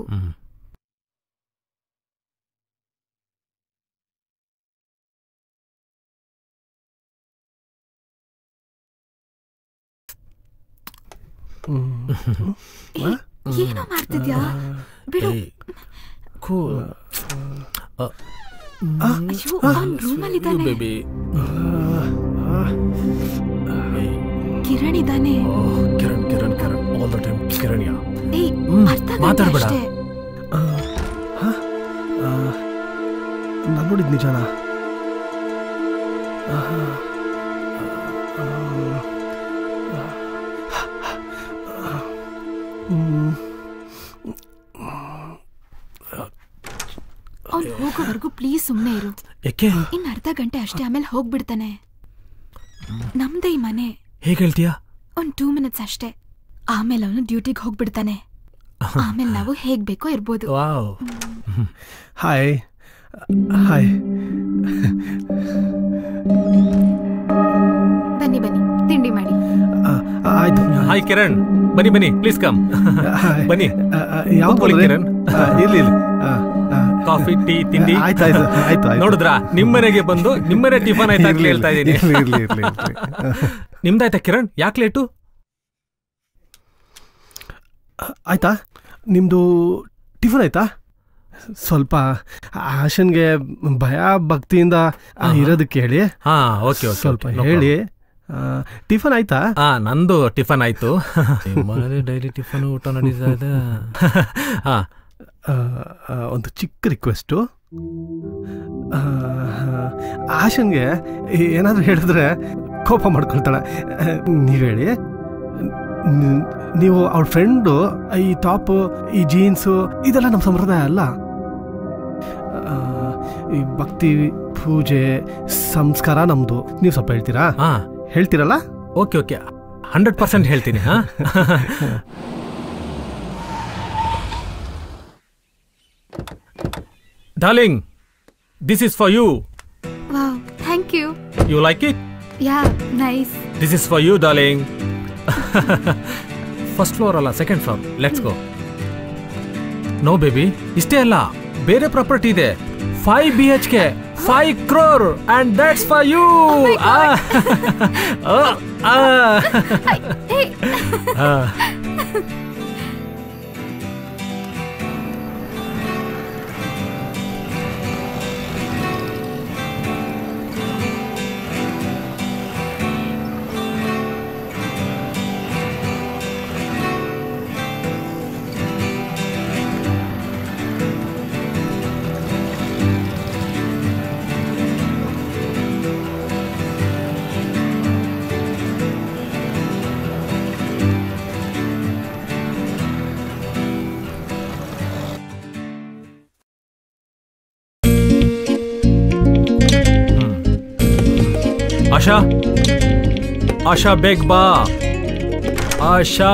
ಏನೋ ಮಾಡ್ತಿದ್ಯಾ? ಬಿಡು. ರೂಮಲ್ಲಿದ್ದಾನೆ. ಕಿರಣ್ ಇದ್ದಾನೆ. Kiran Kiran Kiran all the time Kiran. ಮಾತಾಡ್ಬೇಡ. ನಾನು ನೋಡಿದ್ ನಿಜಾನ? ಅವ್ನು ಹೋಗೋವರೆಗೂ ಪ್ಲೀಸ್ ಸುಮ್ಮನೆ ಇರು. ಇನ್ನು ಅರ್ಧ ಗಂಟೆ ಅಷ್ಟೇ, ಆಮೇಲೆ ಹೋಗ್ಬಿಡ್ತಾನೆ. ನಮ್ದೇ ಈ ಮನೆ. ಹೇಗೆ ಹೇಳ್ತೀಯಾ? ಒಂದು 2 minutes ಅಷ್ಟೇ, ಆಮೇಲೆ ಅವನು ಡ್ಯೂಟಿಗೆ ಹೋಗ್ಬಿಡ್ತಾನೆ. ಆಮೇಲೆ ನಾವು ಹೇಗ್ ಬೇಕೋ ಇರ್ಬೋದು. Hi hi. ಬನ್ನಿ ಬನ್ನಿ ತಿಂಡಿ ಮಾಡಿ. ಆಯ್ತು. ಹಾಯ್ ಕಿರಣ್, ಬನ್ನಿ ಬನ್ನಿ ಪ್ಲೀಸ್ ಕಮ್. ಬನ್ನಿ. ಕಿರಣ್ ಇರ್ಲಿ. ಕಾಫಿ ಟೀ ತಿಂಡಿ ಆಯ್ತು. ನೋಡಿದ್ರಾ, ನಿಮ್ಮನೆಗೆ ಬಂದು ನಿಮ್ಮನೆ ಟಿಫನ್ ಆಯ್ತಾ ಅಂತ ಹೇಳ್ತಾ ಇದ್ದೀನಿ. ನಿಮ್ದಾಯ್ತಾ ಕಿರಣ್? ಯಾಕೆ ಲೇಟು? ಆಯ್ತಾ ನಿಮ್ದು ಟಿಫನ್ ಆಯ್ತಾ? ಸ್ವಲ್ಪ ಆಶನ್ಗೆ ಭಯ ಭಕ್ತಿಯಿಂದ ಇರೋದಕ್ಕೆ ಹೇಳಿ. ಸ್ವಲ್ಪ ಹೇಳಿ. ಟಿಫನ್ ಆಯ್ತಾ? ನಂದು ಟಿಫನ್ ಆಯ್ತು. ಮನೇಲಿ ಡೈಲಿ ಟಿಫನ್ ಊಟ ನಡೀತಾ ಇದೆ. ಒಂದು ಚಿಕ್ಕ ರಿಕ್ವೆಸ್ಟು. ಆಶನ್ಗೆ ಏನಾದರೂ ಹೇಳಿದ್ರೆ ಕೋಪ ಮಾಡ್ಕೊಳ್ತಾಳೆ. ನೀವು ಹೇಳಿ. ನೀವು ಅವ್ರ ಫ್ರೆಂಡು ಈ ಟಾಪ್ ಈ ಜೀನ್ಸು ಇದೆಲ್ಲ ನಮ್ಮ ಸಂಪ್ರದಾಯ ಅಲ್ಲ. ಈ ಭಕ್ತಿ ಪೂಜೆ ಸಂಸ್ಕಾರ ನಮ್ದು. ನೀವು ಸ್ವಲ್ಪ ಹೇಳ್ತೀರಾ? ಹೇಳ್ತೀರಲ್ಲ? ಓಕೆ 100% ಹೇಳ್ತೀನಿ. Darling, this is for you. Wow, thank you. You like it? Yeah, nice. This is for you, darling. First floor ಅಲ್ಲ, second floor. Let's go. No baby, ಇಷ್ಟೇ ಅಲ್ಲ, ಬೇರೆ ಪ್ರಾಪರ್ಟಿ ಇದೆ. 5 BHK, 5 crore, and that's for you. Asha ಬೇಗ ಬಾ. Asha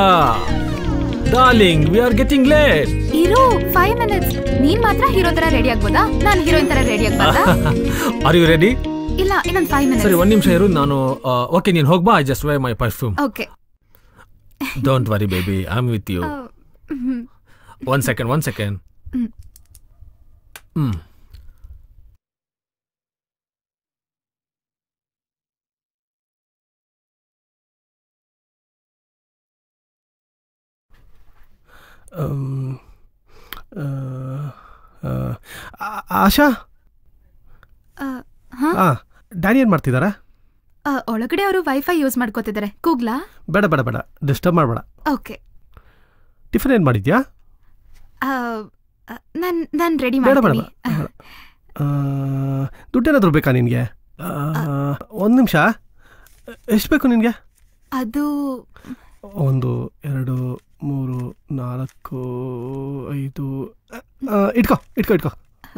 darling we are getting late. ಇರು 5 ಮಿನಿಟ್ಸ್. ನೀನ್ ಮಾತ್ರ ಹೀರೋ ತರ ರೆಡಿ ಆಗ್ಬೋದಾ? ನಾನು ಹೀರೋಯಿನ್ ತರ ರೆಡಿ ಆಗ್ಬೋದಾ? Are you ready? ಇಲ್ಲ, ಇನ್ನೊಂದು 5 ಮಿನಿಟ್ಸ್. ಸರಿ, 1 ನಿಮಿಷ ಇರು. ನಾನು ಓಕೆ, ನೀನು ಹೋಗ್ಬಾ. I just wear my perfume. Okay. Don't worry baby, I am with you. 1 second, 1 second. Asha, Danny ಏನ್ ಮಾಡ್ತಿದಾರ? ಒಳಗಡೆ ಅವರು ವೈಫೈ ಯೂಸ್ ಮಾಡ್ಕೋತಿದ್ದಾರೆ. ಕೂಗ್ಲಾ? ಬೇಡ ಬೇಡ ಬೇಡ, ಡಿಸ್ಟರ್ಬ್ ಮಾಡಬೇಡ. ಓಕೆ. ಟಿಫನ್ ಏನ್ ಮಾಡಿದ್ಯಾ? ನಾನು ರೆಡಿ ಬೇಡ ಬೇಡ ಮಾಡ್ತೀನಿ. ದುಡ್ಡೇನಾದ್ರೂ ಬೇಕಾ ನಿನ್ಗೆ? 1 ನಿಮಿಷ. ಎಷ್ಟು ಬೇಕು ನಿನ್ಗೆ? ಅದು 1 2 3 4 5. ಇಟ್ಕೋ ಇಟ್ಕೋ ಇಟ್ಕೋ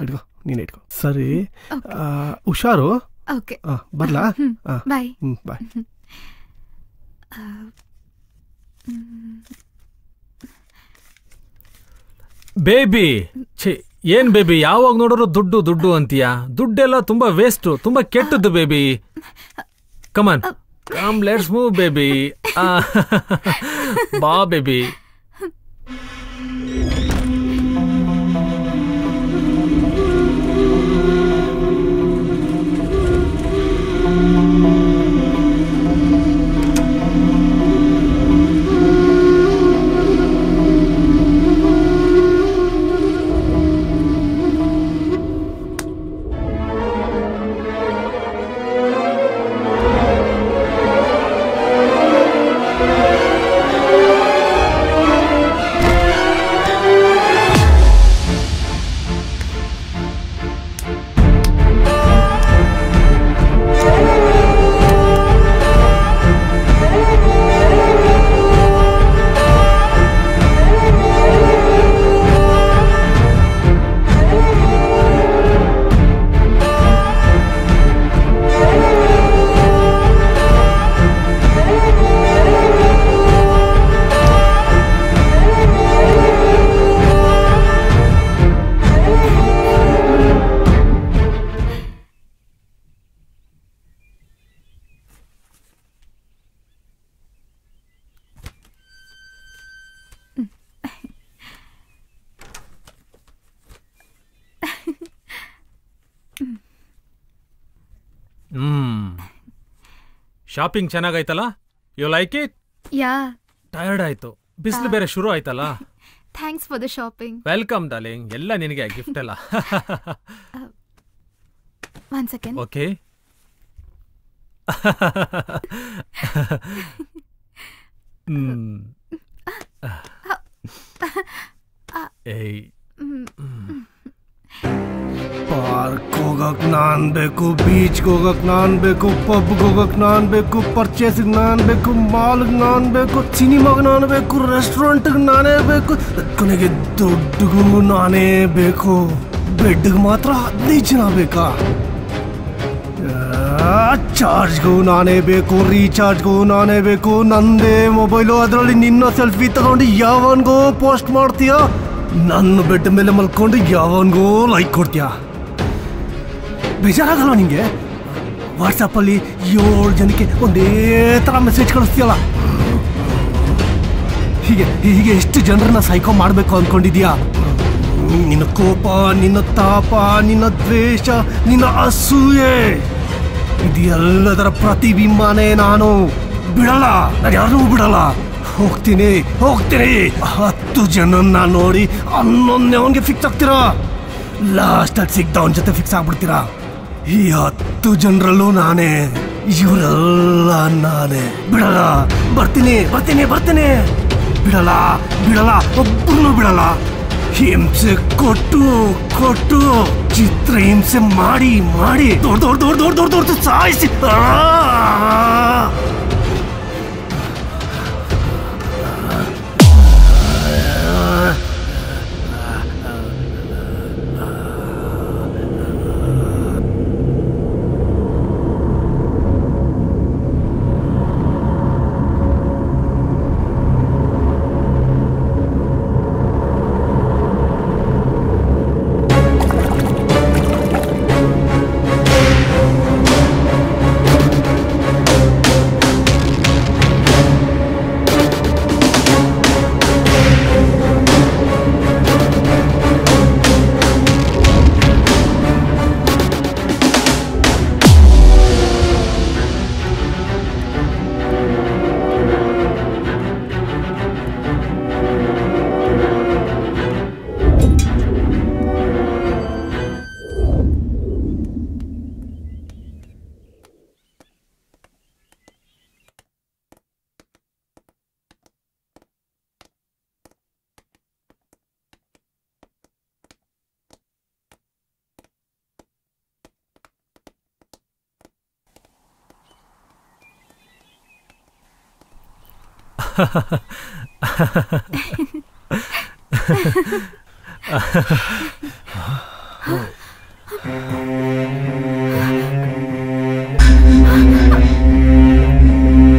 ಇಟ್ಕೋ, ನೀನು ಇಟ್ಕೋ. ಸರಿ, ಹುಷಾರು. ಓಕೆ, ಬರ್ಲಾ? ಬಾಯ್. ಬಾಯ್. ಬೇಬಿ, ಏನ್ ಬೇಬಿ, ಯಾವಾಗ ನೋಡೋರು ದುಡ್ಡು ದುಡ್ಡು ಅಂತೀಯಾ? ದುಡ್ಡೆಲ್ಲ ತುಂಬಾ ವೇಸ್ಟ್, ತುಂಬಾ ಕೆಟ್ಟದ್ದು baby. Come on, come let's move baby. ಬಾ ಬೇಬಿ. ಶಾಪಿಂಗ್ ಚೆನ್ನಾಗೈತಲ್ಲ? You like it? Ya. Tired ಆಯ್ತು, ಬಿಸಿಲು ಬೇರೆ ಶುರು ಆಯ್ತಲ್ಲ. Thanks for the shopping. Welcome darling, ಎಲ್ಲ ನಿನಗೆ ಗಿಫ್ಟ್ ಎಲ್ಲ. 1 ಸೆಕೆಂಡ್. ಓಕೆ. ಏಯ್, ಪಾರ್ಕ್ ಹೋಗಕ್ ನಾನ್ ಬೇಕು, ಬೀಚ್ಗೆ ಹೋಗಕ್ ನಾನ್ ಬೇಕು, ಪಬ್ಗೆ ಹೋಗಕ್ ನಾನ್ ಬೇಕು, ಪರ್ಚೇಸಿಗೆ ನಾನ್ ಬೇಕು, ಮಾಲ್ಗೆ ನಾನ್ ಬೇಕು, ಸಿನಿಮಾಗೆ ನಾನು ಬೇಕು, ರೆಸ್ಟೋರೆಂಟ್ಗೆ ನಾನೇ ಬೇಕು, ಕೊನೆಗೆ ದುಡ್ಡಿಗೂ ನಾನೇ ಬೇಕು. ಬೆಡ್ಗೆ ಮಾತ್ರ 15 ಜನ ಬೇಕಾ? ಚಾರ್ಜ್ಗೂ ನಾನೇ ಬೇಕು, ರೀಚಾರ್ಜ್ಗೂ ನಾನೇ ಬೇಕು. ನಂದೇ ಮೊಬೈಲು, ಅದರಲ್ಲಿ ನಿನ್ನ ಸೆಲ್ಫಿ ತಗೊಂಡು ಯಾವನ್ಗೋ ಪೋಸ್ಟ್ ಮಾಡ್ತೀಯಾ? ನನ್ನ ಬೆಡ್ ಮೇಲೆ ಮಲ್ಕೊಂಡು ಯಾವನ್ಗೋ ಲೈಕ್ ಕೊಡ್ತೀಯಾ? ಬೇಜಾರಾಗಲ್ಲ ನಿಂಗೆ? ವಾಟ್ಸಪ್ಪಲ್ಲಿ 7 ಜನಕ್ಕೆ ಒಂದೇ ಥರ ಮೆಸೇಜ್ ಕಳಿಸ್ತೀಯಲ್ಲ. ಹೀಗೆ ಎಷ್ಟು ಜನರನ್ನ ಸೈಕೋ ಮಾಡಬೇಕು ಅಂದ್ಕೊಂಡಿದ್ಯಾ? ನಿನ್ನ ಕೋಪ, ನಿನ್ನ ತಾಪ, ನಿನ್ನ ದ್ವೇಷ, ನಿನ್ನ ಅಸೂಯೆ, ಇದೆಲ್ಲದರ ಪ್ರತಿಬಿಂಬನೇ ನಾನು. ಬಿಡಲ್ಲ, ನಾನು ಯಾರನ್ನೂ ಬಿಡಲ್ಲ. ಹೋಗ್ತೀನಿ 10 ಜನನ್ನ ನೋಡಿ 11ನೇ ಅವನಿಗೆ ಫಿಕ್ಸ್ ಆಗ್ತೀರಾ. ಲಾಸ್ಟಲ್ಲಿ ಸಿಗ್ದವನ ಜೊತೆ ಫಿಕ್ಸ್ ಆಗ್ಬಿಡ್ತೀರಾ. ಈ 10 ಜನರಲ್ಲೂ ನಾನೇ, ಇವರೆಲ್ಲ ನಾನೇ. ಬಿಡಲ್ಲ, ಬರ್ತೀನಿ. ಬಿಡಲ್ಲ, ಒಬ್ಬರನ್ನೂ ಬಿಡಲ್ಲ. ಹಿಂಸೆ ಕೊಟ್ಟು ಚಿತ್ರಹಿಂಸೆ ಮಾಡಿ ದೊಡ್ಡ ಸಾಯಿಸಿ.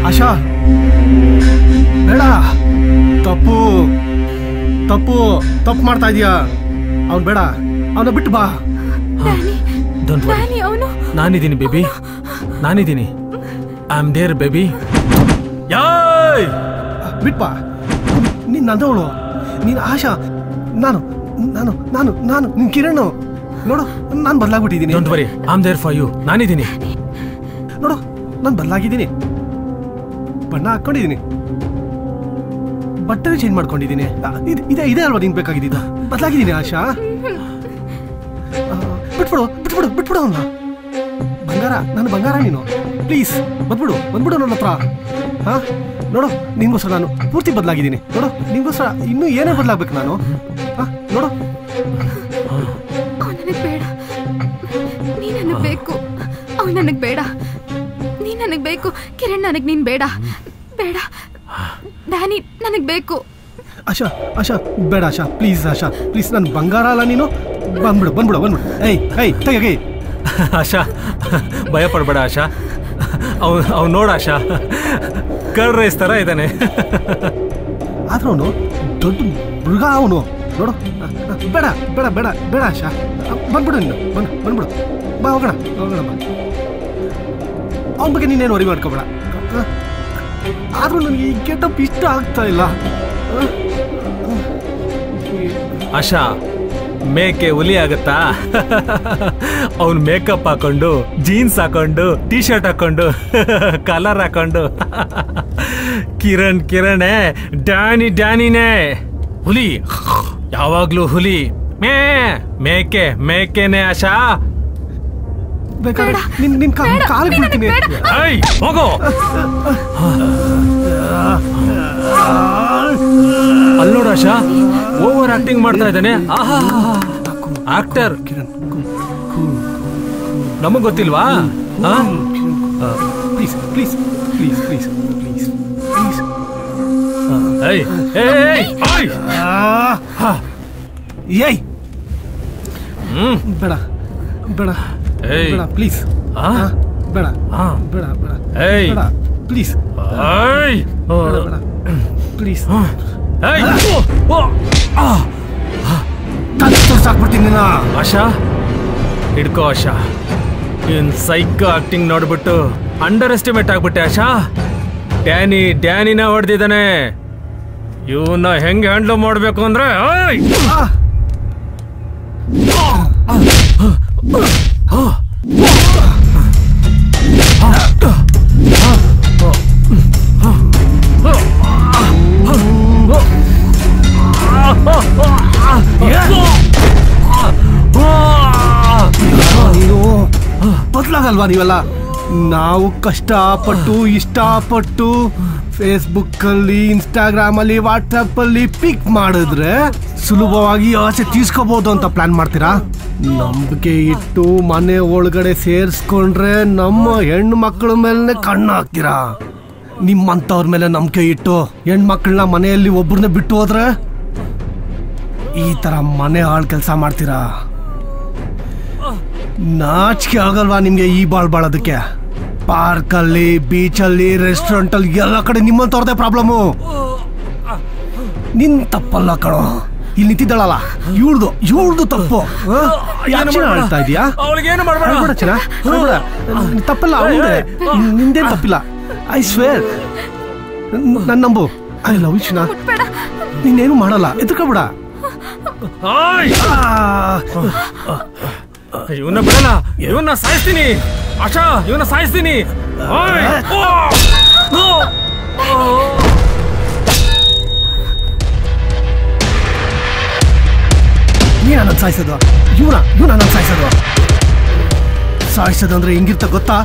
ಆಶಾ ಬೇಡ, ತಪ್ಪು ತಪ್ಪು ತಪ್ಪು ಮಾಡ್ತಾ ಇದೀಯಾ. ಅವ್ನು ಬೇಡ, ಅವನ ಬಿಟ್ಟು ಬಾ. ನಾನಿದ್ದೀನಿ ಬೇಬಿ, ನಾನಿದ್ದೀನಿ. I am there baby. ಬಿಟ್ಟು ಬಾ. ನೀನು ನಂದವಳು, ನೀನು ಆಶಾ, ನಾನು ನಾನು ನಾನು ನಾನು ನಿನ್ ಕಿರಣ್. ನೋಡು, ನಾನು ಬದಲಾಗ್ಬಿಟ್ಟಿದ್ದೀನಿ. Don't worry, I am there for you. ನಾನಿದ್ದೀನಿ. ನೋಡು, ನಾನು ಬದಲಾಗಿದ್ದೀನಿ. ಬಣ್ಣ ಹಾಕೊಂಡಿದ್ದೀನಿ, ಬಟ್ಟೆ ಚೇಂಜ್ ಮಾಡ್ಕೊಂಡಿದ್ದೀನಿ. ಇದೇ ಅಲ್ವಾ ನೀನ್ ಬೇಕಾಗಿದ್ದ? ಬದಲಾಗಿದ್ದೀನಿ ಆಶಾ. ಬಿಟ್ಬಿಡು ಬಿಟ್ಬಿಡು ಬಿಟ್ಬಿಡು ಅವನ್ನ. ಬಂಗಾರ, ನನ್ನ ಬಂಗಾರ ನೀನು. ಪ್ಲೀಸ್ ಬಂದ್ಬಿಡು ನನ್ನ ಹತ್ರ. ಹಾ, ನೋಡು, ನಿನ್ಗೋಸ್ಕರ ನಾನು ಪೂರ್ತಿ ಬದಲಾಗಿದ್ದೀನಿ. ನೋಡು, ನಿನ್ಗೋಸ್ಕರ ಇನ್ನೂ ಏನೇ ಬದಲಾಗ್ಬೇಕು ನಾನು. ನೋಡು, ನನಗೆ ಬೇಡ, ನೀ ನನಗೆ ಬೇಕು. ಅವ್ನು ನನಗೆ ಬೇಡ, ನೀ ನನಗೆ ಬೇಕು. ಕಿರಣ್, ನನಗೆ ನೀನ್ ಬೇಡ. ಬೇಡ ಡ್ಯಾನಿ, ನನಗೆ ಬೇಕು. ಆಶಾ ಆಶಾ ಬೇಡ ಆಶಾ, ಪ್ಲೀಸ್ ಆಶಾ, ಪ್ಲೀಸ್. ನನ್ನ ಬಂಗಾರ ಅಲ್ಲ ನೀನು. ಬಂದ್ಬಿಡು. ಏಯ್ ತೆಗೆ. ಆಶಾ, ಭಯ ಪಡ್ಬೇಡ ಆಶಾ. ಅವ್ನು ನೋಡ ಆಶಾ, ಕರ್ಡ್ ರೈಸ್ ಥರ ಇದ್ದಾನೆ. ಆದ್ರೂ ಅವನು ದೊಡ್ಡ ಮೃಗ ಅವನು. ನೋಡು, ಬೇಡ ಬೇಡ ಬೇಡ ಬೇಡ ಆಶಾ, ಬಂದ್ಬಿಡು ನೀನು. ಬಂದ್ಬಿಡು, ಬಾ, ಹೋಗೋಣ ಬಾ. ಅವನ ಬಗ್ಗೆ ನೀನೇನು ವರಿ ಮಾಡ್ಕೋಬೇಡ. ಆದ್ರೂ ನನಗೆ ಈ ಗೆಟಪ್ ಇಷ್ಟ ಆಗ್ತಾ ಇಲ್ಲ. ಆಶಾ, ಮೇಕೆ ಹುಲಿ ಆಗತ್ತಾ? ಅವ್ನು ಮೇಕಪ್ ಹಾಕೊಂಡು, ಜೀನ್ಸ್ ಹಾಕೊಂಡು, ಟೀ ಶರ್ಟ್ ಹಾಕೊಂಡು, ಕಲರ್ ಹಾಕೊಂಡು, ಕಿರಣೇ ಡ್ಯಾನಿನೇ. ಹುಲಿ ಯಾವಾಗ್ಲೂ ಹುಲಿ. ಮೇಕೆನೆ ಆಶಾ. ನಿನ್ ಕಾಲಿಗೆ ಬೀಳ್ತೀನಿ. ಹೋಗೋ. ಅಲ್ಲೋಡ ಆಶಾ, ಓವರ್ ಆಕ್ಟಿಂಗ್ ಮಾಡ್ತಾ ಇದ್ದಾನೆ. ಆಕ್ಟರ್ ನಮಗ್ ಗೊತ್ತಿಲ್ವಾ? Please please please please please please. ಏಯ್, ಬೇಡ ಬೇಡ ಬೇಡ ಪ್ಲೀಸ್. ಬೇಡ ಬೇಡ ಬೇಡ ಬೇಡ ಪ್ಲೀಸ್. ಬೇಡ ಪ್ಲೀಸ್. ಸಾಕ್ಬಿಡ್ತೀನಿ ಆಶಾ. ಹಿಡ್ಕೋ ಆಶಾ. ಇವನ್ ಸೈಕೋ ಆಕ್ಟಿಂಗ್ ನೋಡ್ಬಿಟ್ಟು ಅಂಡರ್ ಎಸ್ಟಿಮೇಟ್ ಆಗ್ಬಿಟ್ಟೆ ಆಶಾ. ಡ್ಯಾನಿನ ಹೊಡೆದಿದ್ದಾನೆ. ಇವನ್ನ ಹೆಂಗೆ ಹ್ಯಾಂಡ್ಲ್ ಮಾಡ್ಬೇಕು ಅಂದ್ರೆ, ನೀನು ಬದಲಾಗಲ್ವಾ? ನೀವೆಲ್ಲ ನಾವು ಕಷ್ಟಪಟ್ಟು ಇಷ್ಟಪಟ್ಟು ಫೇಸ್ಬುಕ್ ಅಲ್ಲಿ, ಇನ್ಸ್ಟಾಗ್ರಾಮ್ ಅಲ್ಲಿ, ವಾಟ್ಸಪ್ ಅಲ್ಲಿ ಪಿಕ್ ಮಾಡಿದ್ರೆ ಸುಲಭವಾಗಿ ಆಸೆ ತೀರ್ಸ್ಕೋಬಹುದು ಅಂತ ಪ್ಲಾನ್ ಮಾಡ್ತೀರಾ? ನಂಬಿಕೆ ಇಟ್ಟು ಮನೆ ಒಳಗಡೆ ಸೇರಿಸ್ಕೊಂಡ್ರೆ ನಮ್ಮ ಹೆಣ್ಣು ಮಕ್ಕಳ ಮೇಲೆ ಕಣ್ಣು ಹಾಕ್ತೀರಾ. ನಿಮ್ಮಂತವ್ರ ಮೇಲೆ ನಂಬಿಕೆ ಇಟ್ಟು ಹೆಣ್ಮಕ್ಳನ್ನ ಮನೆಯಲ್ಲಿ ಒಬ್ಬರನ್ನ ಬಿಟ್ಟು ಹೋದ್ರೆ ಈ ತರ ಮನೆ ಹಾಳು ಕೆಲಸ ಮಾಡ್ತೀರಾ. ನಾಚಿಕೆ ಆಗಲ್ವಾ ನಿಮ್ಗೆ ಈ ಬಾಳೋದಕ್ಕೆ? ಪಾರ್ಕಲ್ಲಿ, ಬೀಚಲ್ಲಿ, ರೆಸ್ಟೋರೆಂಟಲ್ಲಿ ಎಲ್ಲ ಕಡೆ ನಿಮ್ಮಂತವ್ರದೇ ಪ್ರಾಬ್ಲಮ್ಮು. ನಿನ್ ತಪ್ಪಲ್ಲ ಕಣೋ, ಇಲ್ಲಿ ನಿಂತಿದ್ದಾಳಲ್ಲ ಇವಳ್ದು ತಪ್ಪು. ಹೇಳ್ತಾ ಇದೀಯಾ? ತಪ್ಪಲ್ಲ, ನಿಂದೇನು ತಪ್ಪಿಲ್ಲ. ಐ ಸ್ವೇರ್, ನನ್ನ ನಂಬು. I love you. ನೀನೇನು ಮಾಡಲ್ಲ, ಎದ್ಕೋಬೇಡ. ಇವನ್ನ ಬಿಡಲ್ಲ, ಇವನ್ನ ಸಾಯಿಸ್ತೀನಿ ಆಶಾ, ಇವನ್ನ ಸಾಯಿಸ್ತೀನಿ. ನೀನ ನನ್ನ ಸಾಯಿಸೋದು? ಇವನ ನನ್ನ ಸಾಯಿಸೋದು ಅಂದ್ರೆ ಹೆಂಗಿರ್ತ ಗೊತ್ತಾ?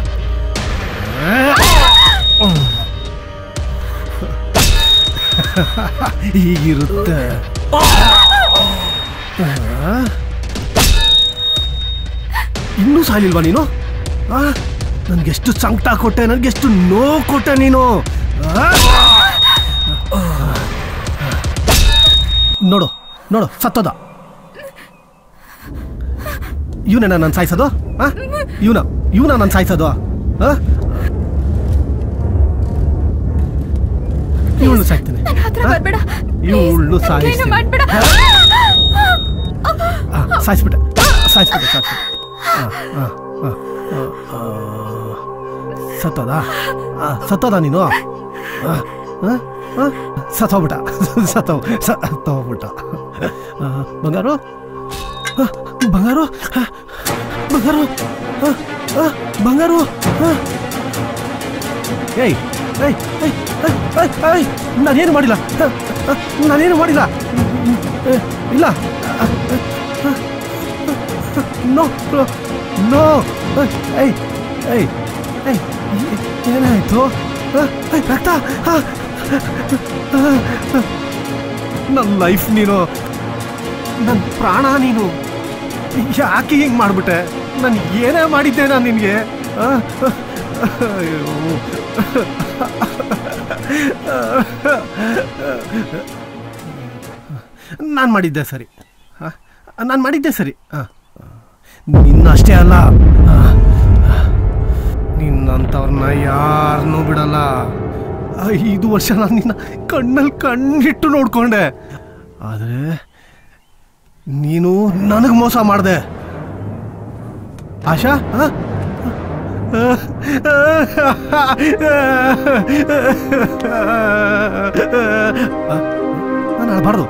ಹೀಗಿರುತ್ತೆ. ಇನ್ನೂ ಸಾಯಲಿಲ್ವಾ ನೀನು? ನನ್ಗೆಷ್ಟು ಸಂಕಟ ಕೊಟ್ಟೆ, ನನ್ಗೆಷ್ಟು ನೋವು ಕೊಟ್ಟೆ ನೀನು. ನೋಡು ನೋಡು ಸತ್ತೋದ. ಇವನೇನ ನಾನು ಸಾಯಿಸೋದು? ಇವನ ನಾನು ಸಾಯಿಸೋದು? ಇವಳು ಸಾಯ್ತೀನಿ, ಇವಳು ಸಾಯಿಸ್ಬಿಟ್ಟೆ. ಸತ್ತೋದ ನೀನು? ಸತ್ತೋಗ್ಬಿಟ್ಟ. ಬಂಗಾರು ಬಂಗಾರು ಬಂಗಾರು ಬಂಗಾರು ಏಯ್ ಏಯ್ ಏಯ್ ಏಯ್ ನಾನೇನು ಮಾಡಿಲ್ಲ, ಇಲ್ಲ. ನೋ ನೋ ಏಯ್ ಏಯ್ ಏಯ್ ಏನಾಯ್ತು? ರಕ್ತ. ನನ್ನ ಲೈಫ್ ನೀನು, ನನ್ನ ಪ್ರಾಣ ನೀನು. ಯಾಕೆ ಹಿಂಗೆ ಮಾಡ್ಬಿಟ್ಟೆ? ನಾನು ಏನೇ ಮಾಡಿದ್ದೆ ನಾನು ನಿನಗೆ? ನಾನು ಮಾಡಿದ್ದೆ ಸರಿ, ನಿನ್ನ ಅಷ್ಟೇ ಅಲ್ಲ, ನಿನ್ನಂಥವ್ರನ್ನ ಯಾರನ್ನೂ ಬಿಡಲ್ಲ. 5 ವರ್ಷ ನಾನು ನಿನ್ನ ಕಣ್ಣಲ್ಲಿ ಕಣ್ಣಿಟ್ಟು ನೋಡ್ಕೊಂಡೆ, ಆದರೆ ನೀನು ನನಗೆ ಮೋಸ ಮಾಡಿದೆ ಆಶಾ. ನಾನು ಅಳಬಾರ್ದು.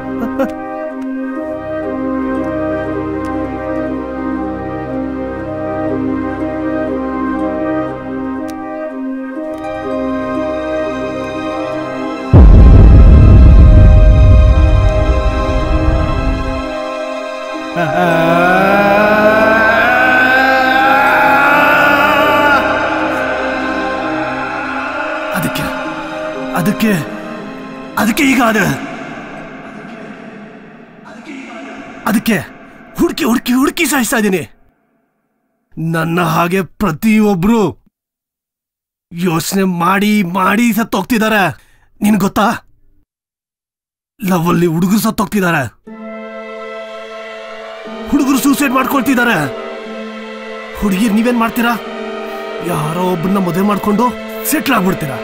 ಅದಕ್ಕೆ ಈಗ ಅದಕ್ಕೆ ಹುಡುಕಿ ಸಾಯಿಸ್ತಾ ಇದ್ದೀನಿ. ನನ್ನ ಹಾಗೆ ಪ್ರತಿಯೊಬ್ರು ಯೋಚನೆ ಮಾಡಿ ಸತ್ತೋಗ್ತಿದ್ದಾರೆ. ನಿನ್ ಗೊತ್ತಾ? ಲವ್ ಅಲ್ಲಿ ಹುಡುಗರು ಸತ್ತೋಗ್ತಿದ್ದಾರೆ, ಹುಡುಗರು ಸೂಸೈಡ್ ಮಾಡ್ಕೊಳ್ತಿದ್ದಾರೆ. ಹುಡುಗಿರ್ ನೀವೇನ್ ಮಾಡ್ತೀರಾ? ಯಾರೋ ಒಬ್ಬರನ್ನ ಮದುವೆ ಮಾಡ್ಕೊಂಡು ಸೆಟ್ಲ್ ಆಗ್ಬಿಡ್ತೀರಾ.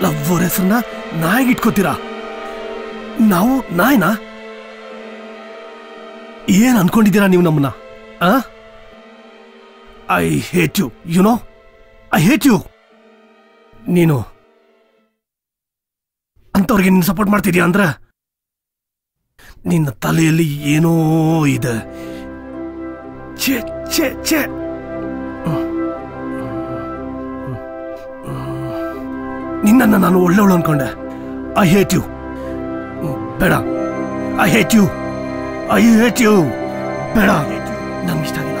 ಲವ್ ಅವ್ರ ಹೆಸರನ್ನ ನಾಯಿಗಿಟ್ಕೋತೀರಾ. ನಾವು ನಾಯಿನಾ? ಏನ್ ಅನ್ಕೊಂಡಿದ್ದೀರಾ ನೀವು ನಮ್ಮನ್ನ? I hate you, you know, I hate you. ನೀನು ಅಂತವ್ರಿಗೆ ನೀನು ಸಪೋರ್ಟ್ ಮಾಡ್ತಿದ್ಯಾ ಅಂದ್ರೆ ನಿನ್ನ ತಲೆಯಲ್ಲಿ ಏನೋ ಇದೆ. ಛೇ ಛೇ ಛೇ. ನಿನ್ನನ್ನು ನಾನು ಒಳ್ಳೆವಳು ಅನ್ಕೊಂಡೆ. I hate you. ಬೇಡ, ಐ ಹೇಟ್ ಯು, ಬೇಡ, ನಮ್ಗೆ ಇಷ್ಟ ಆಗಿಲ್ಲ.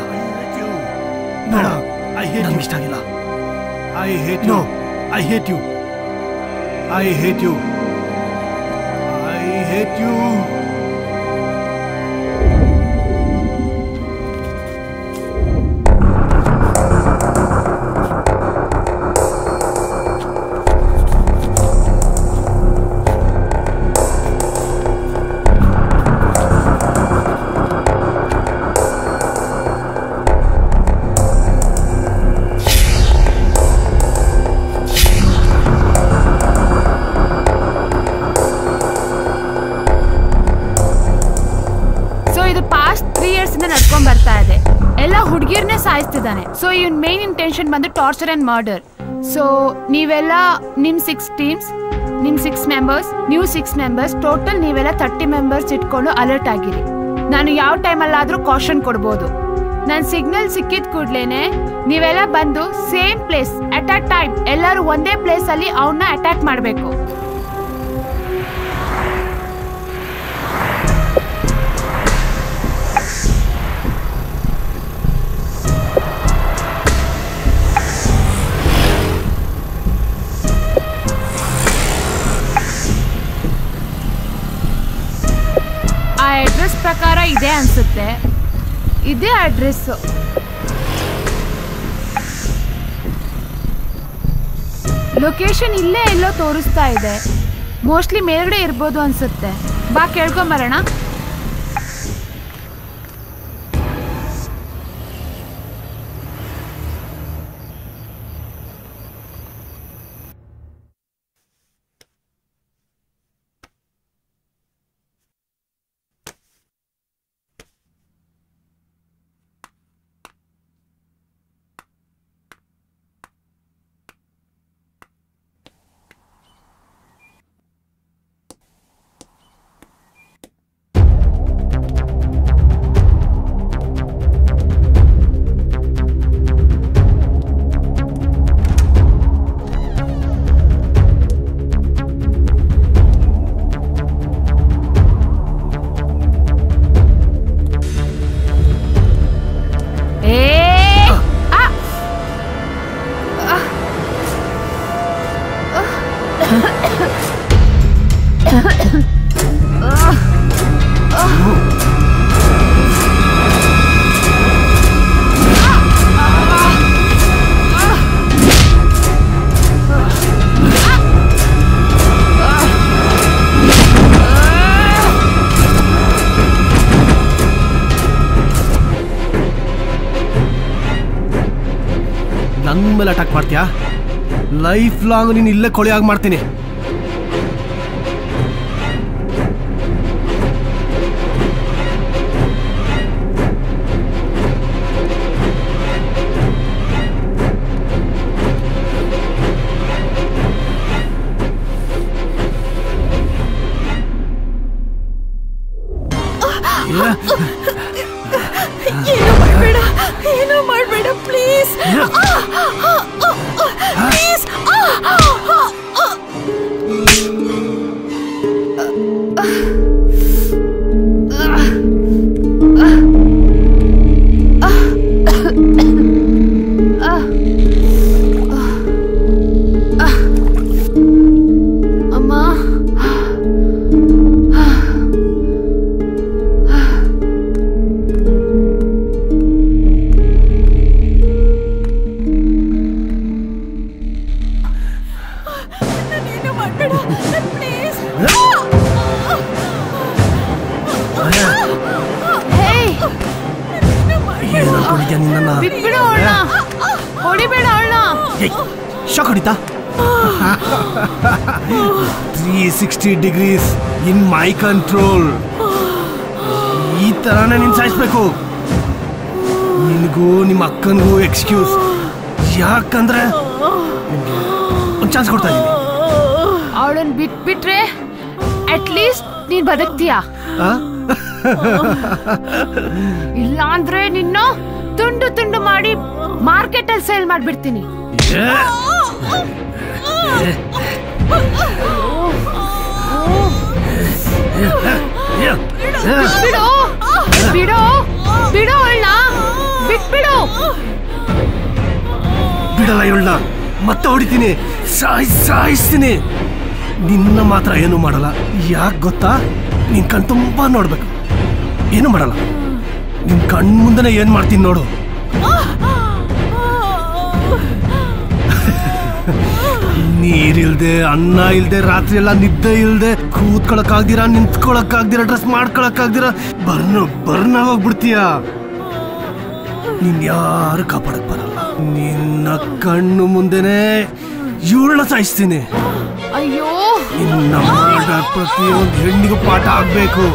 ಬೇಡ, ನಮ್ಗೆ ಇಷ್ಟ ಆಗಿಲ್ಲ. I hate you, I hate you, I hate you, I hate you. ಸಾಯಿಸ್ತಿದ್ದಾನೆ. ಸೊ ಇವನ್ ಮೇನ್ ಇಂಟೆನ್ಷನ್ ಬಂದು ಟಾರ್ಚರ್ ಅಂಡ್ ಮರ್ಡರ್. ಸೊ ನೀವೆಲ್ಲ ನಿಮ್ 6 ಟೀಮ್ಸ್, ನಿಮ್ 6 ಮೆಂಬರ್ಸ್, ನೀವು 6 ಮೆಂಬರ್ಸ್, ಟೋಟಲ್ ನೀವೆಲ್ಲ 30 ಮೆಂಬರ್ಸ್ ಇಟ್ಕೊಂಡು ಅಲರ್ಟ್ ಆಗಿರಿ. ನಾನು ಯಾವ ಟೈಮಲ್ಲಾದ್ರೂ ಕಾಷನ್ ಕೊಡ್ಬೋದು. ನನ್ನ ಸಿಗ್ನಲ್ ಸಿಕ್ಕಿದ ಕೂಡ್ಲೇನೆ ನೀವೆಲ್ಲ ಬಂದು same place at a time ಎಲ್ಲರೂ ಒಂದೇ ಪ್ಲೇಸ್ ಅಲ್ಲಿ ಅವನ್ನ ಅಟ್ಯಾಕ್ ಮಾಡಬೇಕು. ಅಡ್ರೆಸ್ ಪ್ರಕಾರ ಇದೆ ಅನ್ಸುತ್ತೆ, ಇದೇ ಅಡ್ರೆಸ್. ಲೊಕೇಶನ್ ಇಲ್ಲೇ ಎಲ್ಲೋ ತೋರಿಸ್ತಾ ಇದೆ. ಮೋಸ್ಟ್ಲಿ ಮೇಲ್ಗಡೆ ಇರ್ಬೋದು ಅನ್ಸುತ್ತೆ. ಬಾ ಕೇಳ್ಕೊಂಬರೋಣ. ನನ್ನ ಮೇಲೆ ಅಟ್ಯಾಕ್ ಮಾಡ್ತೀಯಾ? ಲೈಫ್ ಲಾಂಗ್ ನೀನು ಇಲ್ಲೇ ಕೊಳೆಯಾಗಿ ಮಾಡ್ತೀನಿ. ಏನೋ ಮಾಡಬೇಡ ಪ್ಲೀಸ್ ಪ್ಲೀಸ್. ಹೊಡಿಬೇಡ ಅವಳನ್ನ. ಶಾಕ್ ಹೊಡಿತಾ? 360 ಡಿಗ್ರೀಸ್ ಇನ್ ಮೈ ಕಂಟ್ರೋಲ್. ಈ ತರಾನೇ ನೀನ್ ಸಾಯಿಸ್ಬೇಕು. ನಿನಗೂ ನಿಮ್ಮ ಅಕ್ಕನಿಗೂ ಎಕ್ಸ್ಕ್ಯೂಸ್. ಯಾಕಂದ್ರೆ ಒಂದು ಚಾನ್ಸ್ ಕೊಡ್ತಾ ಇದ್ದೀನಿ. ಅವಳನ್ನ ಬಿಟ್ಬಿಟ್ರೆ ಅಟ್ಲೀಸ್ಟ್ ನೀನ್ ಬದುಕ್ತೀಯಾ? ಇಲ್ಲ ಅಂದ್ರೆ ನಿನ್ನ ತುಂಡು ತುಂಡು ಮಾಡಿ ಮಾರ್ಕೆಟ್ ಅಲ್ಲಿ ಸೇಲ್ ಮಾಡ್ಬಿಡ್ತೀನಿ. ಬಿಡು ಬಿಡು ಬಿಡು ಅವಳನ್ನ, ಬಿಟ್ಬಿಡು. ಬಿಡಲ್ಲ ಇವಳನ್ನ, ಮತ್ತೆ ಹೊಡಿತೀನಿ, ಸಾಯಿಸ್ತೀನಿ. ನಿನ್ನ ಮಾತ್ರ ಏನು ಮಾಡಲ್ಲ. ಯಾಕೆ ಗೊತ್ತಾ? ನಿನ್ ಕಣ್ ತುಂಬಾ ನೋಡ್ಬೇಕು. ಏನು ಮಾಡಲ್ಲ. ನಿನ್ ಕಣ್ ಮುಂದೆನೆ ಏನ್ ಮಾಡ್ತೀನಿ ನೋಡು. ನೀರಿಲ್ದೆ, ಅನ್ನ ಇಲ್ದೆ, ರಾತ್ರಿ ಎಲ್ಲ ನಿದ್ದೆ ಇಲ್ದೆ, ಕೂತ್ಕೊಳಕ್ಕಾಗ್ದಿರ, ನಿಂತ್ಕೊಳಕ್ಕಾಗ್ದಿರ, ಡ್ರೆಸ್ ಮಾಡ್ಕೊಳಕ್ಕಾಗ್ದಿರ ಬರ್ನ ಹೋಗ್ಬಿಡ್ತೀಯ. ನಿನ್ ಯಾರು ಕಾಪಾಡಕ್ ಬರಲ್ಲ. ನಿನ್ನ ಕಣ್ಣು ಮುಂದೆನೆ ಇವಳನ್ನ ಸಾಯಿಸ್ತೀನಿ. ಅಯ್ಯೋ, ನಿನ್ನ ಮಾಡ ಪ್ರತಿಯೊಂದು ಹೆಣ್ಣಿಗೂ ಪಾಠ ಆಗ್ಬೇಕು.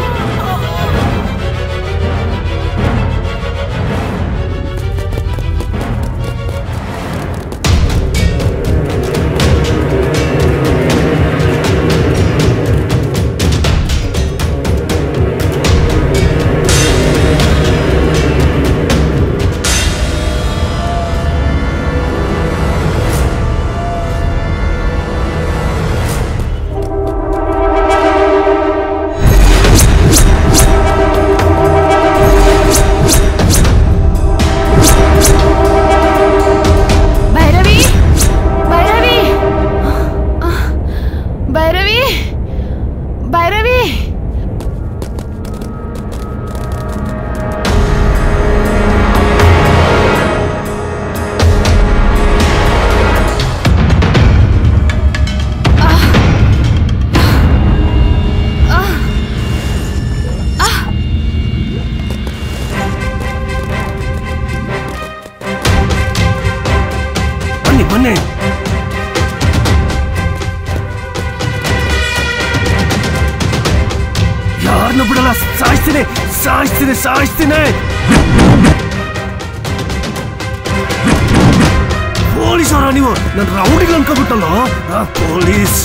ಬಿಡಲ್ಲ, ಸಾಯಿಸ್ತೀನಿ ಸಾಯಿಸ್ತೀನಿ ಸಾಯಿಸ್ತೀನಿ. ಪೊಲೀಸ್ ಅವರ ನೀವು ನನ್ನ ರೌಡಿಗೆ ಅನ್ಕೋಬಿಟ್ಟಲ್ಲ police.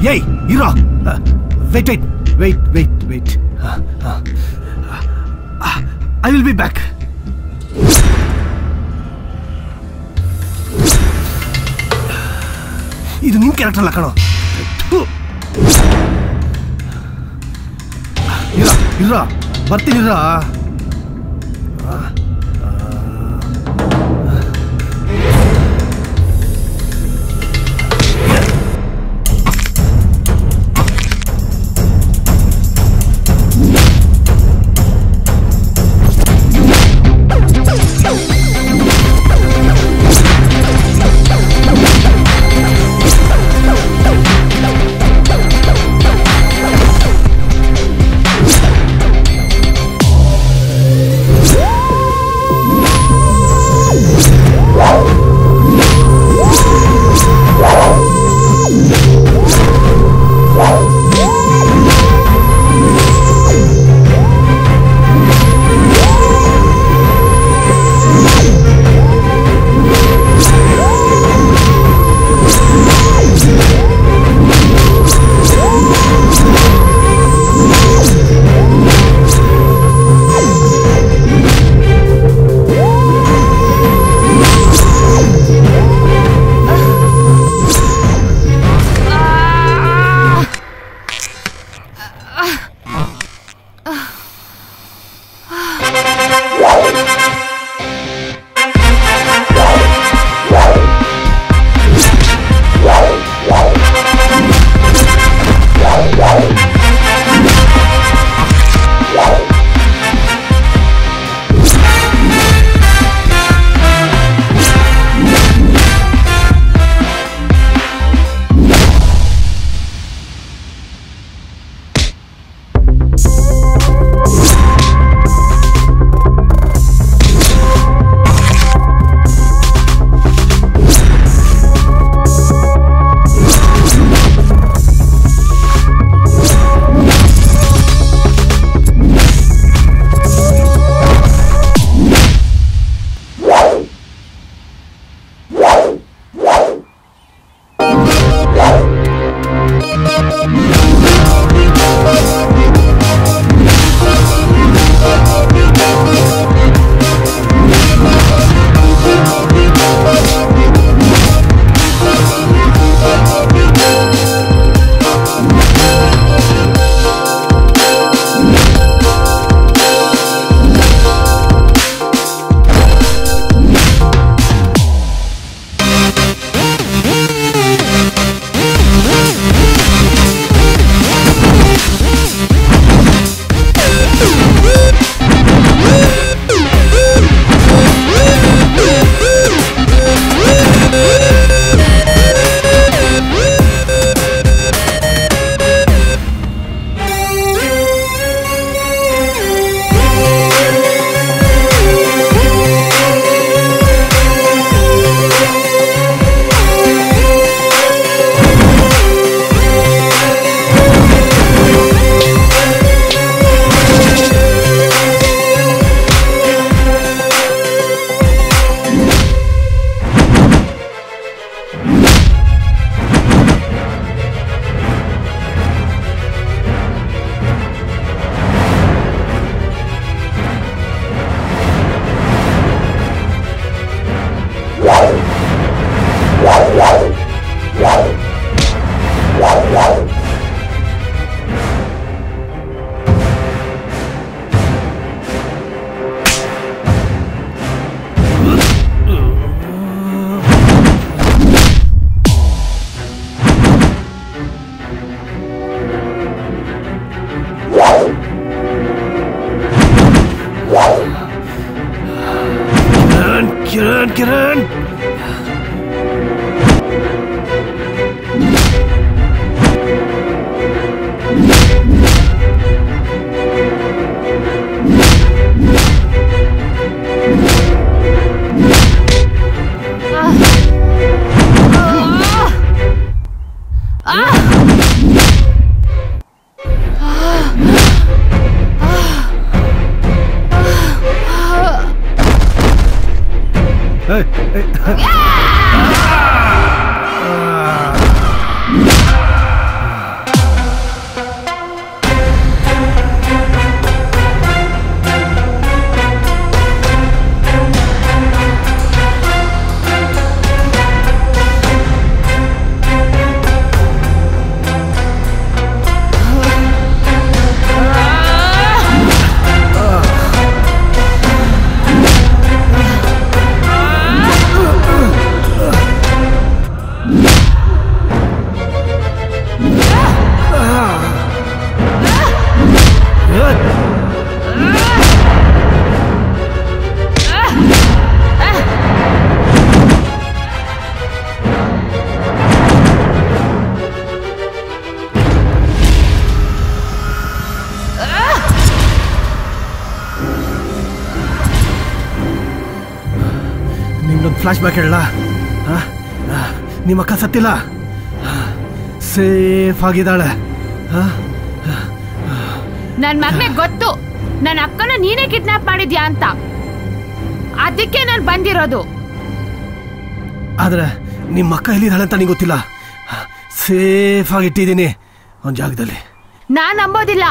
Hey, Hero! Wait. I will be back. ಇದು ನಿನ್ ಕ್ಯಾರೆಕ್ಟರ್ ಅಲ್ಲ ಕಣೋ. ಇರ ಬರ್ತೀನಿ ಇರ. ಕಿರಣ್ ಕಿರಣ್ ಫ್ಲಾಶ್ ಬ್ಯಾಕ್ ಹೇಳ ನಿಮ್ಮ ಅಕ್ಕ ಸತ್ತಿಲ್ಲ, ಸೇಫ್ ಆಗಿದ್ದಾಳೆ. ನನ್ ಮಗನೇ ಗೊತ್ತು ನನ್ನ ಅಕ್ಕನ ನೀನೇ ಕಿಡ್ನಾಪ್ ಮಾಡಿದ್ಯಾ ಅಂತ, ಅದಕ್ಕೆ ನಾನು ಬಂದಿರೋದು. ಆದ್ರೆ ನಿಮ್ಮ ಅಕ್ಕ ಎಲ್ಲಿದ್ದಾಳೆ ಅಂತ ನಿಂಗೆ ಗೊತ್ತಿಲ್ಲ. ಸೇಫ್ ಆಗಿ ಇಟ್ಟಿದ್ದೀನಿ ಒಂದ್ ಜಾಗದಲ್ಲಿ. ನಾನ್ ನಂಬೋದಿಲ್ಲ.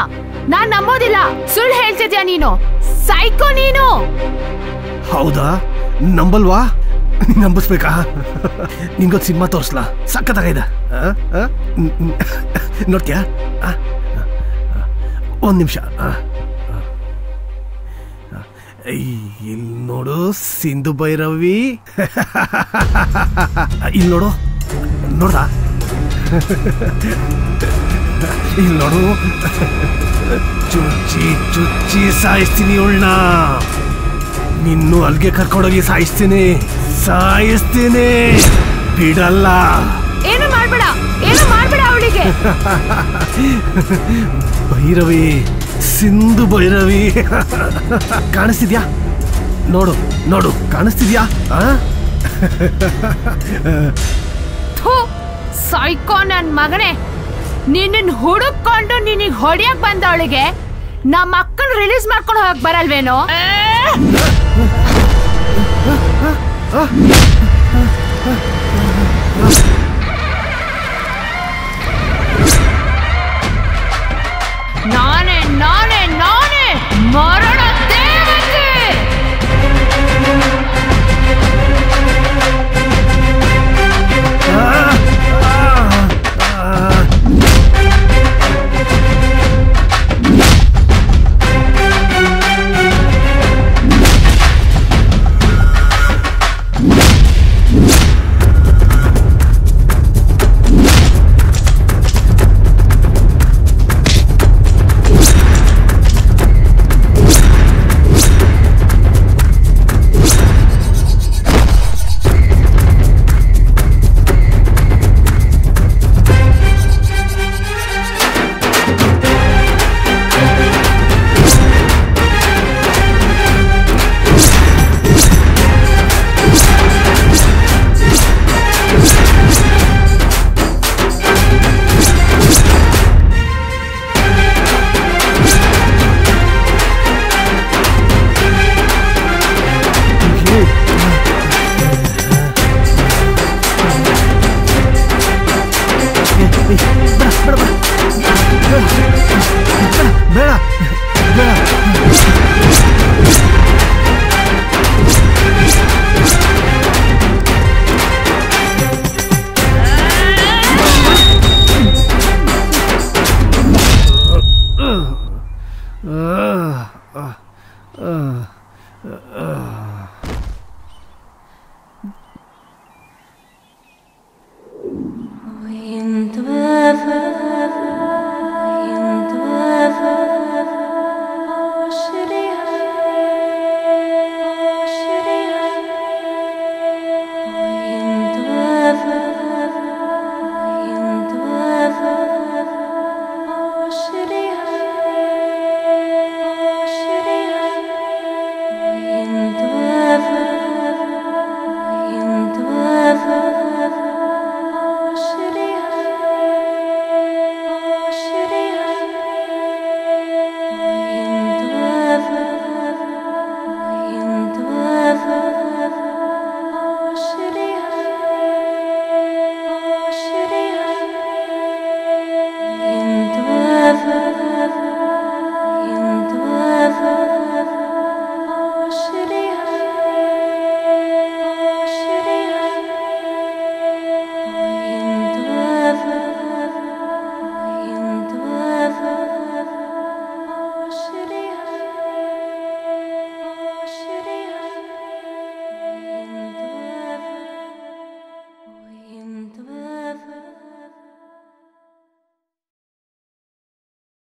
ಸುಳ್ಳು ಹೇಳ್ತಿದ್ಯಾ ನೀನು, ಸೈಕೋ ನೀನು. ಹೌದಾ? ನಂಬಲ್ವಾ? ನಂಬಿಸ್ಬೇಕಾ? ನಿಂಗೊಂದು ಸಿನಿಮಾ ತೋರಿಸ್ಲಾ? ಸಖತ್ತಾಗಿದೆ, ನೋಡ್ತೀಯಾ? ಒಂದ್ ನಿಮಿಷ. ಇಲ್ಲಿ ನೋಡು, ಸಿಂಧು ಭೈರವಿ. ಇಲ್ಲಿ ನೋಡು, ನೋಡ್ದ? ಇಲ್ಲಿ ನೋಡು, ಚುಚ್ಚಿ ಸಾಯಿಸ್ತೀನಿ ಅವಳನ್ನ. ನಿನ್ನೂ ಅಲ್ಗೆ ಕರ್ಕೊಂಡೋಗಿ ಸಾಯಿಸ್ತೀನಿ ಬಿಡಲ್ಲ. ಏನು ಮಾಡ್ಬೇಡ ಅವಳಿಗೆ. ಭೈರವಿ, ಸಿಂಧು ಭೈರವಿ ಕಾಣಿಸ್ತಿದ್ಯಾ? ನೋಡು ಕಾಣಿಸ್ತಿದ್ಯಾ? ಸೈಕೋ ನನ್ ಮಗನೇ, ನಿನ್ನ ಹುಡುಕೊಂಡು ನಿನಗೆ ಹೊಡಿಯಕ್ ಬಂದವಳಿಗೆ ನಮ್ಮ ಅಕ್ಕನ ರಿಲೀಸ್ ಮಾಡ್ಕೊಂಡು ಹೋಗಕ್ ಬರಲ್ವೇನೋ? ನಾನೇ ಮರಣ ದೇವತೆ.